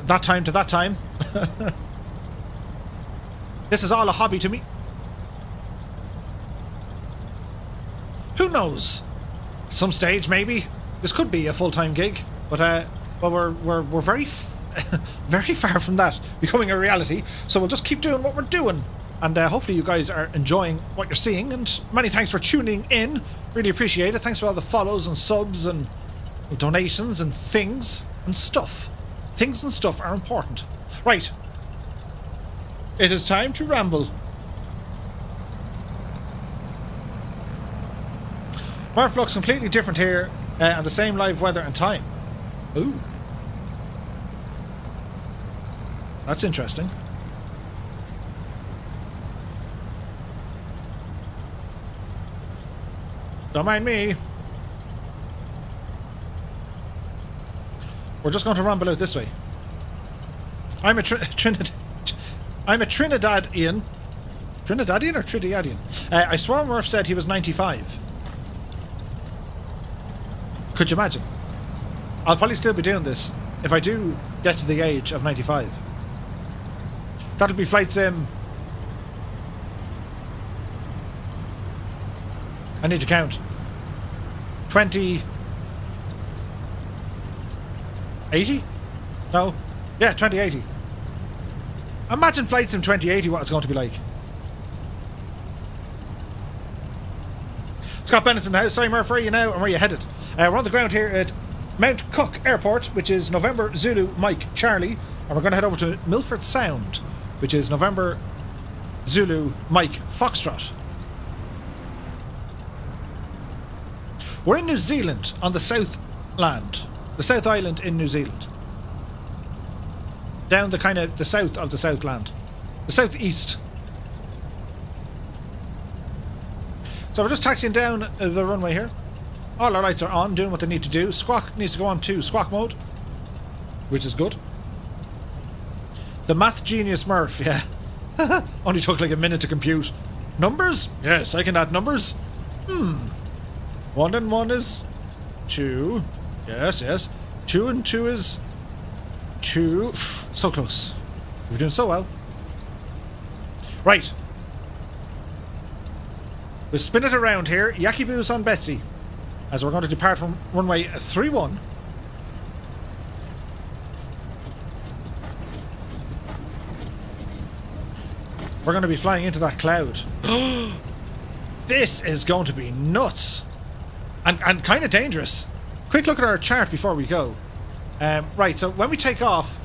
that time to that time. This is all a hobby to me. Who knows? At some stage, maybe this could be a full-time gig, but we're very very far from that becoming a reality. So we'll just keep doing what we're doing. And hopefully you guys are enjoying what you're seeing. And many thanks for tuning in. Really appreciate it. Thanks for all the follows and subs and donations and things and stuff. Things and stuff are important. Right. It is time to ramble. Murph looks completely different here on the same live weather and time. Ooh. That's interesting. Don't mind me. We're just going to rumble out this way. I'm a Trinidadian. Trinidadian or Trinidadian? I swore Murph said he was 95. Could you imagine? I'll probably still be doing this if I do get to the age of 95. That'll be flight sim. I need to count. 20... 80? No. Yeah, 2080. Imagine flight sim 2080 what it's going to be like. Scott Bennett's in the house. Sorry, Murph, where are you now and where are you headed? We're on the ground here at Mount Cook Airport, which is November Zulu Mike Charlie, and we're going to head over to Milford Sound, which is November Zulu Mike Foxtrot. We're in New Zealand on the Southland, the South Island in New Zealand, down the kind of the south of the Southland, the southeast. So we're just taxiing down the runway here. All our lights are on, doing what they need to do. Squawk needs to go on to squawk mode, which is good. The math genius Murph, yeah. Only took like a minute to compute. Numbers? Yes, I can add numbers. 1 and 1 is 2. Yes, yes. 2 and 2 is 2. So close. We're doing so well. Right. We'll spin it around here. Yaki Boo's on Betsy. As we're going to depart from runway 31. We're going to be flying into that cloud. This is going to be nuts. And kind of dangerous. Quick look at our chart before we go. Right, so when we take off,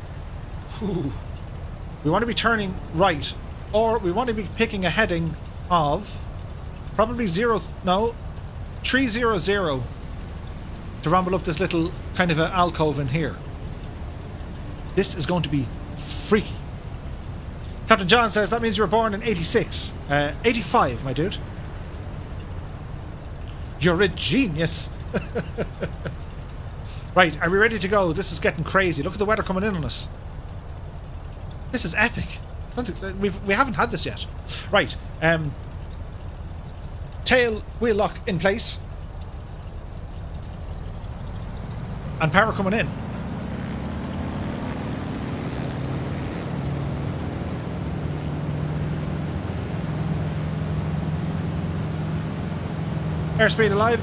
we want to be turning right. Or we want to be picking a heading of probably 300 to rumble up this little kind of an alcove in here. This is going to be freaky. Captain John says that means you were born in 86. 85, my dude. You're a genius. Right, are we ready to go? This is getting crazy. Look at the weather coming in on us. This is epic. We haven't had this yet. Right, tail wheel lock in place. And power coming in. Airspeed alive.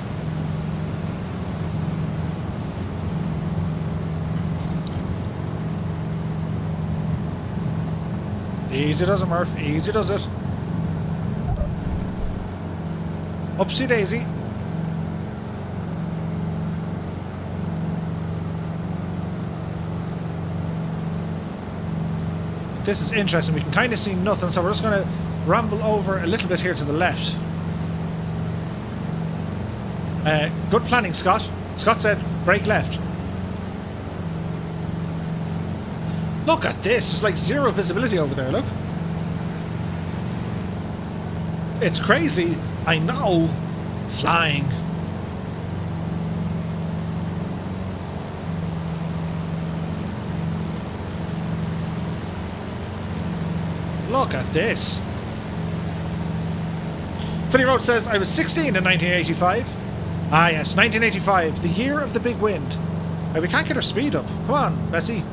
Easy does it, Murph. Easy does it. Upsy daisy. This is interesting. We can kind of see nothing, so we're just going to ramble over a little bit here to the left. Good planning, Scott. Scott said, brake left. Look at this. There's like zero visibility over there, look. It's crazy. I know. Flying. Look at this. Philly Road says, I was 16 in 1985. Ah yes, 1985, the year of the big wind. We can't get our speed up. Come on, Bessie.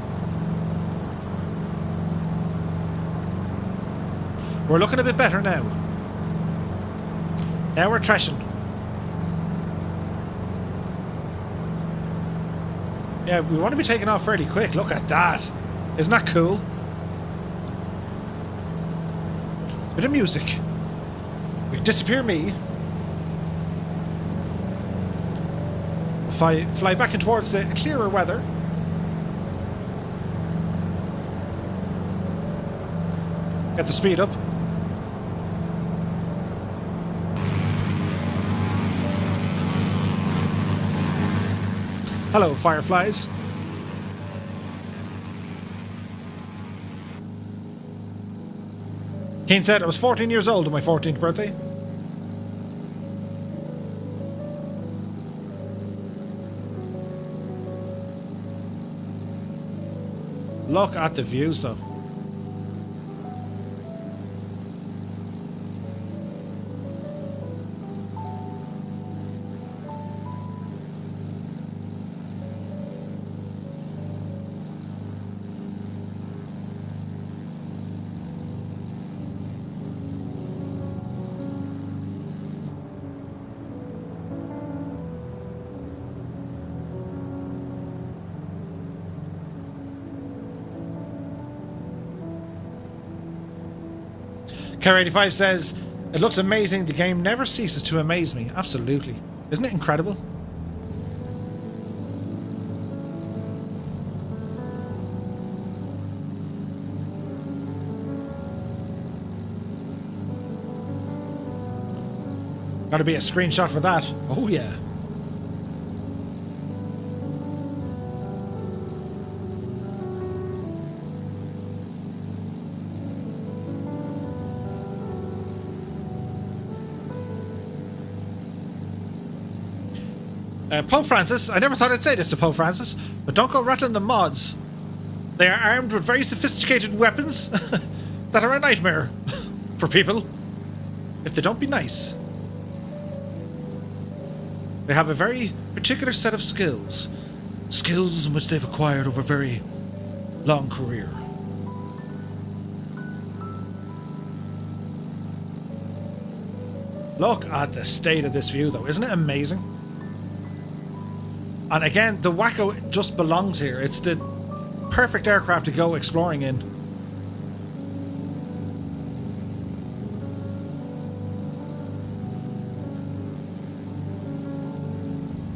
We're looking a bit better now. Now we're trashing. Yeah, we want to be taking off fairly quick. Look at that. Isn't that cool? Bit of music. We can disappear me. Fly back in towards the clearer weather. Get the speed up. Hello, fireflies. Keen said I was 14 years old on my 14th birthday. Look at the views though. Car85 says, it looks amazing. The game never ceases to amaze me. Absolutely. Isn't it incredible? Gotta be a screenshot for that. Oh yeah. Pope Francis, I never thought I'd say this to Pope Francis, but don't go rattling the mods. They are armed with very sophisticated weapons that are a nightmare for people if they don't be nice. They have a very particular set of skills. Skills in which they've acquired over a very long career. Look at the state of this view though, isn't it amazing? And again, the Wacko just belongs here. It's the perfect aircraft to go exploring in.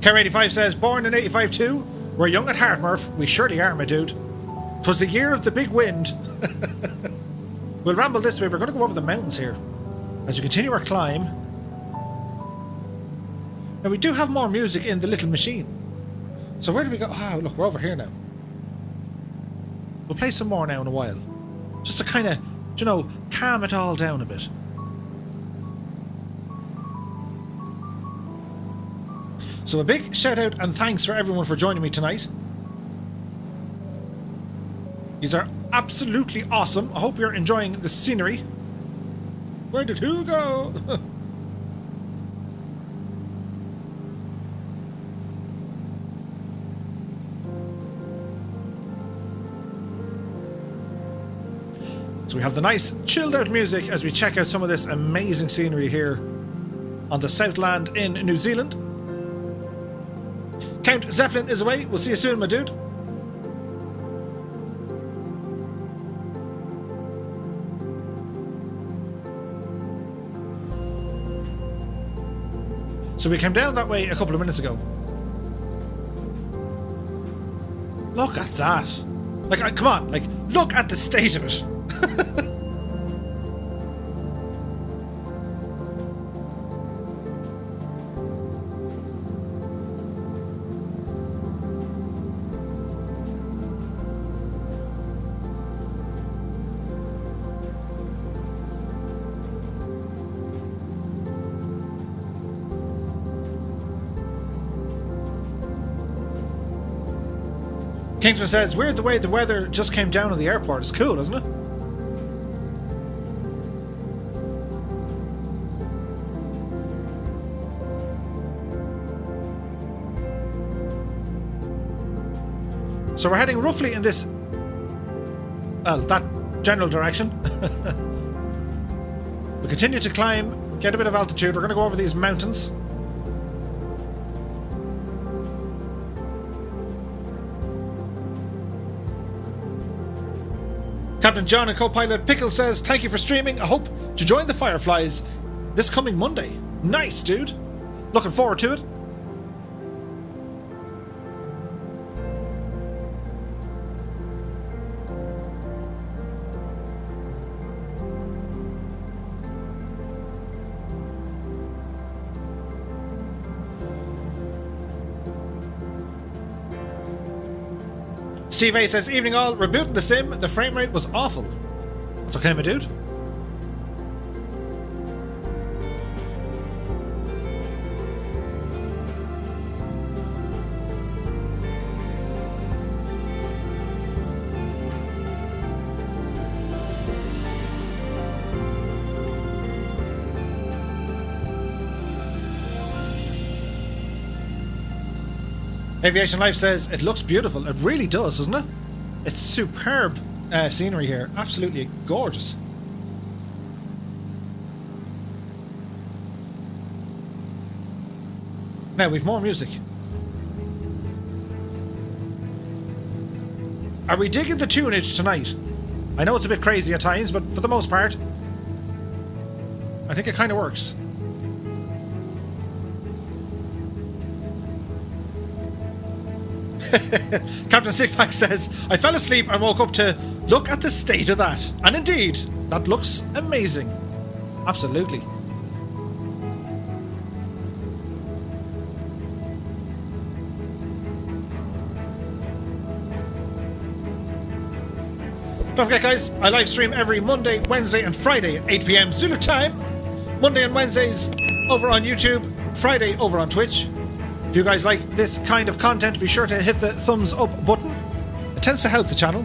Car85 says, born in 85 too? We're young at heart, Murph. We surely are, my dude. 'Twas the year of the big wind. We'll ramble this way. We're going to go over the mountains here as we continue our climb. Now, we do have more music in the little machine. So where do we go? Ah, look, we're over here now. We'll play some more now in a while. Just to kind of, you know, calm it all down a bit. So a big shout out and thanks for everyone for joining me tonight. These are absolutely awesome. I hope you're enjoying the scenery. Where did who go? So we have the nice chilled out music as we check out some of this amazing scenery here on the Southland in New Zealand. Count Zeppelin is away. We'll see you soon, my dude. So we came down that way a couple of minutes ago. Look at that. Like, come on, like, look at the state of it. Kingsman says, weird the way the weather just came down at the airport. It's cool, isn't it? So we're heading roughly in this, well, that general direction. We continue to climb, get a bit of altitude. We're going to go over these mountains. Captain John and co-pilot Pickle says, thank you for streaming. I hope to join the Fireflies this coming Monday. Nice, dude. Looking forward to it. Steve A says, evening all, rebooting the sim, the frame rate was awful. That's okay, my dude. Aviation Life says, it looks beautiful. It really does, doesn't it? It's superb scenery here. Absolutely gorgeous. Now we've more music. Are we digging the tunage tonight? I know it's a bit crazy at times, but for the most part, I think it kind of works. Captain Sixpack says, I fell asleep and woke up to look at the state of that. And indeed, that looks amazing. Absolutely. Don't forget, guys, I live stream every Monday, Wednesday, and Friday at 8 PM Zulu time. Monday and Wednesdays over on YouTube, Friday over on Twitch. If you guys like this kind of content, be sure to hit the thumbs up button. It tends to help the channel.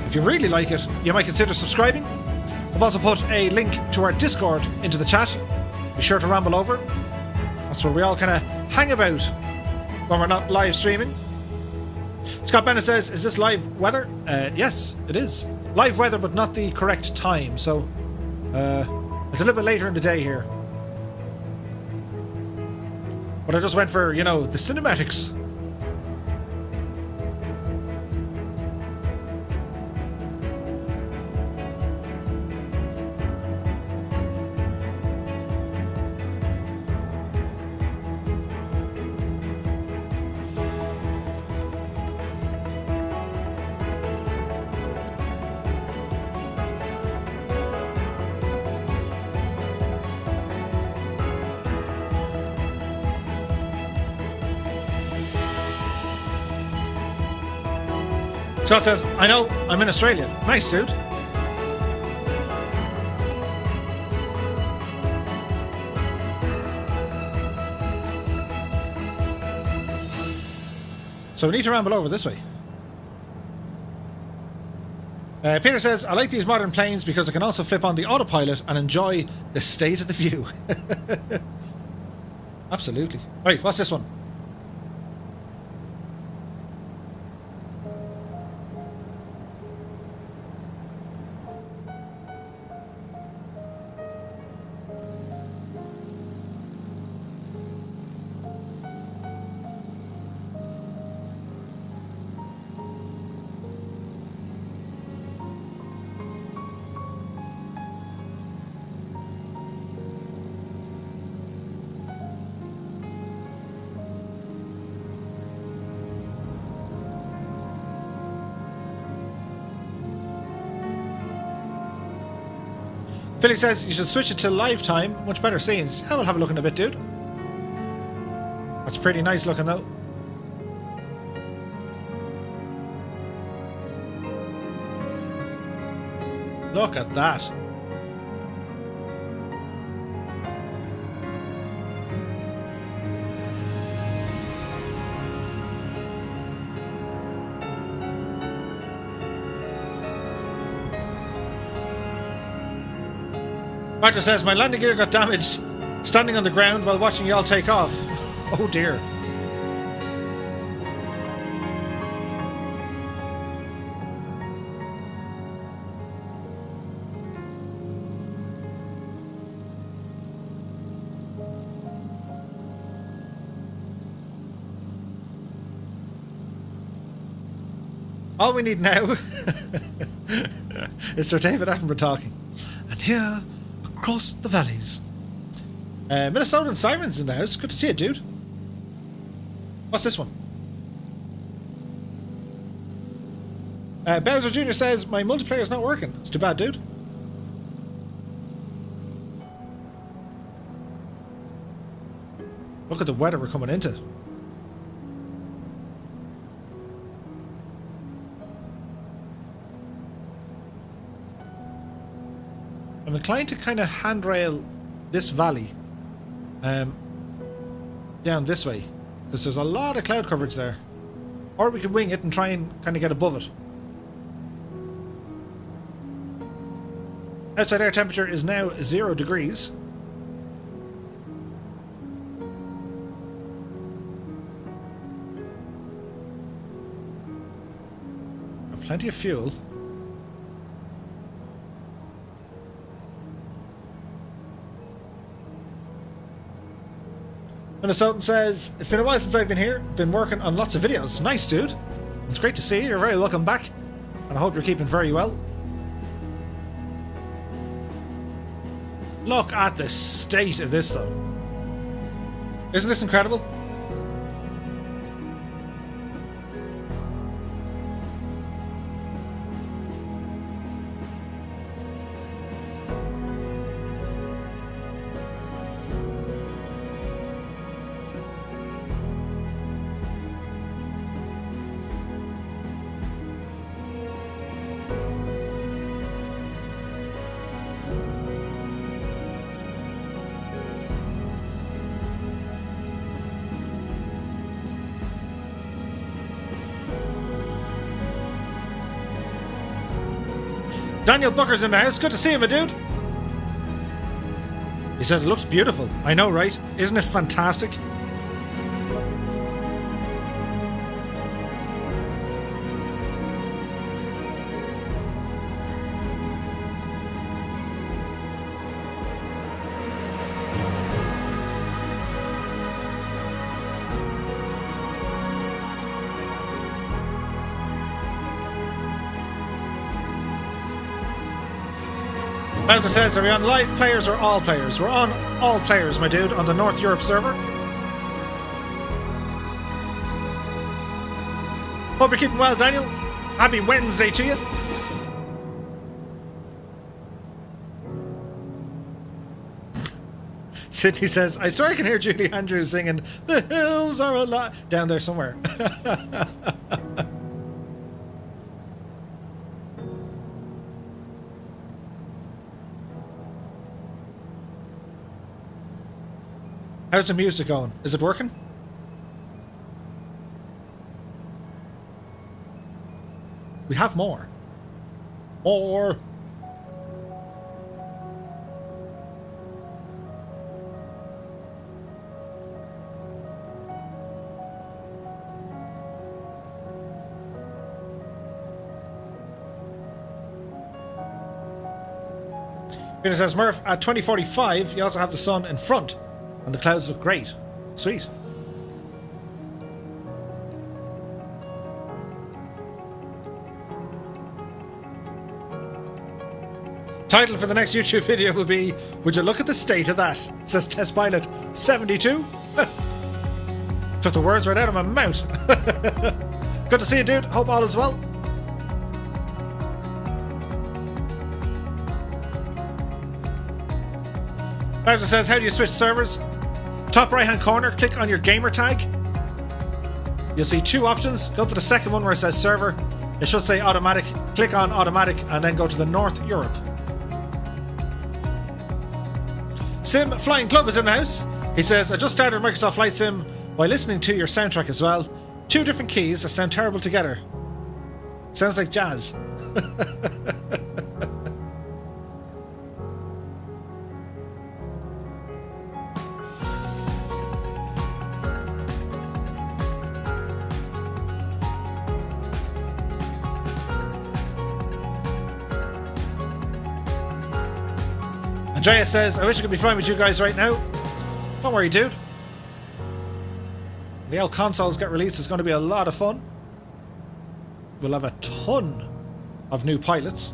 If you really like it, you might consider subscribing. I've also put a link to our Discord into the chat. Be sure to ramble over. That's where we all kind of hang about when we're not live streaming. Scott Bennett says, is this live weather? Yes, it is. Live weather, but not the correct time, so it's a little bit later in the day here. But I just went for, you know, the cinematics. Scott says, I know, I'm in Australia. Nice, dude. So we need to ramble over this way. Peter says, I like these modern planes because I can also flip on the autopilot and enjoy the state of the view. Absolutely. Right, what's this one? Philly says you should switch it to live time. Much better scenes. Yeah, we'll have a look in a bit, dude. That's pretty nice looking, though. Look at that. Martha says, my landing gear got damaged standing on the ground while watching y'all take off. Oh dear. All we need now is Sir David Attenborough talking. And here, across the valleys. Minnesotan Sirens in the house. Good to see you, dude. What's this one? Bowser Jr. says, my multiplayer's not working. It's too bad, dude. Look at the weather we're coming into. I'm inclined to kind of handrail this valley down this way, because there's a lot of cloud coverage there. Or we could wing it and try and kind of get above it. Outside air temperature is now 0 degrees. plenty of fuel. Minnesotan says, it's been a while since I've been here. Been working on lots of videos. Nice, dude. It's great to see you. You're very welcome back. And I hope you're keeping very well. Look at the state of this, though. Isn't this incredible? Daniel Booker's in the house. Good to see you, my dude. He said it looks beautiful. I know, right? Isn't it fantastic? Bowser says, are we on live players or all players? We're on all players, my dude, on the North Europe server. Hope you're keeping well, Daniel. Happy Wednesday to you. Sydney says, I swear I can hear Julie Andrews singing, the hills are alive, down there somewhere. How's the music going? Is it working? We have more. More. Peter says, Murph, at 2045, you also have the sun in front. And the clouds look great. Sweet. Title for the next YouTube video will be, would you look at the state of that? Says Test Pilot 72. Took the words right out of my mouth. Good to see you, dude. Hope all is well. Bowser says, how do you switch servers? Top right hand corner, click on your gamer tag. You'll see two options. Go to the second one where it says server. It should say automatic. Click on automatic and then go to the North Europe. Sim Flying Club is in the house. He says, I just started Microsoft Flight Sim while listening to your soundtrack as well. Two different keys that sound terrible together. Sounds like jazz. Andrea says, I wish I could be flying with you guys right now. Don't worry, dude. The old consoles get released. It's going to be a lot of fun. We'll have a ton of new pilots.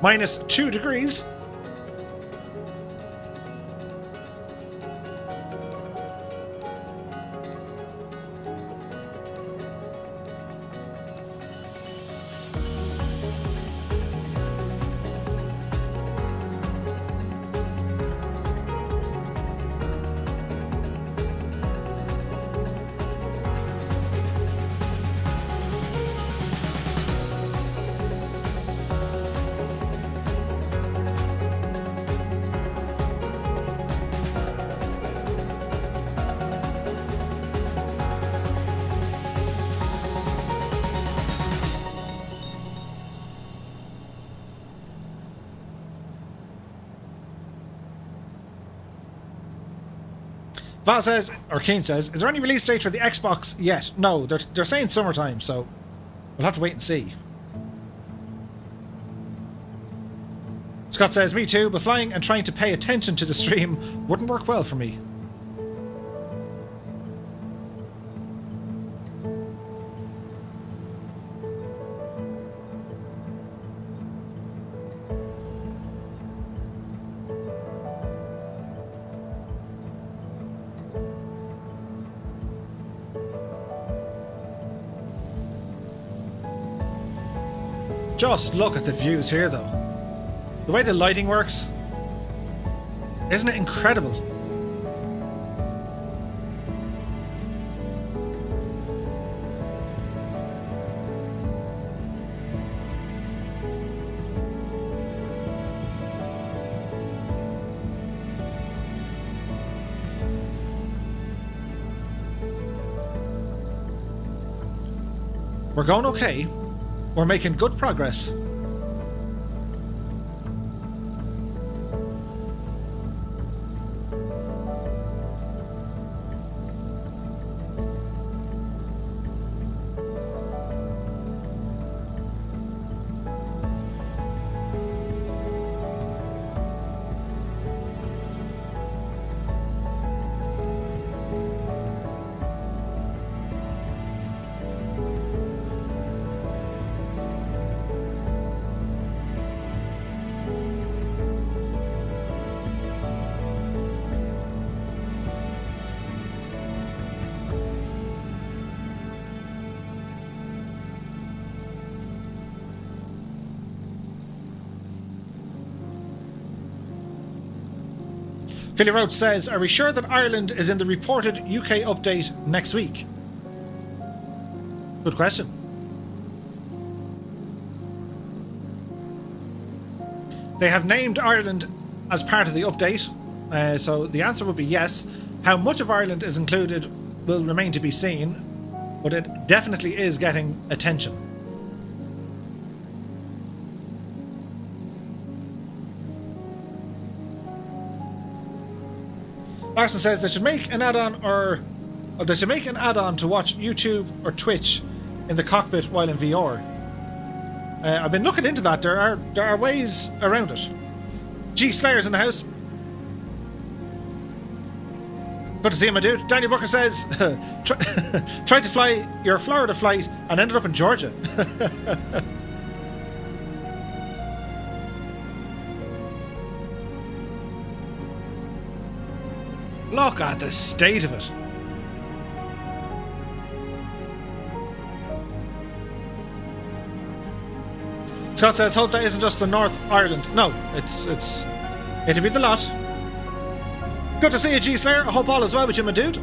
Minus 2 degrees. Val says, or Keen says, is there any release date for the Xbox yet? No, they're saying summertime, so we'll have to wait and see. Scott says, me too, but flying and trying to pay attention to the stream wouldn't work well for me. Just look at the views here, though. The way the lighting works, isn't it incredible? We're going okay. We're making good progress. Philly Roach says, are we sure that Ireland is in the reported UK update next week? Good question. They have named Ireland as part of the update, so the answer would be yes. How much of Ireland is included will remain to be seen, but it definitely is getting attention. Larson says they should make an add-on or they should make an add-on to watch YouTube or Twitch in the cockpit while in VR. I've been looking into that. There are ways around it. G Slayer's in the house. Good to see you, my dude. Daniel Booker says, tried to fly your Florida flight and ended up in Georgia. Look at the state of it. Scott says, hope that isn't just the North Ireland. No, it'll be the lot. Good to see you, G Slayer. I hope all is well with you, my dude.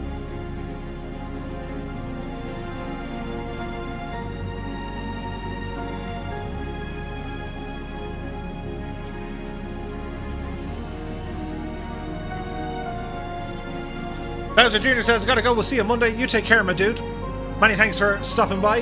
Bowser Jr. says, gotta go, we'll see you Monday. You take care, my dude. Many thanks for stopping by.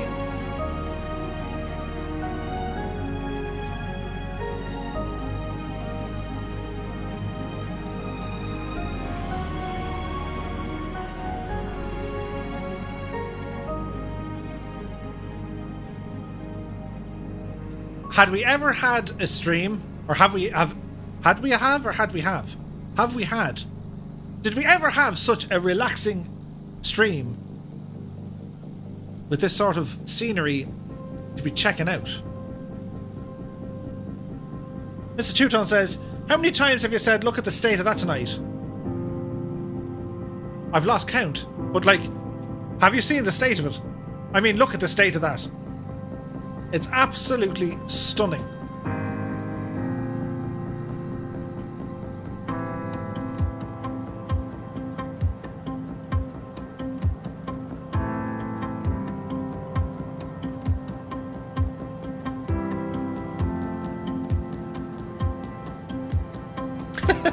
Had we ever had a stream, or have we had? Did we ever have such a relaxing stream with this sort of scenery to be checking out? Mr. Teuton says, how many times have you said, look at the state of that tonight? I've lost count, but like, have you seen the state of it? I mean, look at the state of that. It's absolutely stunning.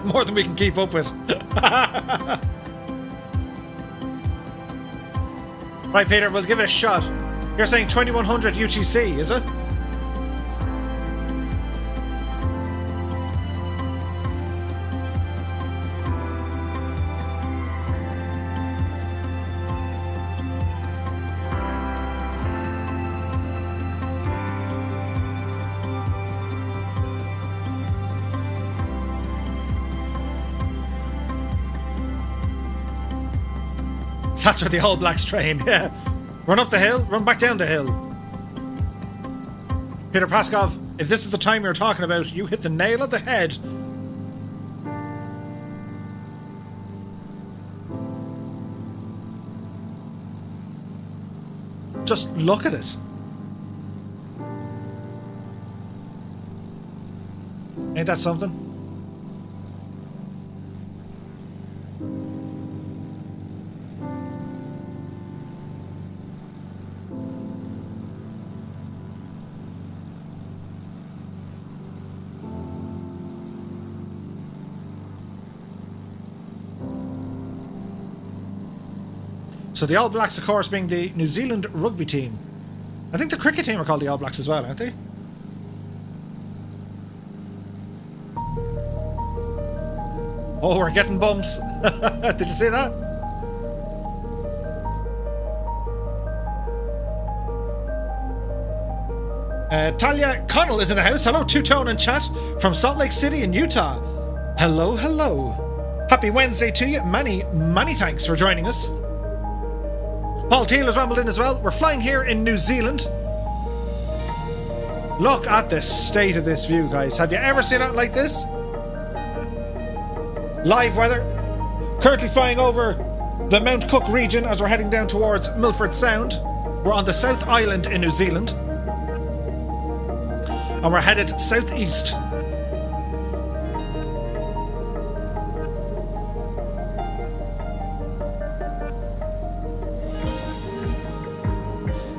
More than we can keep up with. Right, Peter, we'll give it a shot. You're saying 2100 UTC, is it? That's where the All Blacks train, yeah. Run up the hill, run back down the hill. Peter Paskov, if this is the time you're talking about, you hit the nail on the head. Just look at it. Ain't that something? So the All Blacks, of course, being the New Zealand rugby team. I think the cricket team are called the All Blacks as well, aren't they? Oh, we're getting bumps. Did you see that? Talia Connell is in the house. Hello, Two-Tone and chat from Salt Lake City in Utah. Hello, hello. Happy Wednesday to you. Many thanks for joining us. Paul Teal has rambled in as well. We're flying here in New Zealand. Look at the state of this view, guys. Have you ever seen it like this? Live weather. Currently flying over the Mount Cook region as we're heading down towards Milford Sound. We're on the South Island in New Zealand. And we're headed southeast.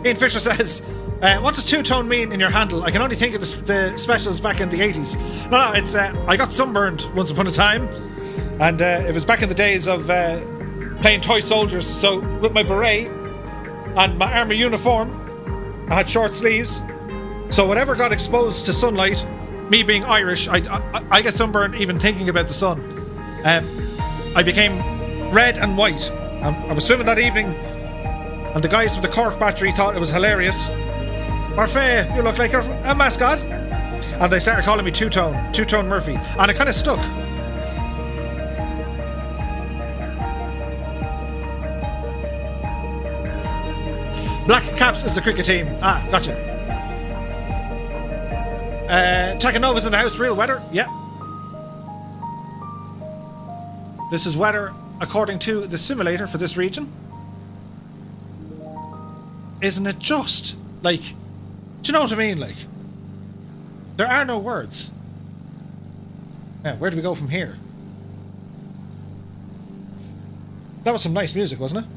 Ian Fisher says, what does two-tone mean in your handle? I can only think of the specials back in the 80s. No, it's I got sunburned once upon a time, and it was back in the days of playing toy soldiers. So with my beret and my army uniform, I had short sleeves. So whatever got exposed to sunlight, me being Irish, I get sunburned even thinking about the sun. I became red and white. I was swimming that evening, and the guys from the Cork battery thought it was hilarious. Murphy, you look like a mascot. And they started calling me Two-Tone Murphy. And it kind of stuck. Black Caps is the cricket team. Ah, gotcha. Takanova's in the house. Real weather. Yeah. This is weather according to the simulator for this region. Isn't it just? Like, do you know what I mean? Like, there are no words. Now, where do we go from here? That was some nice music, wasn't it?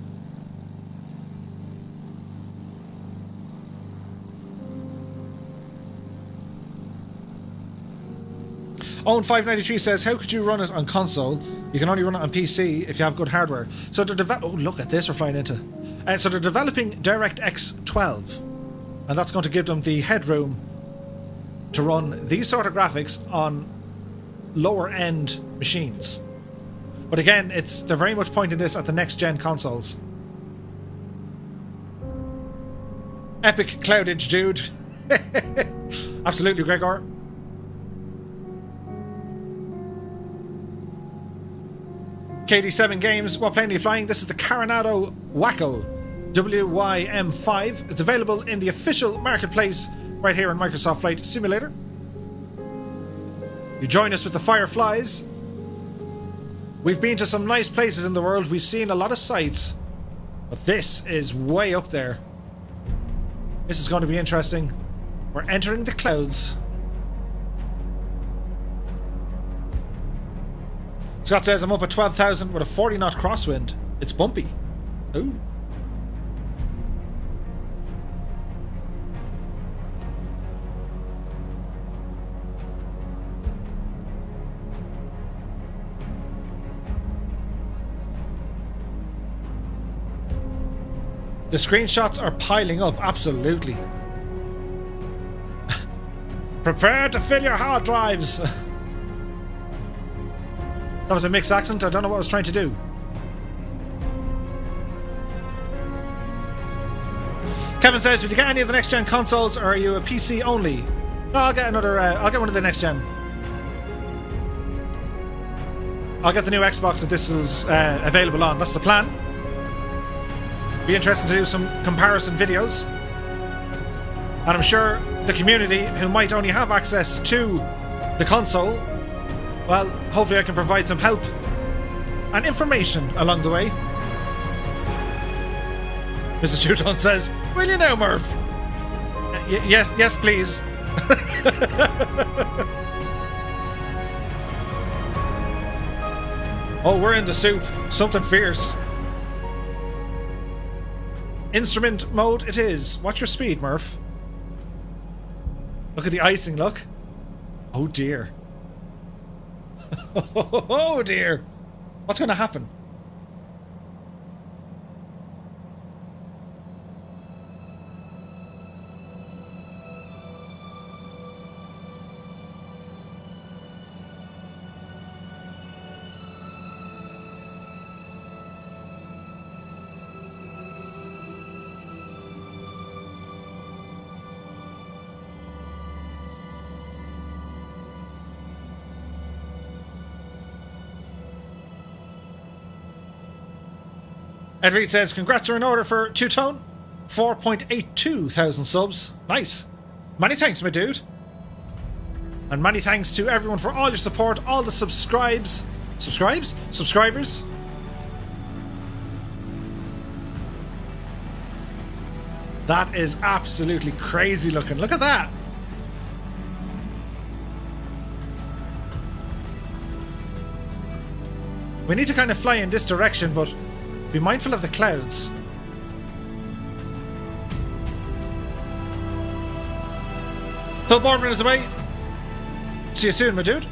Owen593 says, how could you run it on console? You can only run it on PC if you have good hardware. So they're oh, look at this we're flying into. So they're developing DirectX 12. And that's going to give them the headroom to run these sort of graphics on lower end machines. But again, they're very much pointing this at the next gen consoles. Epic cloudage, dude. Absolutely, Gregor. KD7 Games, what plane are you flying? This is the Coronado Waco WYM5. It's available in the official marketplace right here in Microsoft Flight Simulator. You join us with the Fireflies. We've been to some nice places in the world. We've seen a lot of sights. But this is way up there. This is going to be interesting. We're entering the clouds. Scott says, I'm up at 12,000 with a 40 knot crosswind. It's bumpy. Ooh. The screenshots are piling up, absolutely. Prepare to fill your hard drives. That was a mixed accent. I don't know what I was trying to do. Kevin says, will you get any of the next gen consoles, or are you a PC only? No, I'll get another. I'll get one of the next gen. I'll get the new Xbox that this is available on. That's the plan. Be interesting to do some comparison videos. And I'm sure the community who might only have access to the console, well, hopefully I can provide some help and information along the way. Mr. Two-Tone says, will you now, Murph? Yes, please. Oh, we're in the soup. Something fierce. Instrument mode it is. Watch your speed, Murph. Look at the icing, look. Oh dear. Oh dear. What's going to happen? Ed Reed says, congrats are in order for Two-Tone. 4.82 thousand subs. Nice. Many thanks, my dude. And many thanks to everyone for all your support, all the subscribers. That is absolutely crazy looking. Look at that. We need to kind of fly in this direction, but be mindful of the clouds. Phil Boardman is away. See you soon, my dude.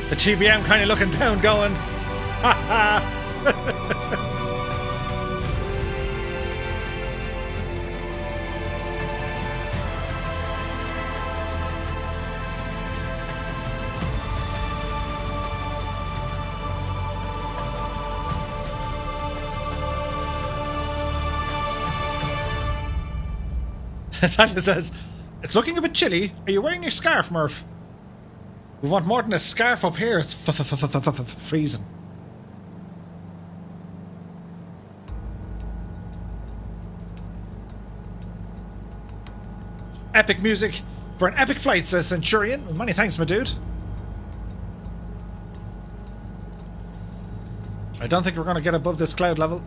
The TBM kind of looking down going, ha ha. Tanya says, it's looking a bit chilly. Are you wearing your scarf, Murph? We want more than a scarf up here. It's freezing. Epic music for an epic flight, says Centurion. Many thanks, my dude. I don't think we're going to get above this cloud level.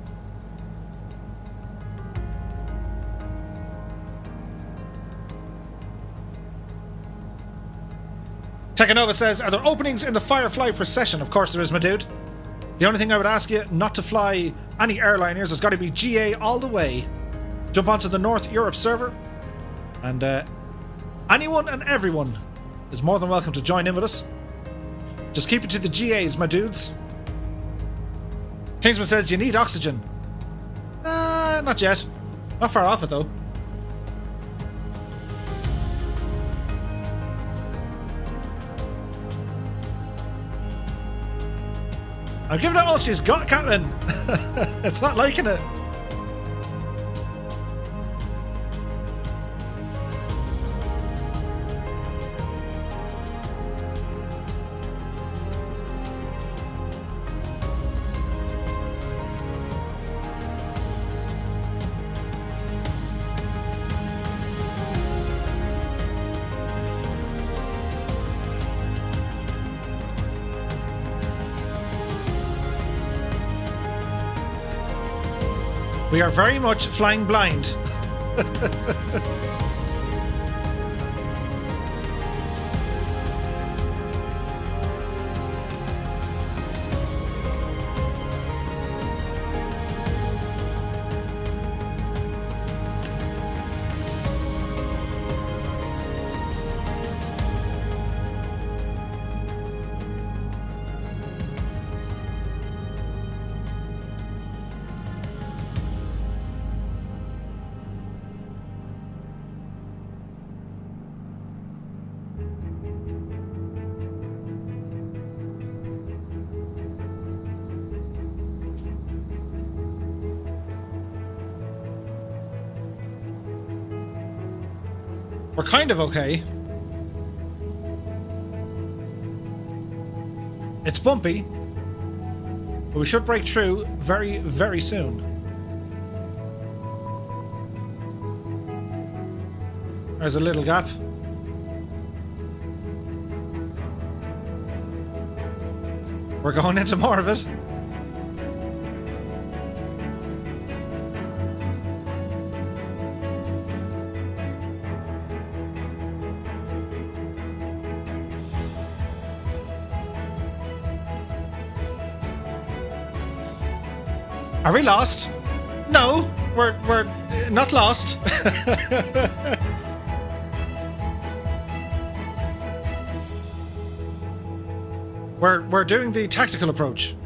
Tekanova says, are there openings in the Firefly procession? Of course there is, my dude. The only thing I would ask you not to fly any airliners has got to be GA all the way. Jump onto the North Europe server. And anyone and everyone is more than welcome to join in with us. Just keep it to the GAs, my dudes. Kingsman says, you need oxygen. Not yet. Not far off it, though. I'm giving it all she's got, Captain. It's not liking it. We are very much flying blind. We're kind of okay. It's bumpy, but we should break through very, very soon. There's a little gap. We're going into more of it. Are we lost? No, we're not lost. We're doing the tactical approach.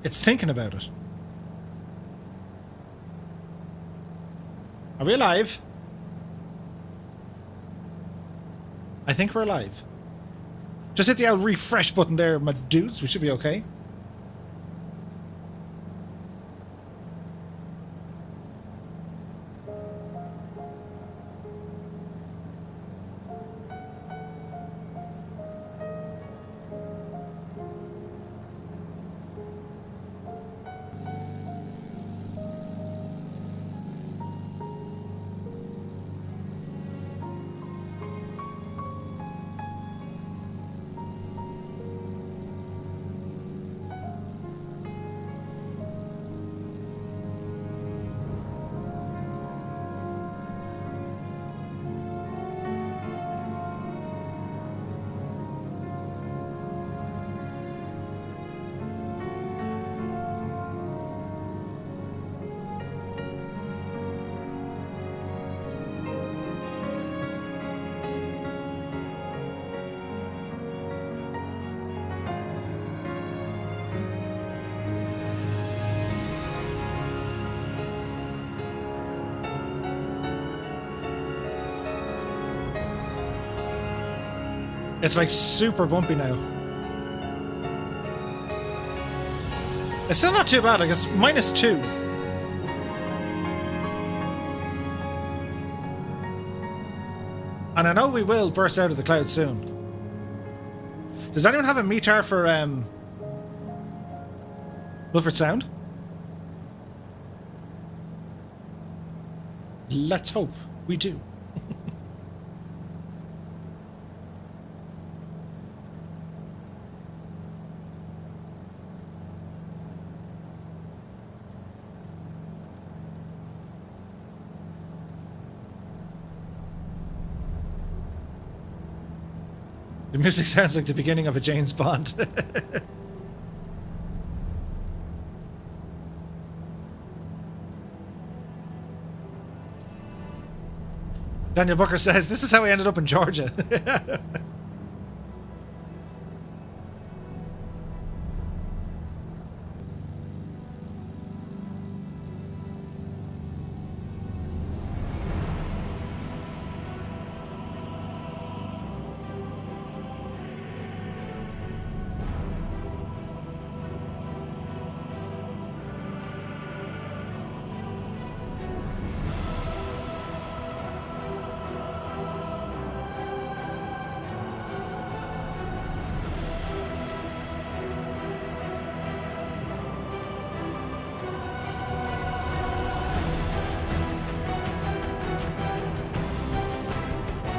It's thinking about it. Are we alive? I think we're alive. Just hit the old refresh button there, my dudes. We should be okay. It's like super bumpy now. It's still not too bad, I guess. -2. And I know we will burst out of the clouds soon. Does anyone have a METAR for Milford Sound? Let's hope we do. The music sounds like the beginning of a James Bond. Daniel Booker says, this is how we ended up in Georgia.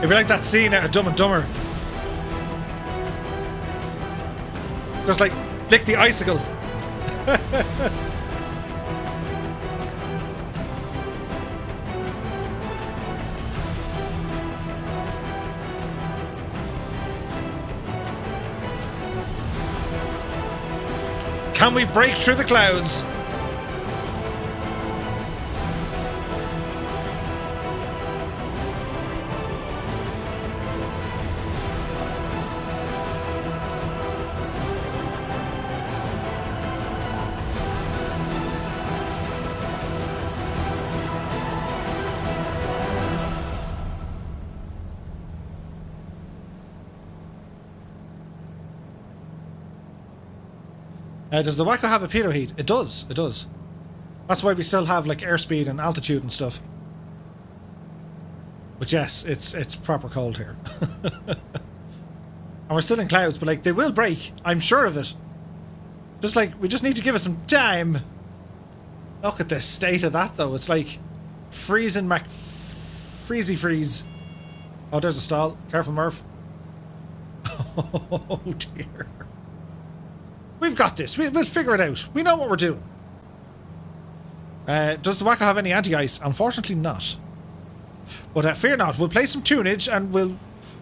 It'd be like that scene out of Dumb and Dumber. Just like, lick the icicle. Can we break through the clouds? Does the Wacko have a pitot heat? It does, it does. That's why we still have like airspeed and altitude and stuff. But yes, it's proper cold here. And we're still in clouds, but like they will break. I'm sure of it. Just like, we just need to give it some time. Look at the state of that though. It's like freezing freezy freeze. Oh, there's a stall. Careful, Murph. Oh dear. We've got this. We'll figure it out. We know what we're doing. Does the Wacko have any anti-ice? Unfortunately not. But fear not. We'll play some tunage and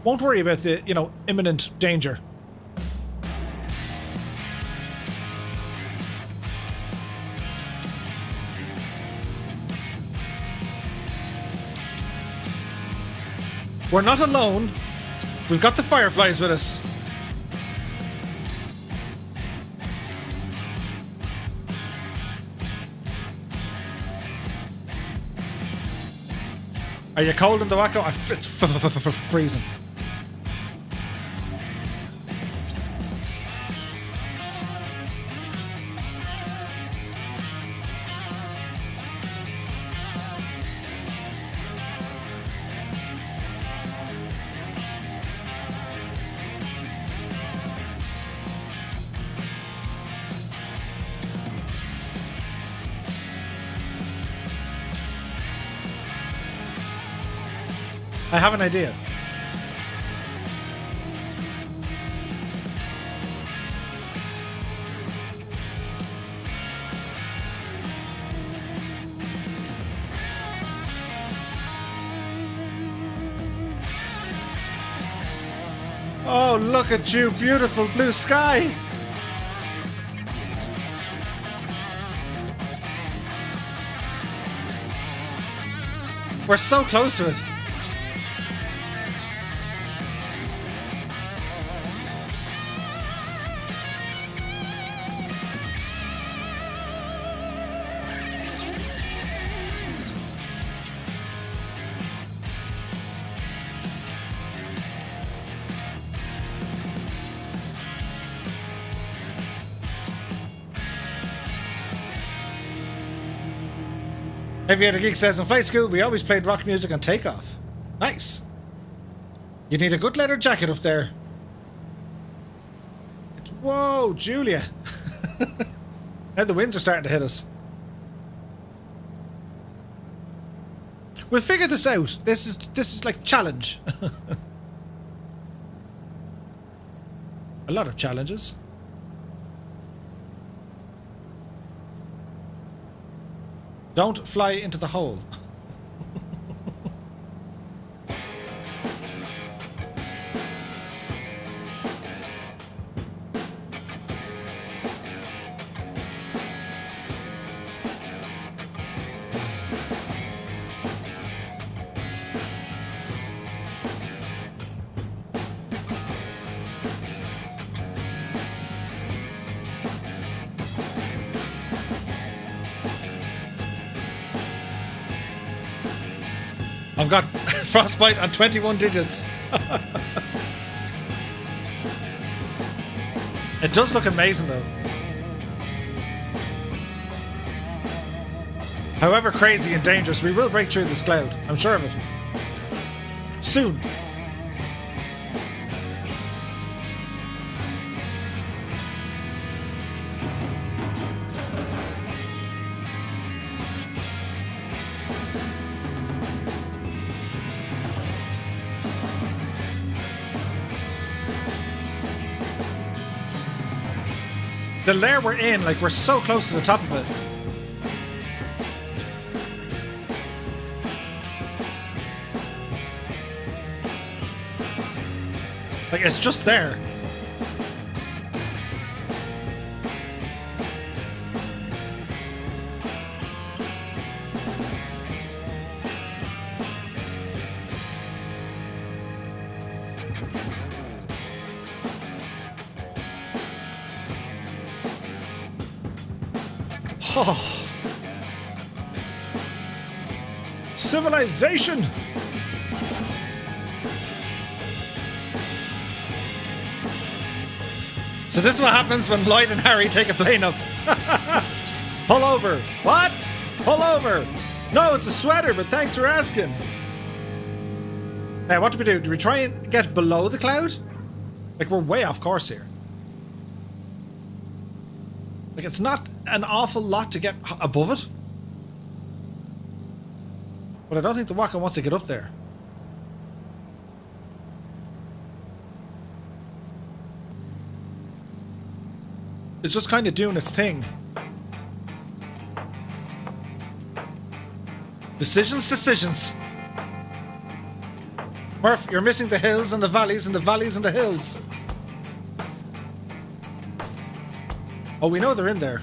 won't worry about the, you know, imminent danger. We're not alone. We've got the fireflies with us. Are you cold in the Wacko? It's freezing. I have an idea. Oh, look at you, beautiful blue sky. We're so close to it. Aviator Geek says, in flight school, we always played rock music on takeoff. Nice. You need a good leather jacket up there. Whoa, Julia. Now the winds are starting to hit us. We'll figure this out. This is like challenge. A lot of challenges. Don't fly into the hole. I've got frostbite on 21 digits. It does look amazing though. However crazy and dangerous, we will break through this cloud. I'm sure of it. Soon. the layer we're in, like we're so close to the top of it. Like it's just there. Oh. Civilization. So this is what happens when Lloyd and Harry take a plane up. Pull over. What? Pull over. No, it's a sweater, but thanks for asking. Now, what do we do? Do we try and get below the cloud? Like, we're way off course here. Like, it's not an awful lot to get above it. But I don't think the Waka wants to get up there. It's just kind of doing its thing. Decisions. Murph, you're missing the hills and the valleys and the valleys and the hills. Oh, we know they're in there.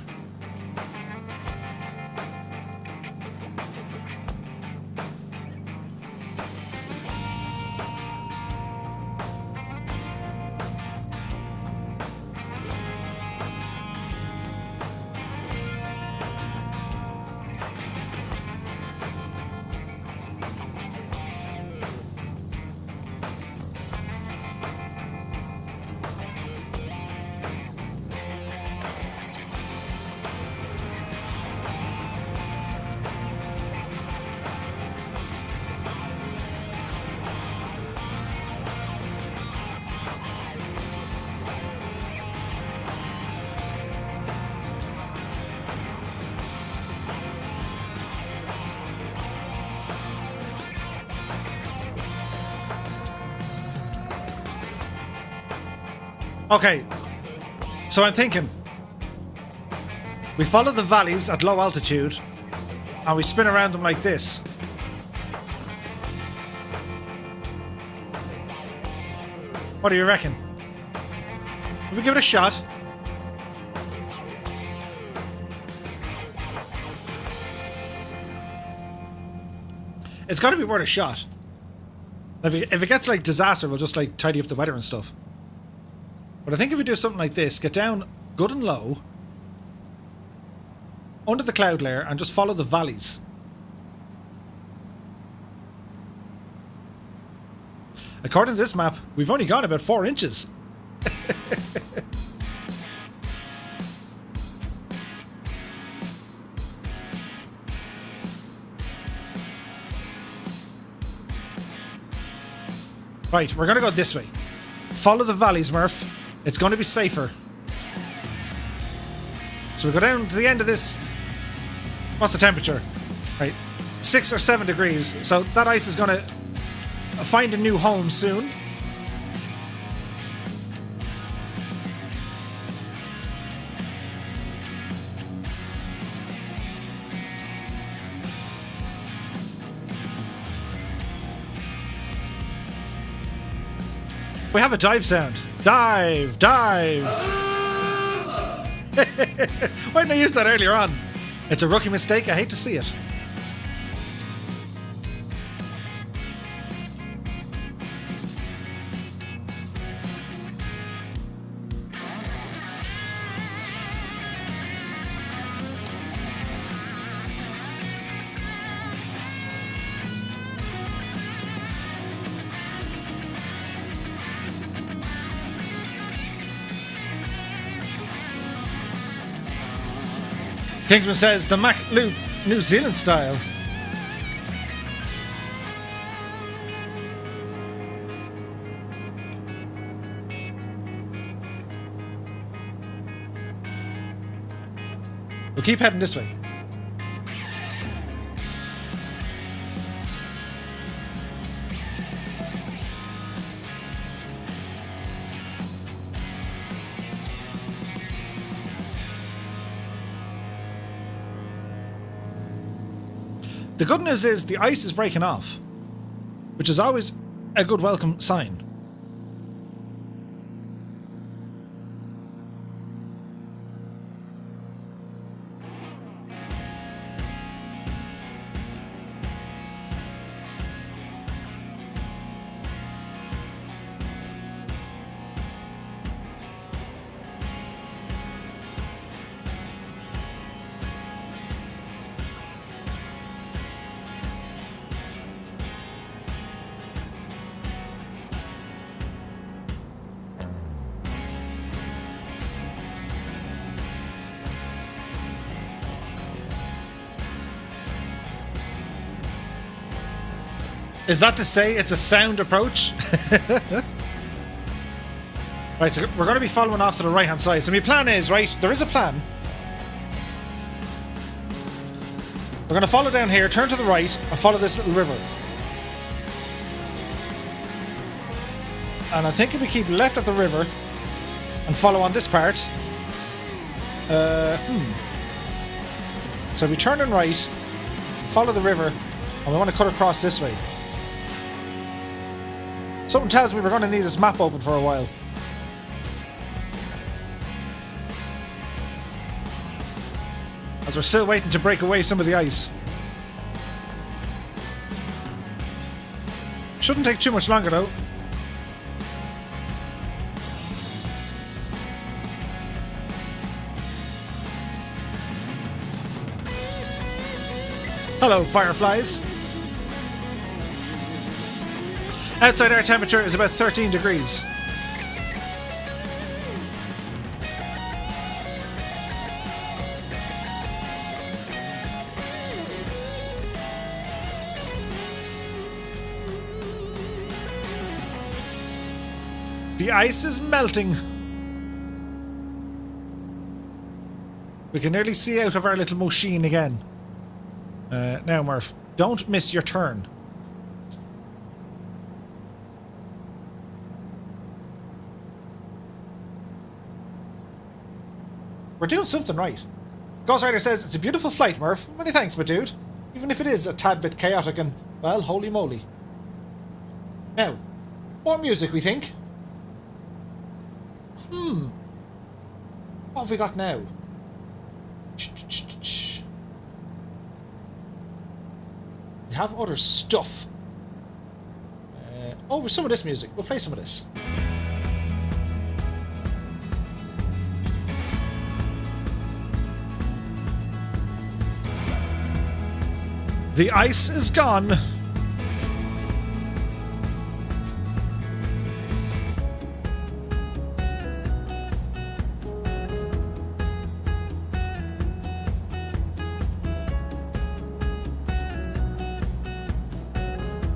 Okay, so I'm thinking we follow the valleys at low altitude and we spin around them like this. What do you reckon? Will we give it a shot? It's got to be worth a shot. If it gets like disaster, we'll just like tidy up the weather and stuff. But I think if we do something like this, get down good and low, under the cloud layer, and just follow the valleys. According to this map, we've only gone about 4 inches. Right, we're going to go this way. Follow the valleys, Murph. It's going to be safer. So we go down to the end of this. What's the temperature? Right, 6 or 7 degrees. So that ice is going to find a new home soon. We have a dive sound. Dive, dive. Why didn't I use that earlier on? It's a rookie mistake. I hate to see it. Kingsman says the Mac Loop New Zealand style. We'll keep heading this way. The good news is the ice is breaking off, which is always a good welcome sign. Is that to say it's a sound approach? Right, so we're going to be following off to the right hand side. So my plan is, right, there is a plan. We're going to follow down here, turn to the right, and follow this little river. And I'm thinking we keep left at the river and follow on this part. So we turn in right, follow the river, and we want to cut across this way. Something tells me we're going to need this map open for a while. As we're still waiting to break away some of the ice. Shouldn't take too much longer though. Hello, fireflies. Outside air temperature is about 13 degrees. The ice is melting. We can nearly see out of our little machine again. Now, Murph, don't miss your turn. We're doing something right. Ghost Rider says, it's a beautiful flight, Murph. Many thanks, my dude. Even if it is a tad bit chaotic and, well, holy moly. Now, more music, we think. What have we got now? We have other stuff. Oh, some of this music. We'll play some of this. The ice is gone.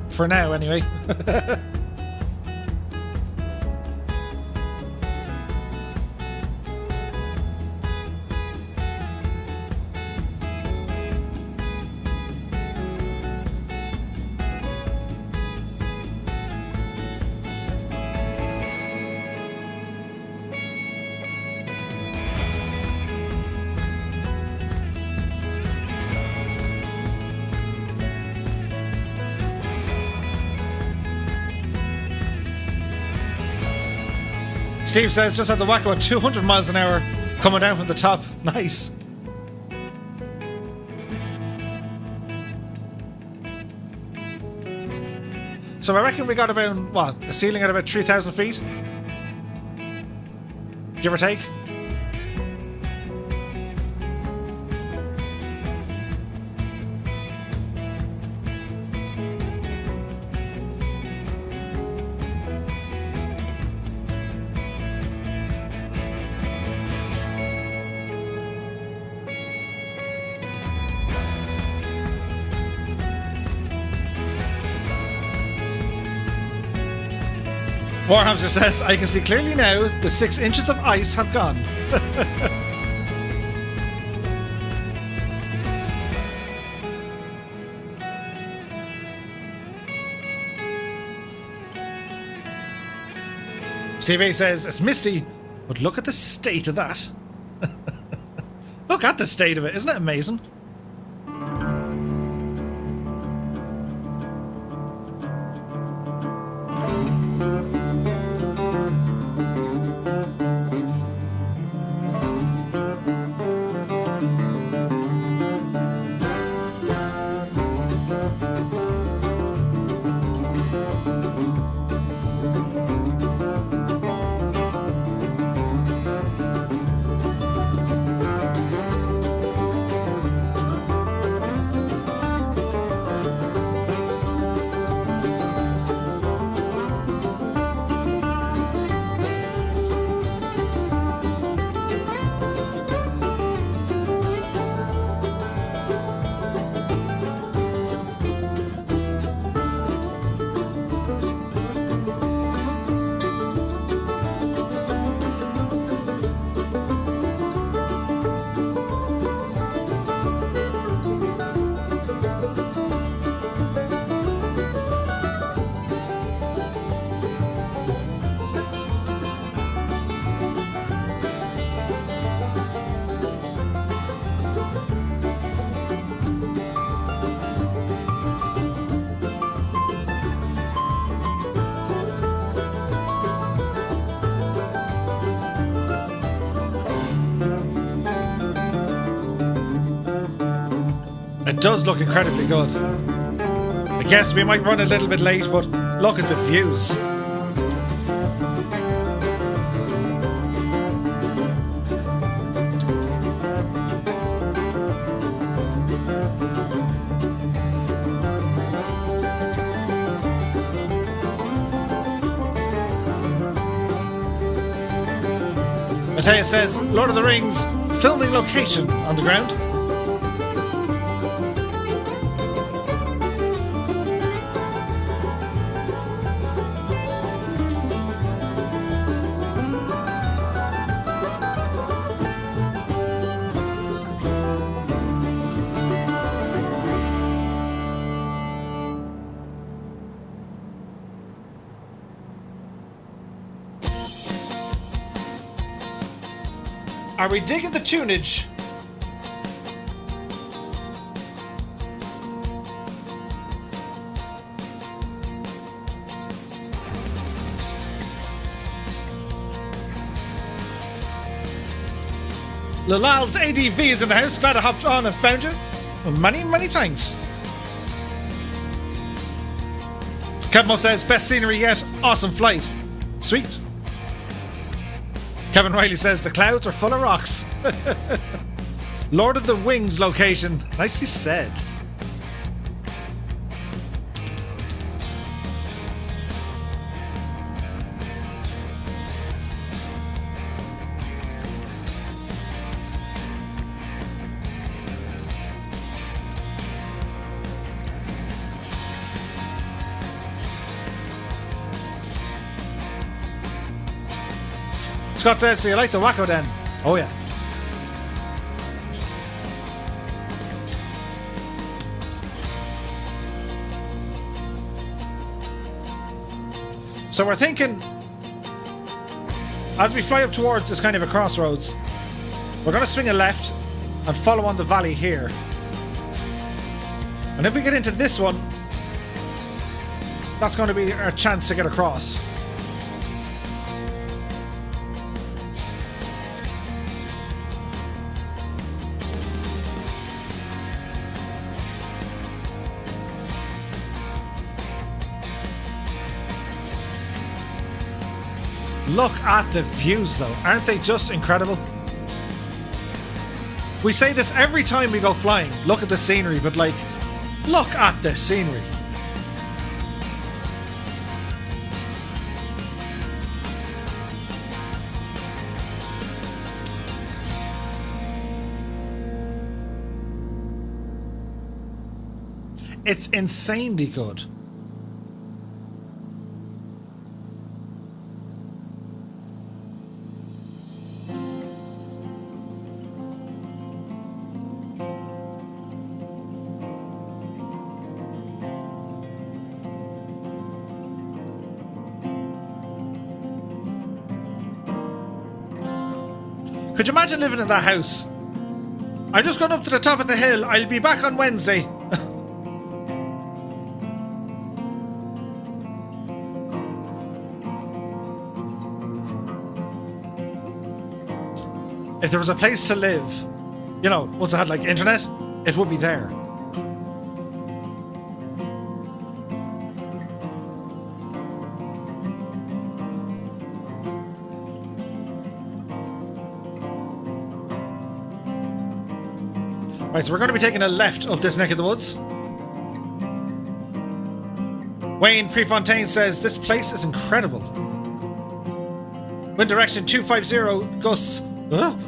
For now, anyway. Steve says just had the whack about 200 miles an hour coming down from the top. Nice. So I reckon we got about, what, a ceiling at about 3,000 feet? Give or take? Warhamster says, I can see clearly now the 6 inches of ice have gone. Steve A says, it's misty, but look at the state of that. Look at the state of it, isn't it amazing? does look incredibly good. I guess we might run a little bit late, but look at the views. Matthias says, Lord of the Rings filming location on the ground. Are we digging the tunage? Lalal's ADV is in the house. Glad I hopped on and found you. Well, many, many thanks. Kevmo says, best scenery yet. Awesome flight. Sweet. Kevin Riley says, the clouds are full of rocks. Lord of the Wings location. Nicely said. Scott said, so you like the Wacko then? Oh yeah. So we're thinking, as we fly up towards this kind of a crossroads, we're going to swing a left and follow on the valley here. And if we get into this one, that's going to be our chance to get across. Look at the views though, aren't they just incredible? We say this every time we go flying, look at the scenery, but like, look at the scenery. It's insanely good. Could you imagine living in that house? I'm just going up to the top of the hill. I'll be back on Wednesday. If there was a place to live, you know, once I had like internet, it would be there. Right, so we're going to be taking a left up this neck of the woods. Wayne Prefontaine says, this place is incredible. Wind direction 250, gusts,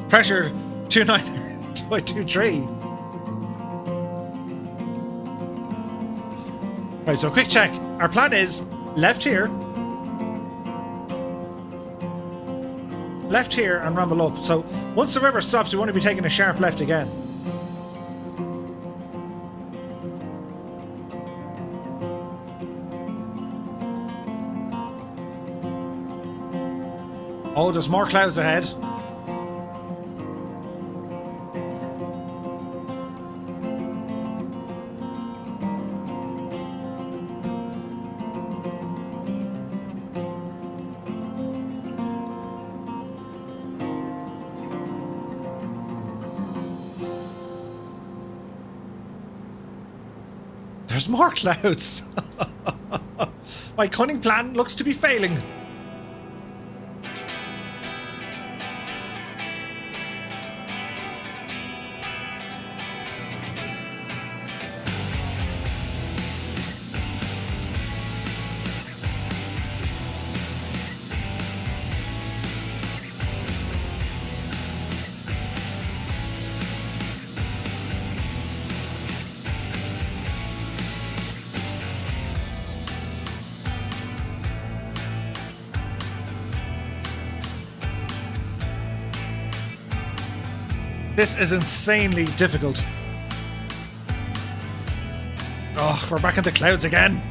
pressure 29.23. Right, so quick check. Our plan is left here. Left here and ramble up. So once the river stops, we want to be taking a sharp left again. Oh, there's more clouds ahead. There's more clouds. My cunning plan looks to be failing. This is insanely difficult. Oh, we're back in the clouds again.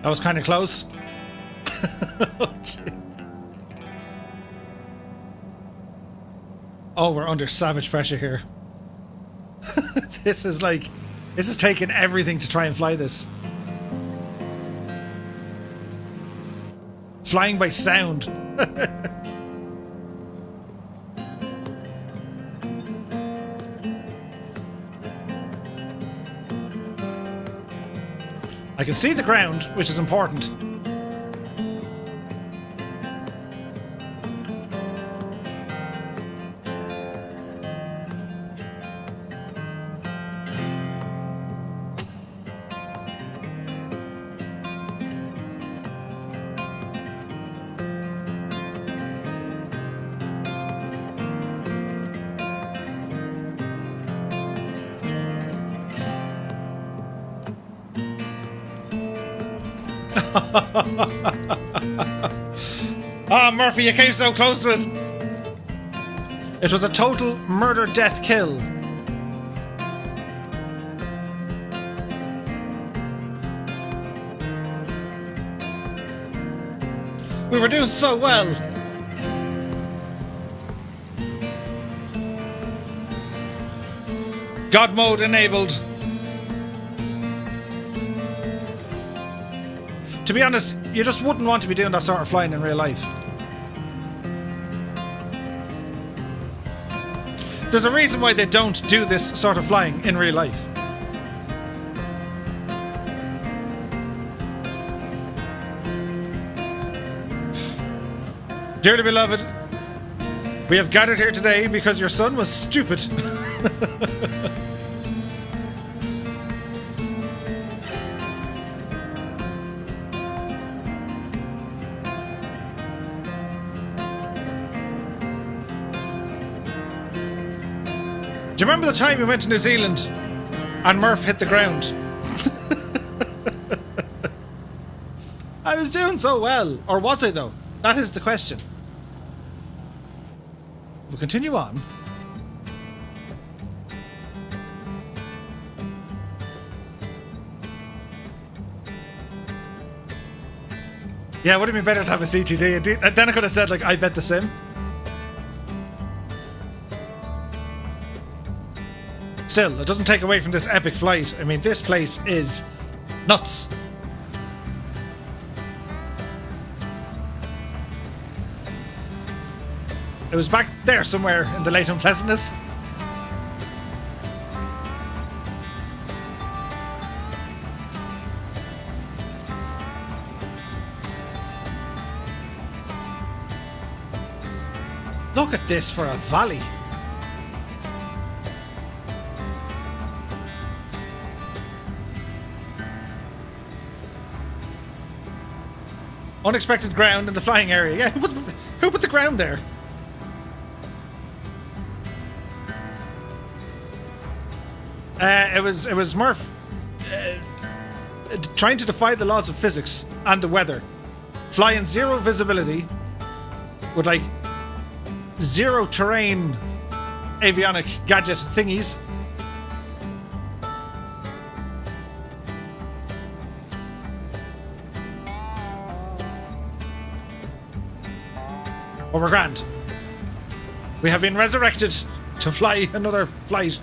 That was kind of close. Oh, we're under savage pressure here. This is taking everything to try and fly this. Flying by sound. I can see the ground, which is important. Ah, Murphy, you came so close to it. It was a total murder death kill. We were doing so well. God mode enabled. To be honest, you just wouldn't want to be doing that sort of flying in real life. There's a reason why they don't do this sort of flying in real life. Dearly beloved, we have gathered here today because your son was stupid. Do you remember the time we went to New Zealand and Murph hit the ground? I was doing so well. Or was I though? That is the question. We'll continue on. Yeah, it would have been better to have a CTD. Then I could have said, like, I bet the sim. Still, it doesn't take away from this epic flight. I mean, this place is nuts. It was back there somewhere in the late unpleasantness. Look at this for a valley. Unexpected ground in the flying area. Yeah, who put the ground there? It was Murph trying to defy the laws of physics and the weather. Fly in zero visibility with like zero terrain avionic gadget thingies. Oh, we're grand. We have been resurrected to fly another flight.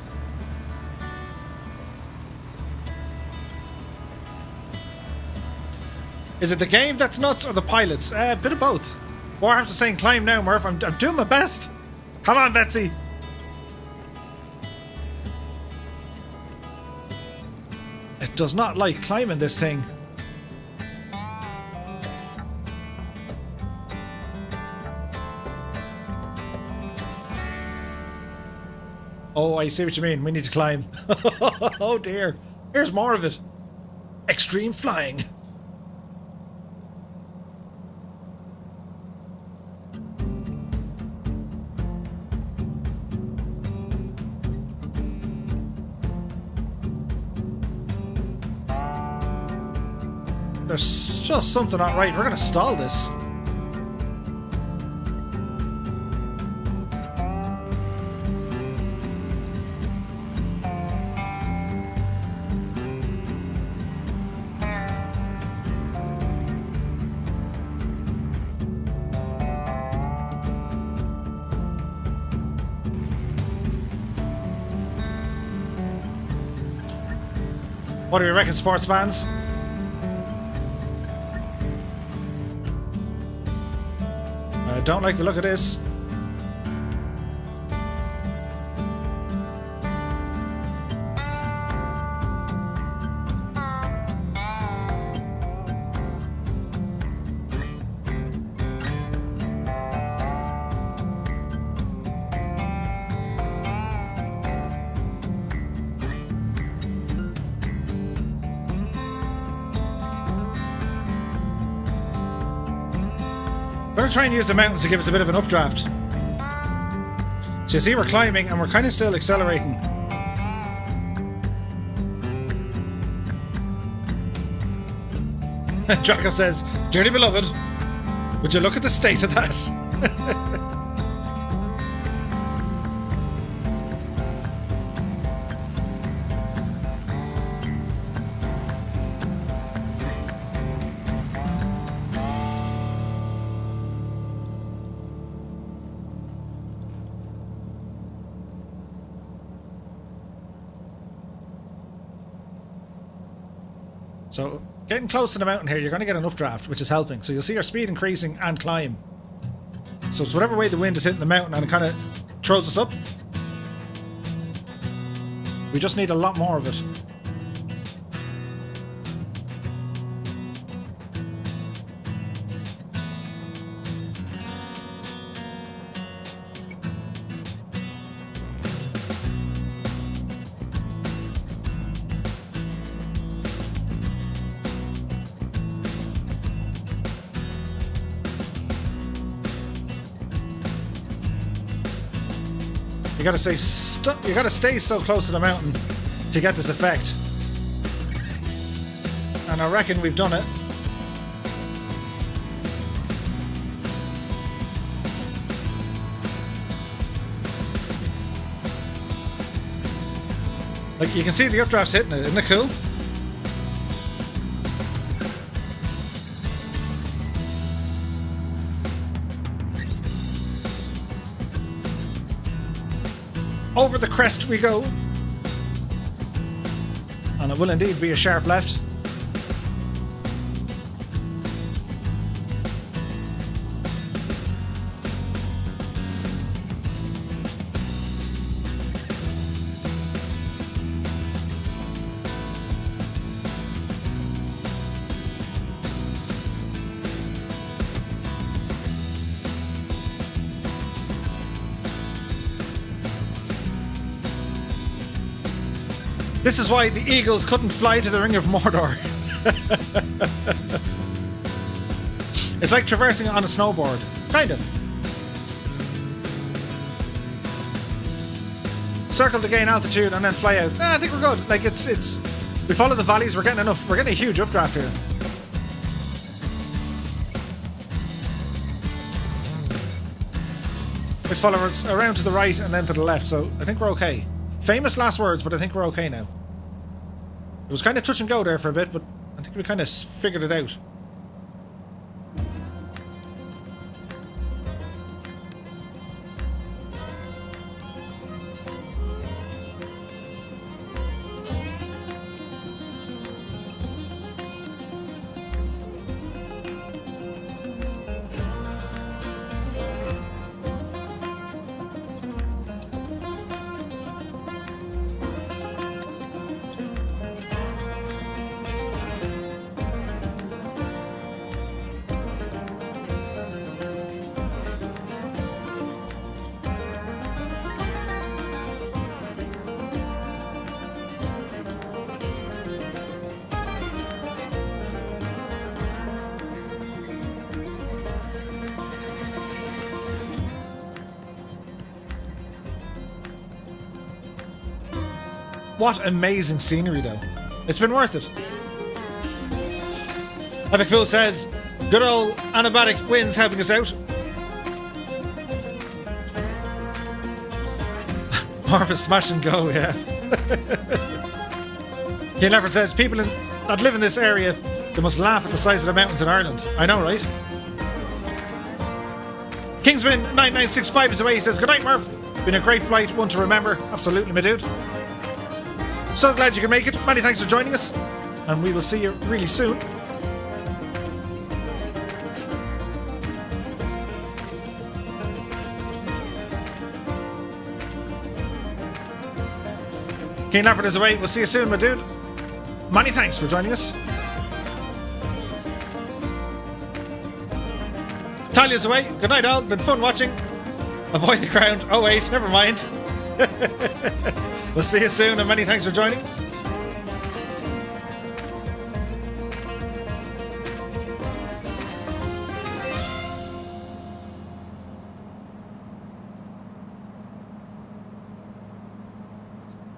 Is it the game that's nuts or the pilots? A bit of both. Warham's saying climb now, Murph. I'm doing my best. Come on, Betsy. It does not like climbing this thing. Oh, I see what you mean. We need to climb. Oh dear. Here's more of it. Extreme flying. There's just something not right. We're gonna stall this. What do you reckon, sports fans? I don't like the look of this. We're going to try and use the mountains to give us a bit of an updraft. So you see we're climbing and we're kind of still accelerating. Draco says, "Dearly beloved, would you look at the state of that?" So, getting close to the mountain here, you're going to get an updraft, which is helping. So you'll see our speed increasing and climb. So it's whatever way the wind is hitting the mountain and it kind of throws us up. We just need a lot more of it. You gotta stay so close to the mountain to get this effect. And I reckon we've done it. Like, you can see the updraft's hitting it, isn't it cool? Over the crest we go. And it will indeed be a sharp left. This is why the eagles couldn't fly to the Ring of Mordor. It's like traversing it on a snowboard. Kind of. Circle to gain altitude and then fly out. Nah, I think we're good. Like, it's... We follow the valleys, we're getting enough. We're getting a huge updraft here. Let's follow us around to the right and then to the left, so I think we're okay. Famous last words, but I think we're okay now. It was kind of touch and go there for a bit, but I think we kind of figured it out. What amazing scenery, though. It's been worth it. Epic Fool says, good old Anabatic wins helping us out. Marvis smash and go, yeah. Ken Lefford says, people that live in this area, they must laugh at the size of the mountains in Ireland. I know, right? Kingsman9965 is away. He says, good night, Murph. Been a great flight, one to remember. Absolutely, my dude. So glad you can make it. Many thanks for joining us. And we will see you really soon. Kane Lafford is away. We'll see you soon, my dude. Many thanks for joining us. Talia's away. Good night, all. Been fun watching. Avoid the ground. Oh, wait. Never mind. We'll see you soon, and many thanks for joining.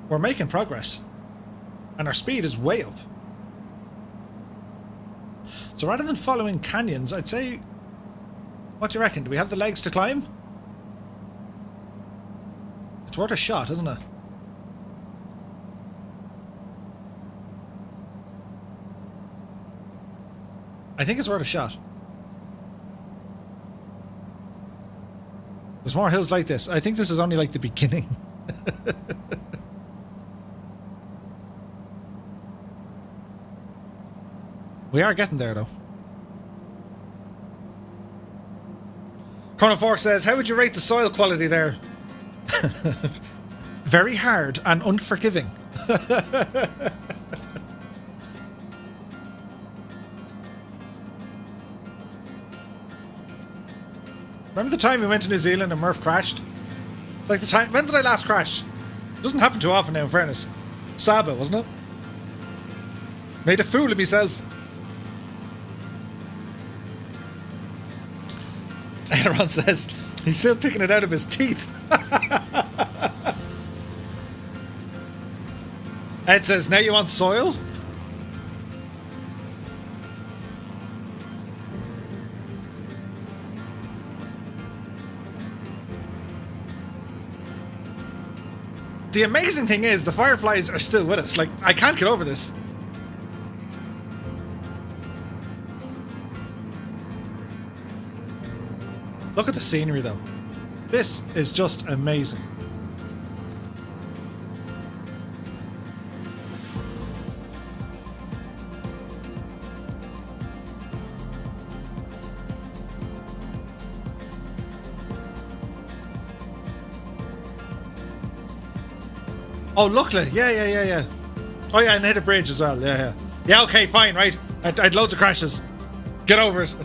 We're making progress, and our speed is way up. So rather than following canyons, I'd say, what do you reckon? Do we have the legs to climb? It's worth a shot, isn't it? I think it's worth a shot. There's more hills like this. I think this is only like the beginning. We are getting there, though. Colonel Fork says, how would you rate the soil quality there? Very hard and unforgiving. Remember the time we went to New Zealand and Murph crashed? Like the time... When did I last crash? It doesn't happen too often now, in fairness. Saba, wasn't it? Made a fool of myself. Aaron says, he's still picking it out of his teeth. Ed says, now you want soil? The amazing thing is, the fireflies are still with us. Like, I can't get over this. Look at the scenery, though. This is just amazing. Oh, luckily. Yeah. Oh, yeah, and hit a bridge as well. Yeah. Yeah, okay, fine, right. I had loads of crashes. Get over it.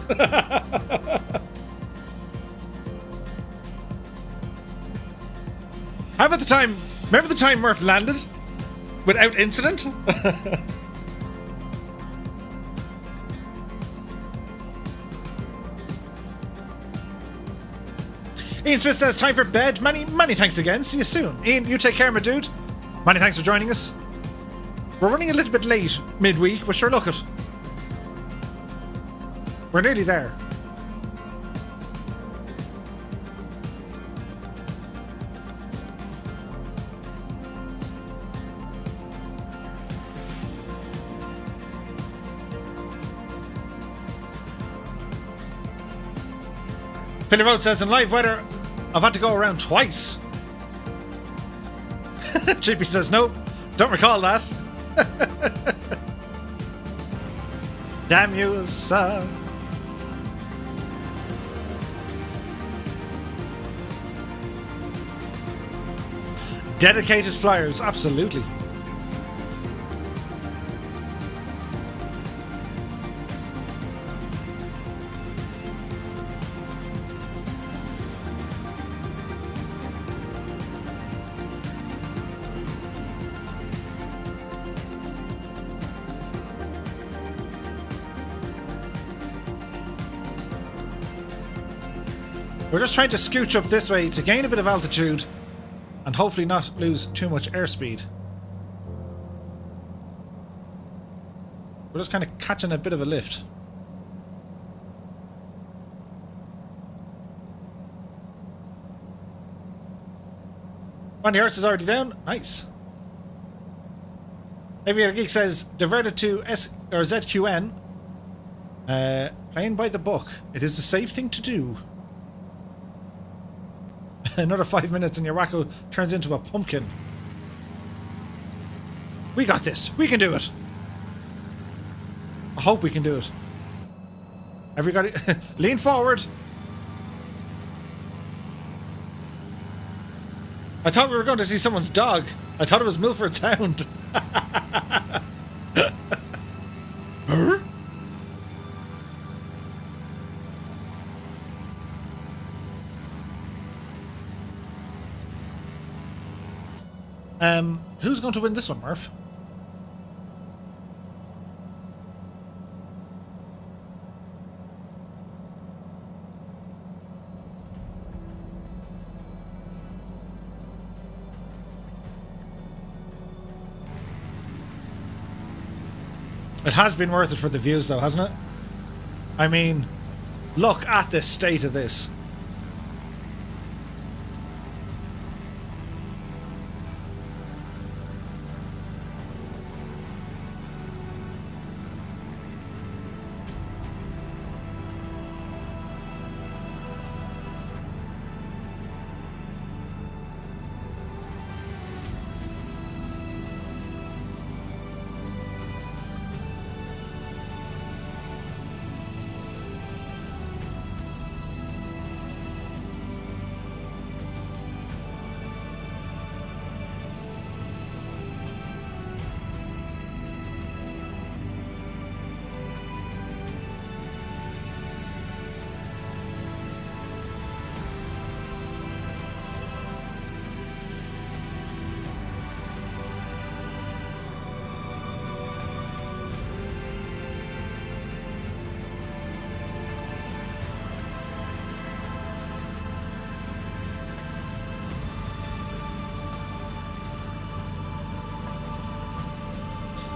How about the time... Remember the time Murph landed? Without incident? Ian Smith says, time for bed. Many thanks again. See you soon. Ian, you take care, my dude. Many thanks for joining us. We're running a little bit late midweek, but sure, look it. We're nearly there. Philly Road says, in live weather, I've had to go around twice. Chippy says, no, don't recall that. Damn you, sir. Dedicated flyers, absolutely. We're just trying to scooch up this way to gain a bit of altitude and hopefully not lose too much airspeed. We're just kind of catching a bit of a lift. One, the Earth is already down. Nice. Aviator Geek says, diverted to ZQN. Playing by the book. It is the safe thing to do. Another 5 minutes and your wacko turns into a pumpkin. We got this. We can do it. I hope we can do it. Everybody, lean forward. I thought we were going to see someone's dog. I thought it was Milford Sound. Huh? Who's going to win this one, Murph? It has been worth it for the views, though, hasn't it? I mean, look at the state of this.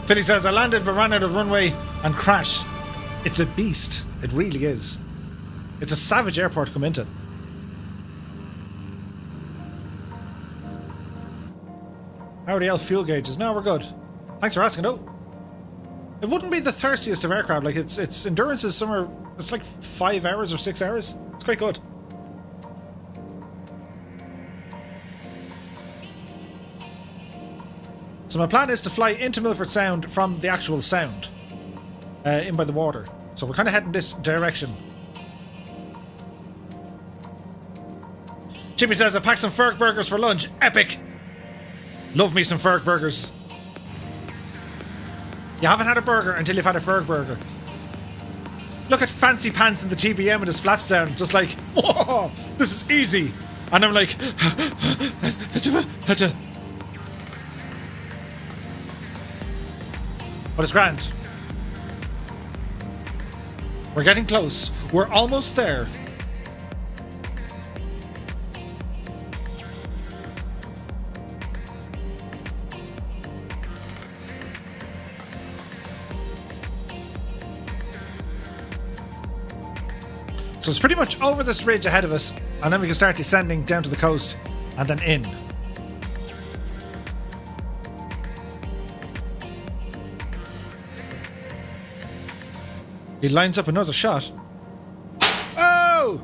Philly says, I landed but ran out of runway and crashed. It's a beast. It really is. It's a savage airport to come into. How are the L fuel gauges? No, we're good. Thanks for asking. Oh, it wouldn't be the thirstiest of aircraft. Like its endurance is somewhere. It's like 5 hours or 6 hours. It's quite good. So my plan is to fly into Milford Sound from the actual sound, in by the water. So we're kind of heading this direction. Chippy says, I packed some Ferg burgers for lunch. Epic! Love me some Ferg burgers. You haven't had a burger until you've had a Ferg burger. Look at Fancy Pants in the TBM with his flaps down, just like, whoa, this is easy. And I'm like, but it's grand. We're getting close. We're almost there. So it's pretty much over this ridge ahead of us, and then we can start descending down to the coast and then in. He lines up another shot. Oh!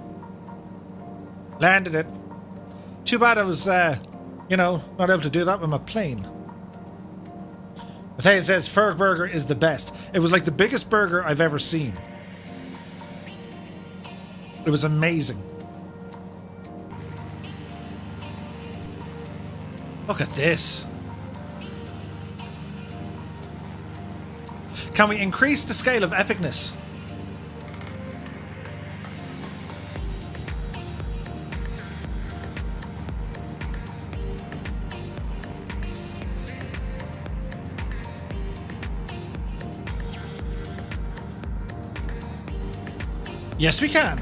Landed it. Too bad I was, you know, not able to do that with my plane. Matthias says Ferg Burger is the best. It was like the biggest burger I've ever seen. It was amazing. Look at this. Can we increase the scale of epicness? Yes, we can.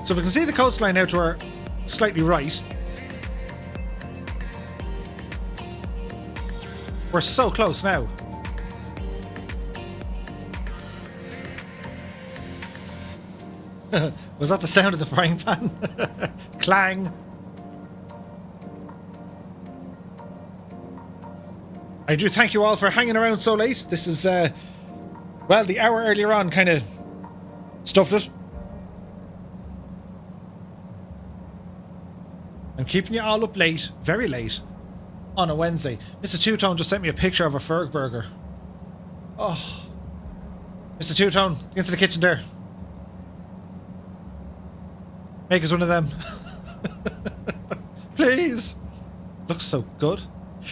So we can see the coastline now to our slightly right. We're so close now. Was that the sound of the frying pan? Clang. I do thank you all for hanging around so late. This is, well, the hour earlier on kind of stuffed it. I'm keeping you all up late, very late, on a Wednesday. Mr. Two-Tone just sent me a picture of a Ferg burger. Oh. Mr. Two-Tone, get into the kitchen there. Make us one of them. Please. Looks so good.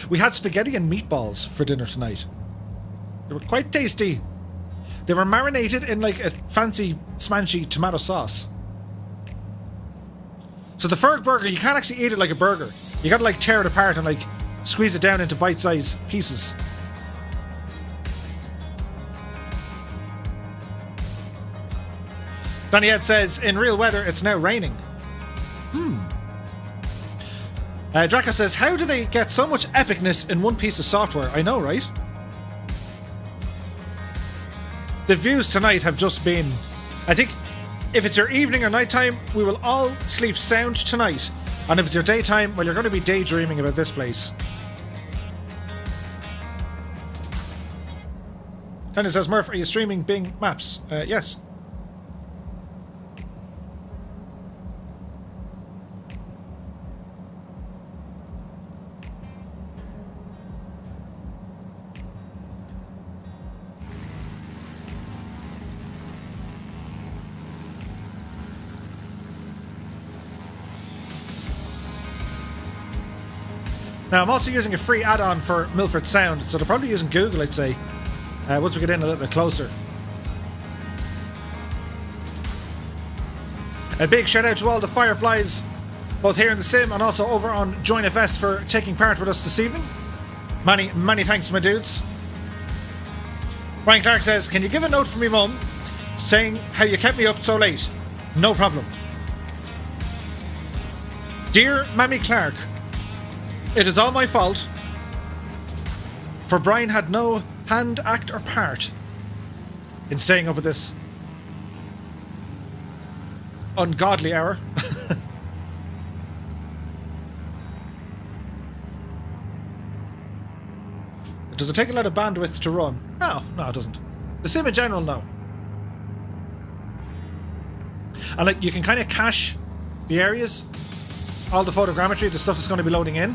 We had spaghetti and meatballs for dinner tonight. They were quite tasty. They were marinated in like a fancy smanchy tomato sauce. So the Ferg burger, you can't actually eat it like a burger. You gotta like tear it apart and like squeeze it down into bite-sized pieces. Danny Ed says, in real weather, it's now raining. Draco says, how do they get so much epicness in one piece of software? I know, right? The views tonight have just been... I think if it's your evening or nighttime, we will all sleep sound tonight. And if it's your daytime, well, you're going to be daydreaming about this place. Danny says, Murph, are you streaming Bing Maps? Yes. Now, I'm also using a free add-on for Milford Sound, so they're probably using Google, I'd say, once we get in a little bit closer. A big shout out to all the Fireflies, both here in the sim and also over on JoinFS for taking part with us this evening. Many thanks, my dudes. Ryan Clark says, can you give a note for me mum saying how you kept me up so late? No problem. Dear Mammy Clark, it is all my fault, for Brian had no hand, act or part in staying up at this ungodly hour. Does it take a lot of bandwidth to run? No, it doesn't. The sim in general, no. And like, you can kind of cache the areas, all the photogrammetry, the stuff that's going to be loading in.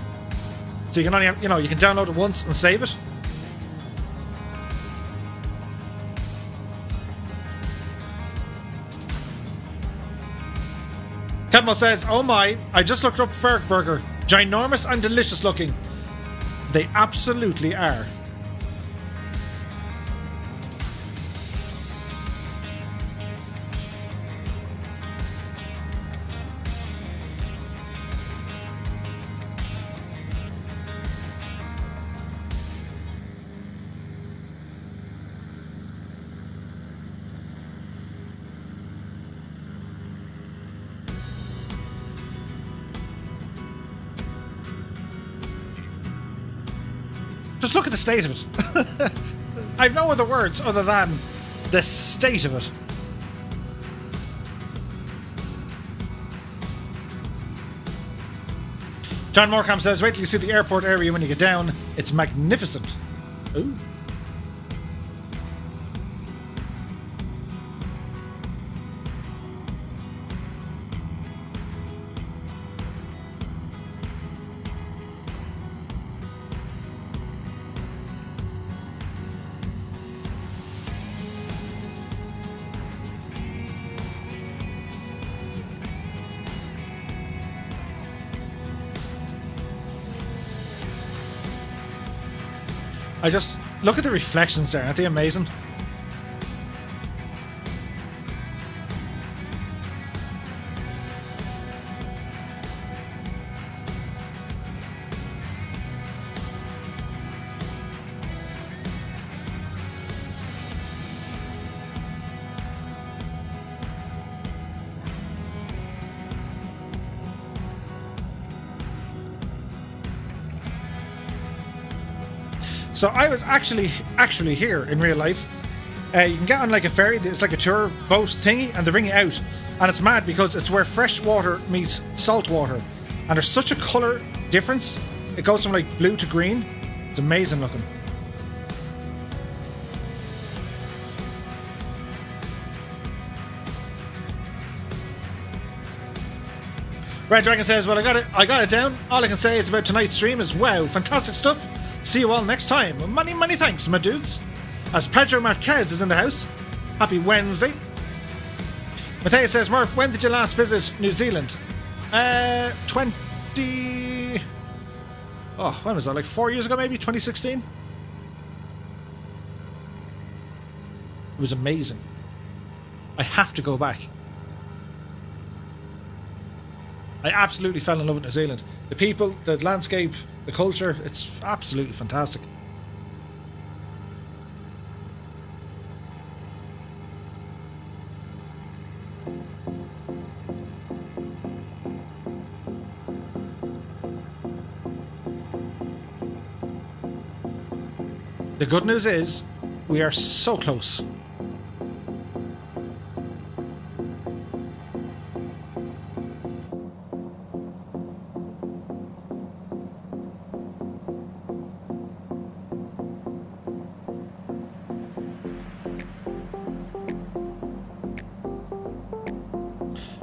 So you can only have, you know, you can download it once and save it. Kevmo says, oh my, I just looked up Ferg Burger. Ginormous and delicious looking. They absolutely are. Look at the state of it. I've no other words other than the state of it. John Morecambe says, wait till you see the airport area when you get down. It's magnificent. Ooh. I just look at the reflections there, aren't they amazing? So I was actually here in real life. You can get on like a ferry, it's like a tour boat thingy, and they bring you out. And it's mad because it's where fresh water meets salt water. And there's such a colour difference. It goes from like blue to green. It's amazing looking. Red Dragon says, well, I got it down. All I can say is about tonight's stream is wow, fantastic stuff. See you all next time. Many thanks, my dudes. As Pedro Marquez is in the house. Happy Wednesday. Matthias says, Murph, when did you last visit New Zealand? When was that? Like 4 years ago, maybe? 2016? It was amazing. I have to go back. I absolutely fell in love with New Zealand. The people, the landscape, the culture, it's absolutely fantastic. The good news is, we are so close.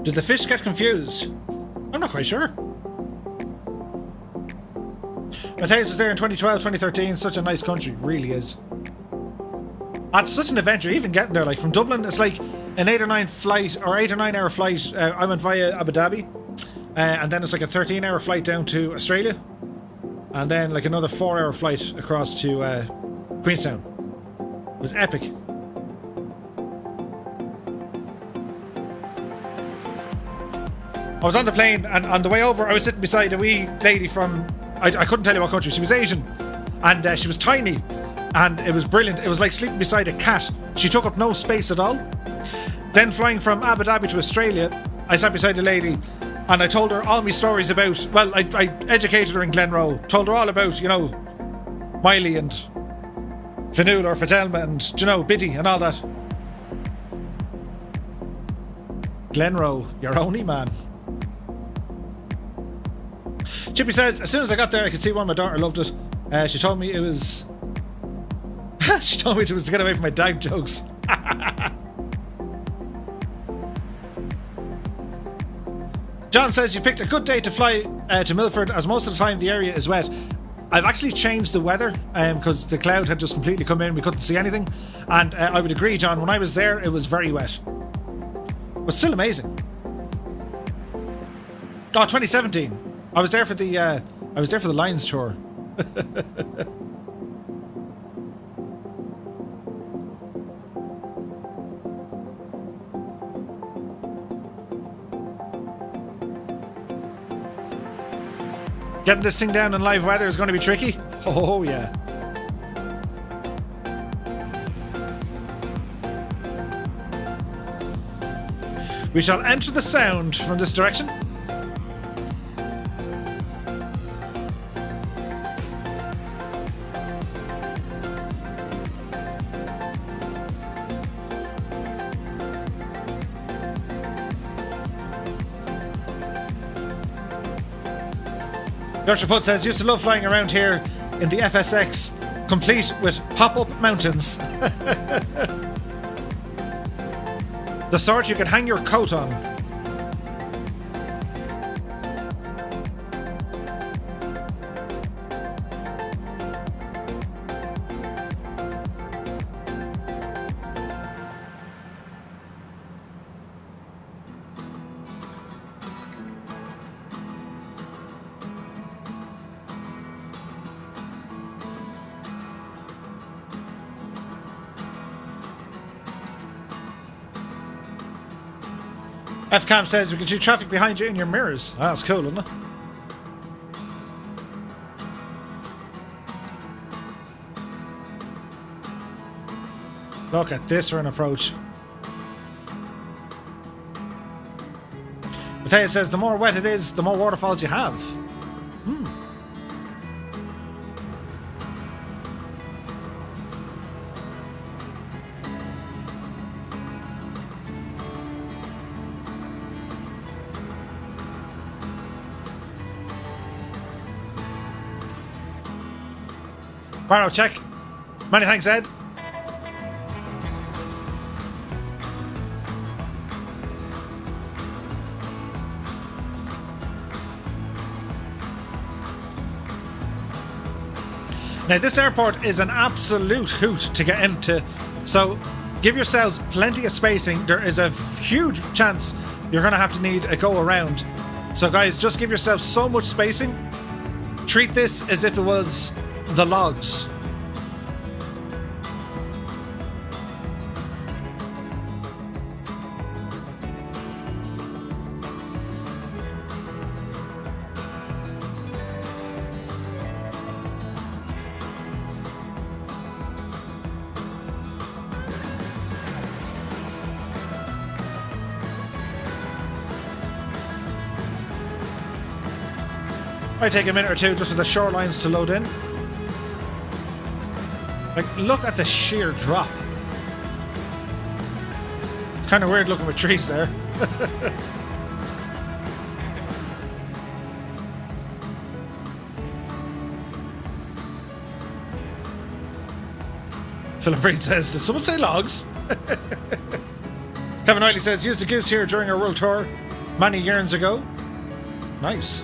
Did the fish get confused? I'm not quite sure. Matthias was there in 2012, 2013. Such a nice country, really is. And it's such an adventure, even getting there. Like from Dublin, it's like an 8 or 9 hour flight. I went via Abu Dhabi, and then it's like a 13-hour flight down to Australia, and then like another 4-hour flight across to Queenstown. It was epic. I was on the plane, and on the way over, I was sitting beside a wee lady from, I couldn't tell you what country. She was Asian, and she was tiny, and it was brilliant. It was like sleeping beside a cat. She took up no space at all. Then flying from Abu Dhabi to Australia, I sat beside a lady, and I told her all my stories about, well, I educated her in Glenroe, told her all about, you know, Miley and Fanula or Fadelma and, you know, Biddy and all that. Glenroe, your only man. Chippy says, as soon as I got there, I could see why my daughter loved it. She told me it was... she told me it was to get away from my dad jokes. John says, you picked a good day to fly to Milford, as most of the time the area is wet. I've actually changed the weather because the cloud had just completely come in. We couldn't see anything. And I would agree, John, when I was there, it was very wet. But still amazing. Oh, 2017. I was there for the Lions tour. Getting this thing down in live weather is going to be tricky. Oh yeah. We shall enter the sound from this direction. Dr. Putt says, used to love flying around here in the FSX, complete with pop-up mountains. The sort you can hang your coat on. FCAM says we can see traffic behind you in your mirrors. Oh, that's cool, isn't it? Look at this for an approach. Matthias says the more wet it is, the more waterfalls you have. Barrow check. Many thanks, Ed. Now, this airport is an absolute hoot to get into, so give yourselves plenty of spacing. There is a huge chance you're going to have to need a go around. So, guys, just give yourself so much spacing. Treat this as if it was the logs. Might take a minute or two just for the shorelines to load in. Like, look at the sheer drop. It's kind of weird looking with trees there. Philip Reed says, did someone say logs? Kevin Riley says, used a goose here during our world tour many years ago. Nice.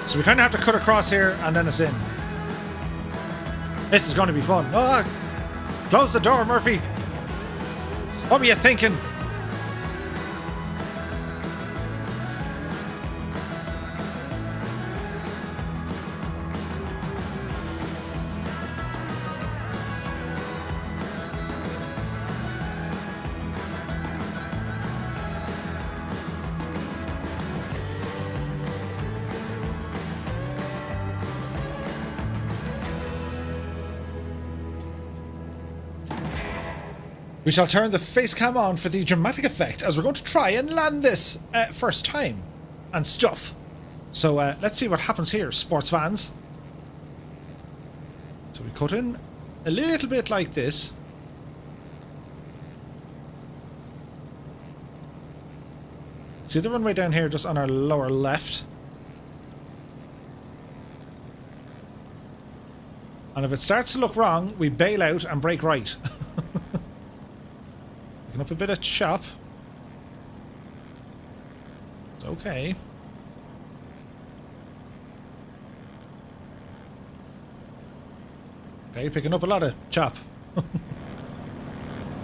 So we kind of have to cut across here and then it's in. This is going to be fun. Oh, close the door, Murphy. What were you thinking? We shall turn the face cam on for the dramatic effect as we're going to try and land this first time and stuff. So let's see what happens here, sports fans. So we cut in a little bit like this. See the runway down here just on our lower left. And if it starts to look wrong, we bail out and brake right. Up a bit of chop. It's okay. Okay, picking up a lot of chop.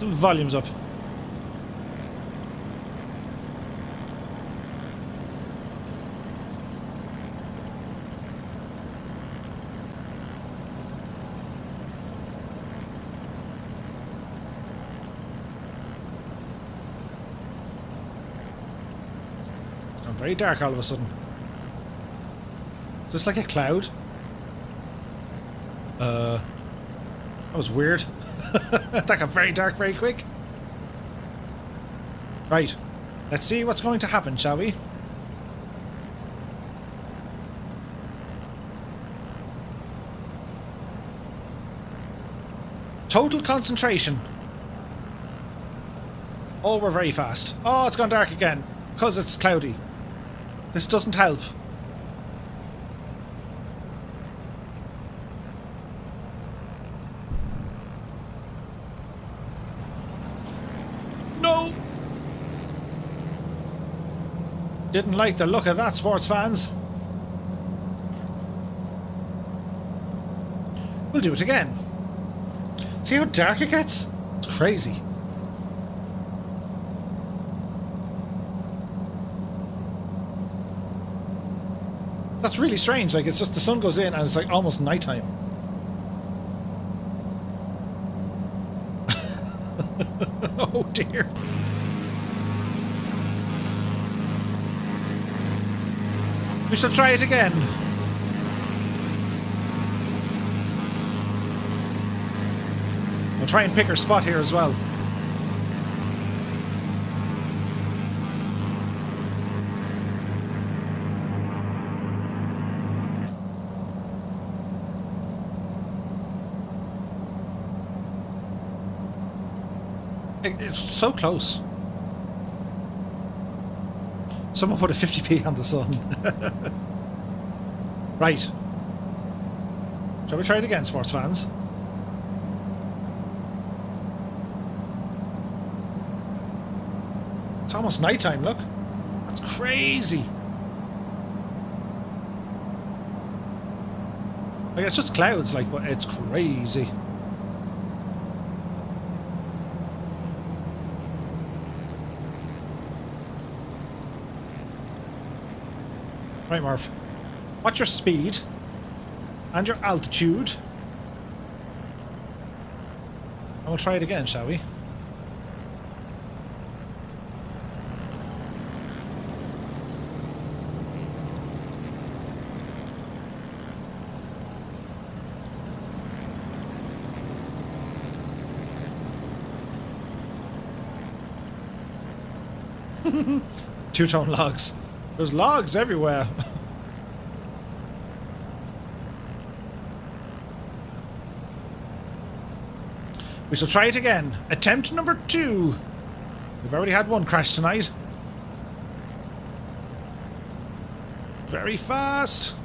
The volume's up. Very dark all of a sudden. Is this like a cloud? That was weird. That got very dark very quick. Right. Let's see what's going to happen, shall we? Total concentration. Oh, we're very fast. Oh, it's gone dark again. Because it's cloudy. This doesn't help. No! Didn't like the look of that, sports fans. We'll do it again. See how dark it gets? It's crazy. That's really strange. Like, it's just the sun goes in and it's like almost nighttime. Oh dear. We shall try it again. We'll try and pick our spot here as well. It's so close. Someone put a 50p on the sun. Right. Shall we try it again, sports fans? It's almost nighttime, look. That's crazy. Like, it's just clouds, like, but it's crazy. Right, Murph. What's your speed? And your altitude? And we'll try it again, shall we? Two-tone logs. There's logs everywhere. We shall try it again. Attempt number 2. We've already had one crash tonight. Very fast.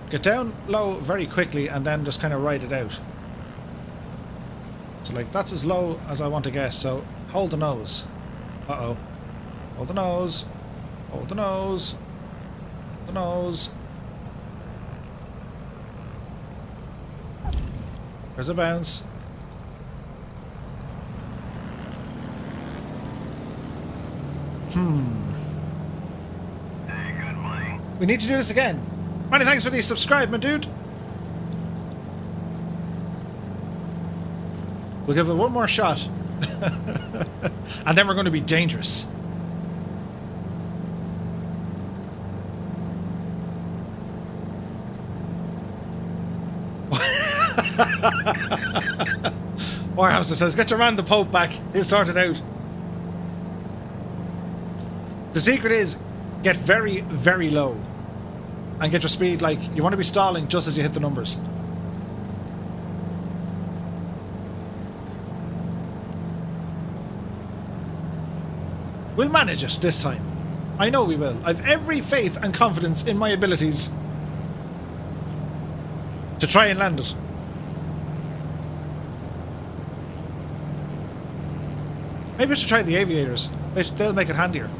Get down low very quickly and then just kind of ride it out. So like, that's as low as I want to get, so hold the nose. Uh-oh. Hold the nose. Hold the nose. The nose. There's a bounce. We need to do this again. Many thanks for the subscribe, my dude. We'll give it one more shot. And then we're going to be dangerous. Warhamster says, get your man the Pope back. He'll sort it out. The secret is get very, very low. And get your speed, like, you want to be stalling just as you hit the numbers. We'll manage it this time. I know we will. I've every faith and confidence in my abilities to try and land it. Maybe I should try the aviators. They'll make it handier.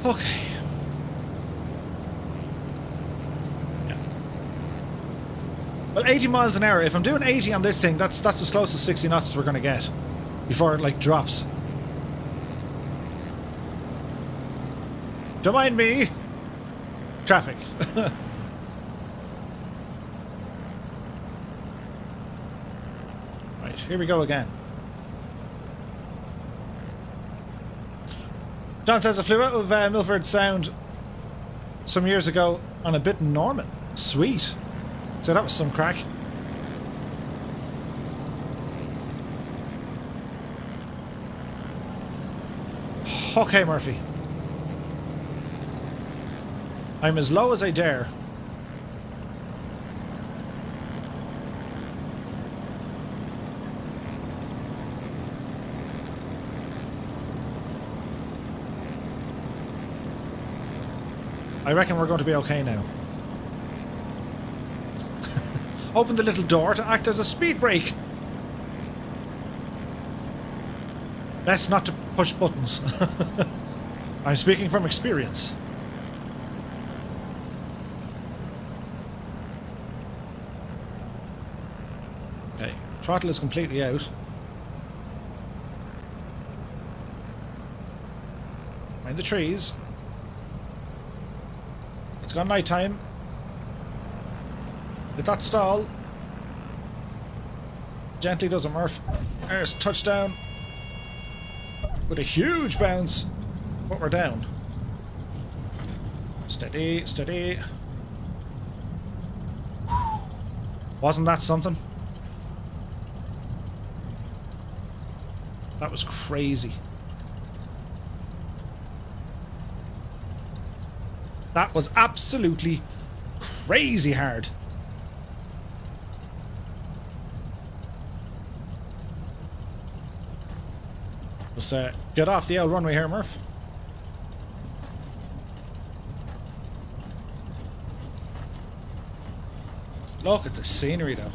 Okay. Yeah. Well, 80 miles an hour. If I'm doing 80 on this thing, that's as close as 60 knots as we're going to get before it, like, drops. Don't mind me. Traffic. Right, here we go again. John says I flew out of Milford Sound some years ago on a bit Norman. Sweet. So that was some crack. Okay, Murphy. I'm as low as I dare. I reckon we're going to be okay now. Open the little door to act as a speed brake. Best not to push buttons. I'm speaking from experience. Okay, throttle is completely out. Mind the trees. It's gone night time. Did that stall? Gently does it, Murph. There's touchdown. With a huge bounce. But we're down. Steady, steady. Wasn't that something? That was crazy. That was absolutely crazy hard. Let's get off the old runway here, Murph. Look at the scenery, though.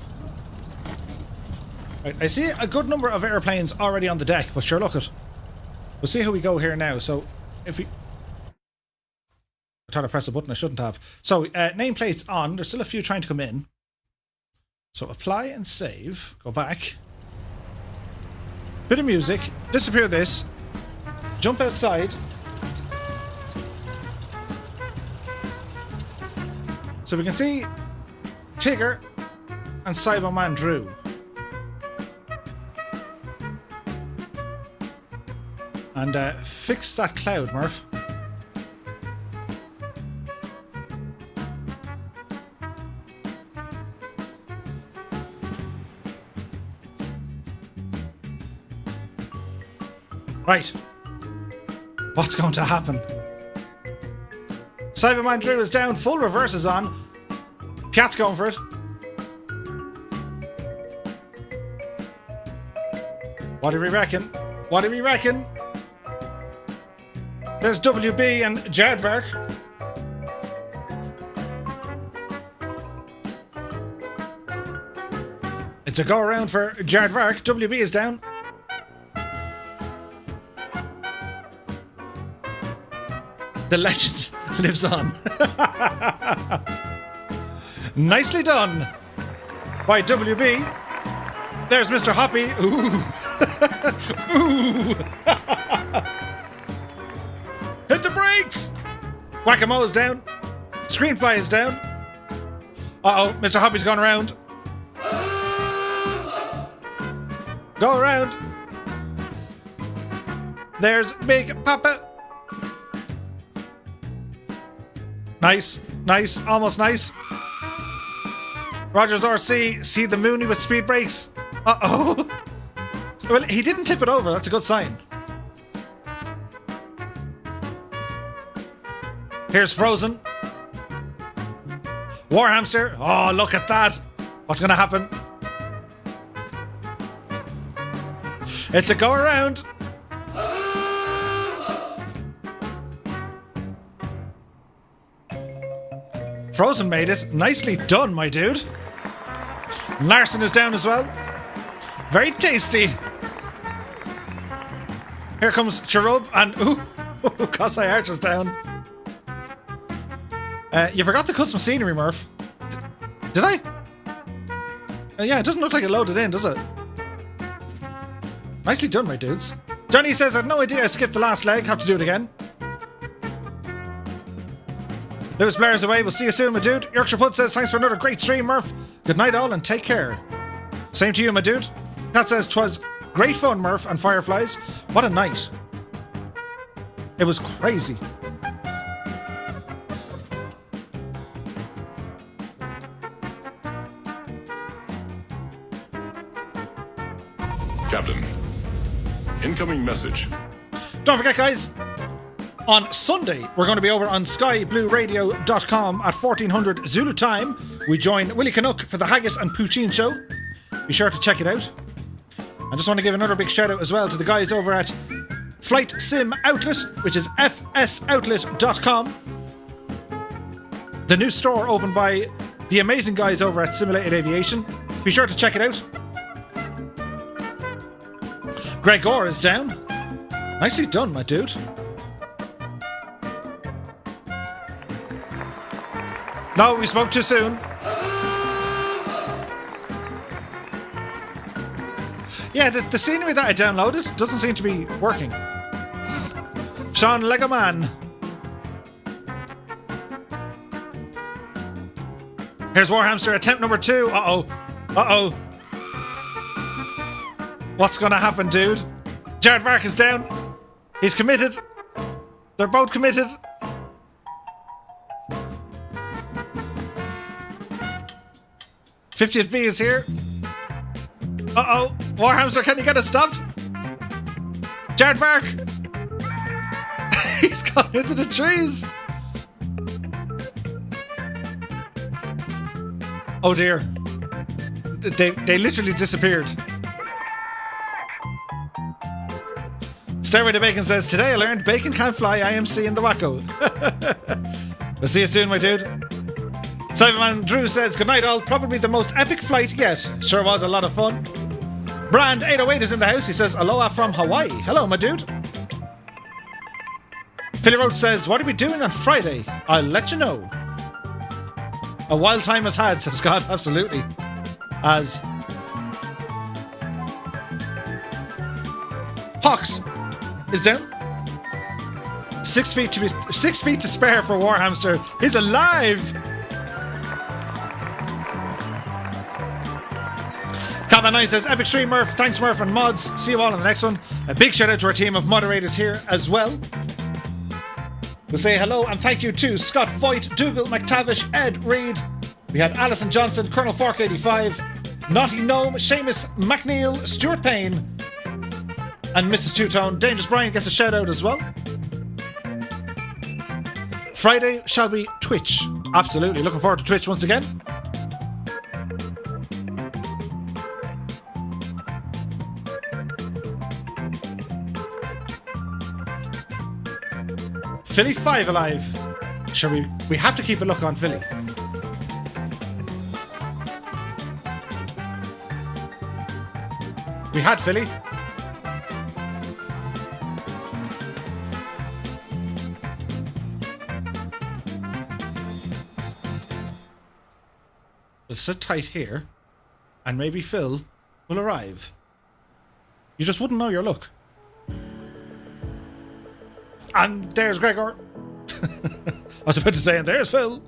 Right, I see a good number of airplanes already on the deck, but sure, look at. We'll see how we go here now. So, if we... I thought I pressed a button I shouldn't have. So, nameplate's on. There's still a few trying to come in. So, apply and save. Go back. Bit of music. Disappear this. Jump outside. So we can see Tigger and Cyberman Drew. And fix that cloud, Murph. Right. What's going to happen? Cyberman Drew is down, full reverse is on. Cat's going for it. What do we reckon? What do we reckon? There's WB and Jardvark. It's a go around for Jardvark. WB is down. The legend lives on. Nicely done by WB. There's Mr. Hoppy. Ooh. Ooh. Hit the brakes. Whack-a-mole is down. Screenfly is down. Uh-oh, Mr. Hoppy's gone around. Go around. There's Big Papa. Nice, nice, almost nice. Rogers RC, see the Mooney with speed brakes. Uh-oh. Well, he didn't tip it over, that's a good sign. Here's Frozen. Warhamster, oh, look at that. What's gonna happen? It's a go around. Frozen made it. Nicely done, my dude. Larson is down as well. Very tasty. Here comes Cherub and ooh, Cosai Archer's down. You forgot the custom scenery, Murph. Did I? Yeah, it doesn't look like it loaded in, does it? Nicely done, my dudes. Johnny says, I had no idea I skipped the last leg. Have to do it again. Lewis Blair's away. We'll see you soon, my dude. Yorkshire Pud says, thanks for another great stream, Murph. Good night, all, and take care. Same to you, my dude. Cat says, 'twas great fun, Murph and Fireflies. What a night. It was crazy. Captain. Incoming message. Don't forget, guys, on Sunday, we're going to be over on skyblueradio.com at 1400 Zulu time. We join Willie Canuck for the Haggis and Poutine show. Be sure to check it out. I just want to give another big shout out as well to the guys over at Flight Sim Outlet, which is fsoutlet.com. The new store opened by the amazing guys over at Simulated Aviation. Be sure to check it out. Greg Gore is down. Nicely done, my dude. No, we spoke too soon. Yeah, the scenery that I downloaded doesn't seem to be working. Sean Legoman. Here's Warhamster, attempt number 2. Uh-oh. Uh-oh. What's gonna happen, dude? Jared Vark is down. He's committed. They're both committed. '50th B is here. Uh-oh. Warhamster, can you get it stopped? Jared Vark. He's gone into the trees. Oh dear. They literally disappeared. Stairway to Bacon says, today I learned bacon can't fly IMC in the Wacko. We'll see you soon, my dude. Cyberman Drew says, good night all, probably the most epic flight yet. Sure was a lot of fun. Brand 808 is in the house. He says, aloha from Hawaii. Hello, my dude. Philly Roach says, what are we doing on Friday? I'll let you know. A wild time has had, says Scott. Absolutely. As Hawks is down. 6 feet to spare for Warhamster. He's alive. Cavan9 says, epic stream, Murph. Thanks, Murph and mods. See you all in the next one. A big shout out to our team of moderators here as well. We'll say hello and thank you to Scott Foyt, Dougal McTavish, Ed Reed. We had Alison Johnson, Colonel Fork 85, Naughty Gnome, Seamus McNeil, Stuart Payne, and Mrs. Two-Tone. Dangerous Brian gets a shout out as well. Friday shall be Twitch. Absolutely. Looking forward to Twitch once again. Philly 5 alive. Sure, we have to keep a look on Philly. We had Philly. We'll sit tight here, and maybe Phil will arrive. You just wouldn't know your luck. And there's Gregor. I was about to say, and there's Phil.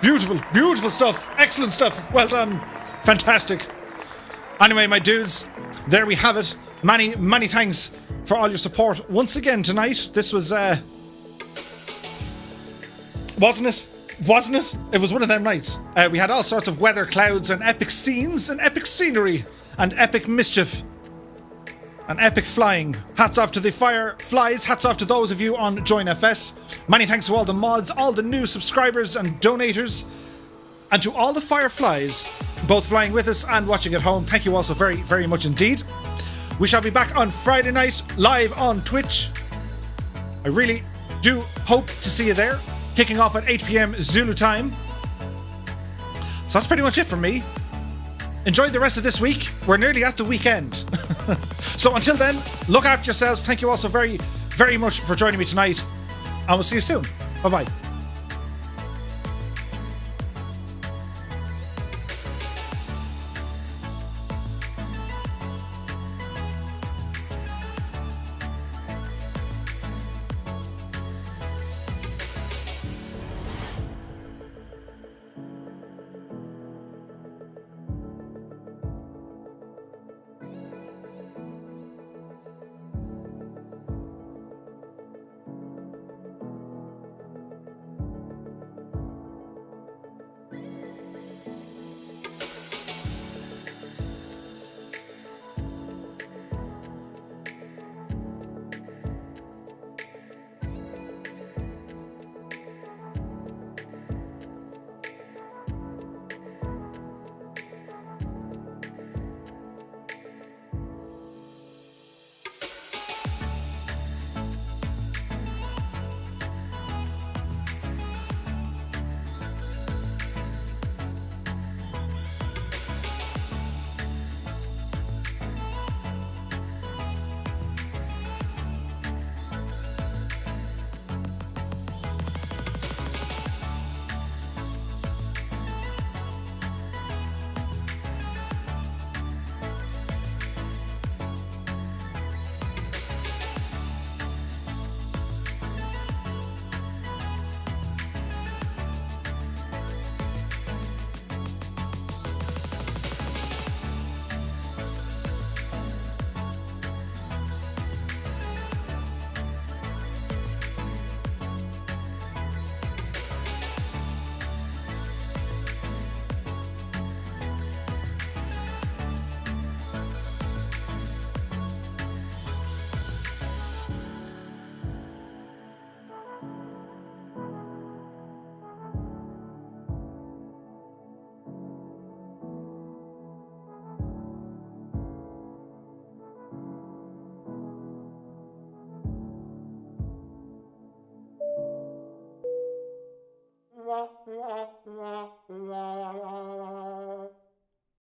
Beautiful, beautiful stuff. Excellent stuff. Well done. Fantastic. Anyway, my dudes, there we have it. Many, many thanks for all your support once again tonight. This was, wasn't it? Wasn't it? It was one of them nights. We had all sorts of weather, clouds, and epic scenes, and epic scenery, and epic mischief. And epic flying. Hats off to the Fireflies. Hats off to those of you on JoinFS. Many thanks to all the mods, all the new subscribers and donators. And to all the Fireflies, both flying with us and watching at home. Thank you all so very, very much indeed. We shall be back on Friday night, live on Twitch. I really do hope to see you there. Kicking off at 8 p.m. Zulu time. So that's pretty much it from me. Enjoy the rest of this week. We're nearly at the weekend. So until then, look after yourselves. Thank you all so very, very much for joining me tonight. And we'll see you soon. Bye-bye.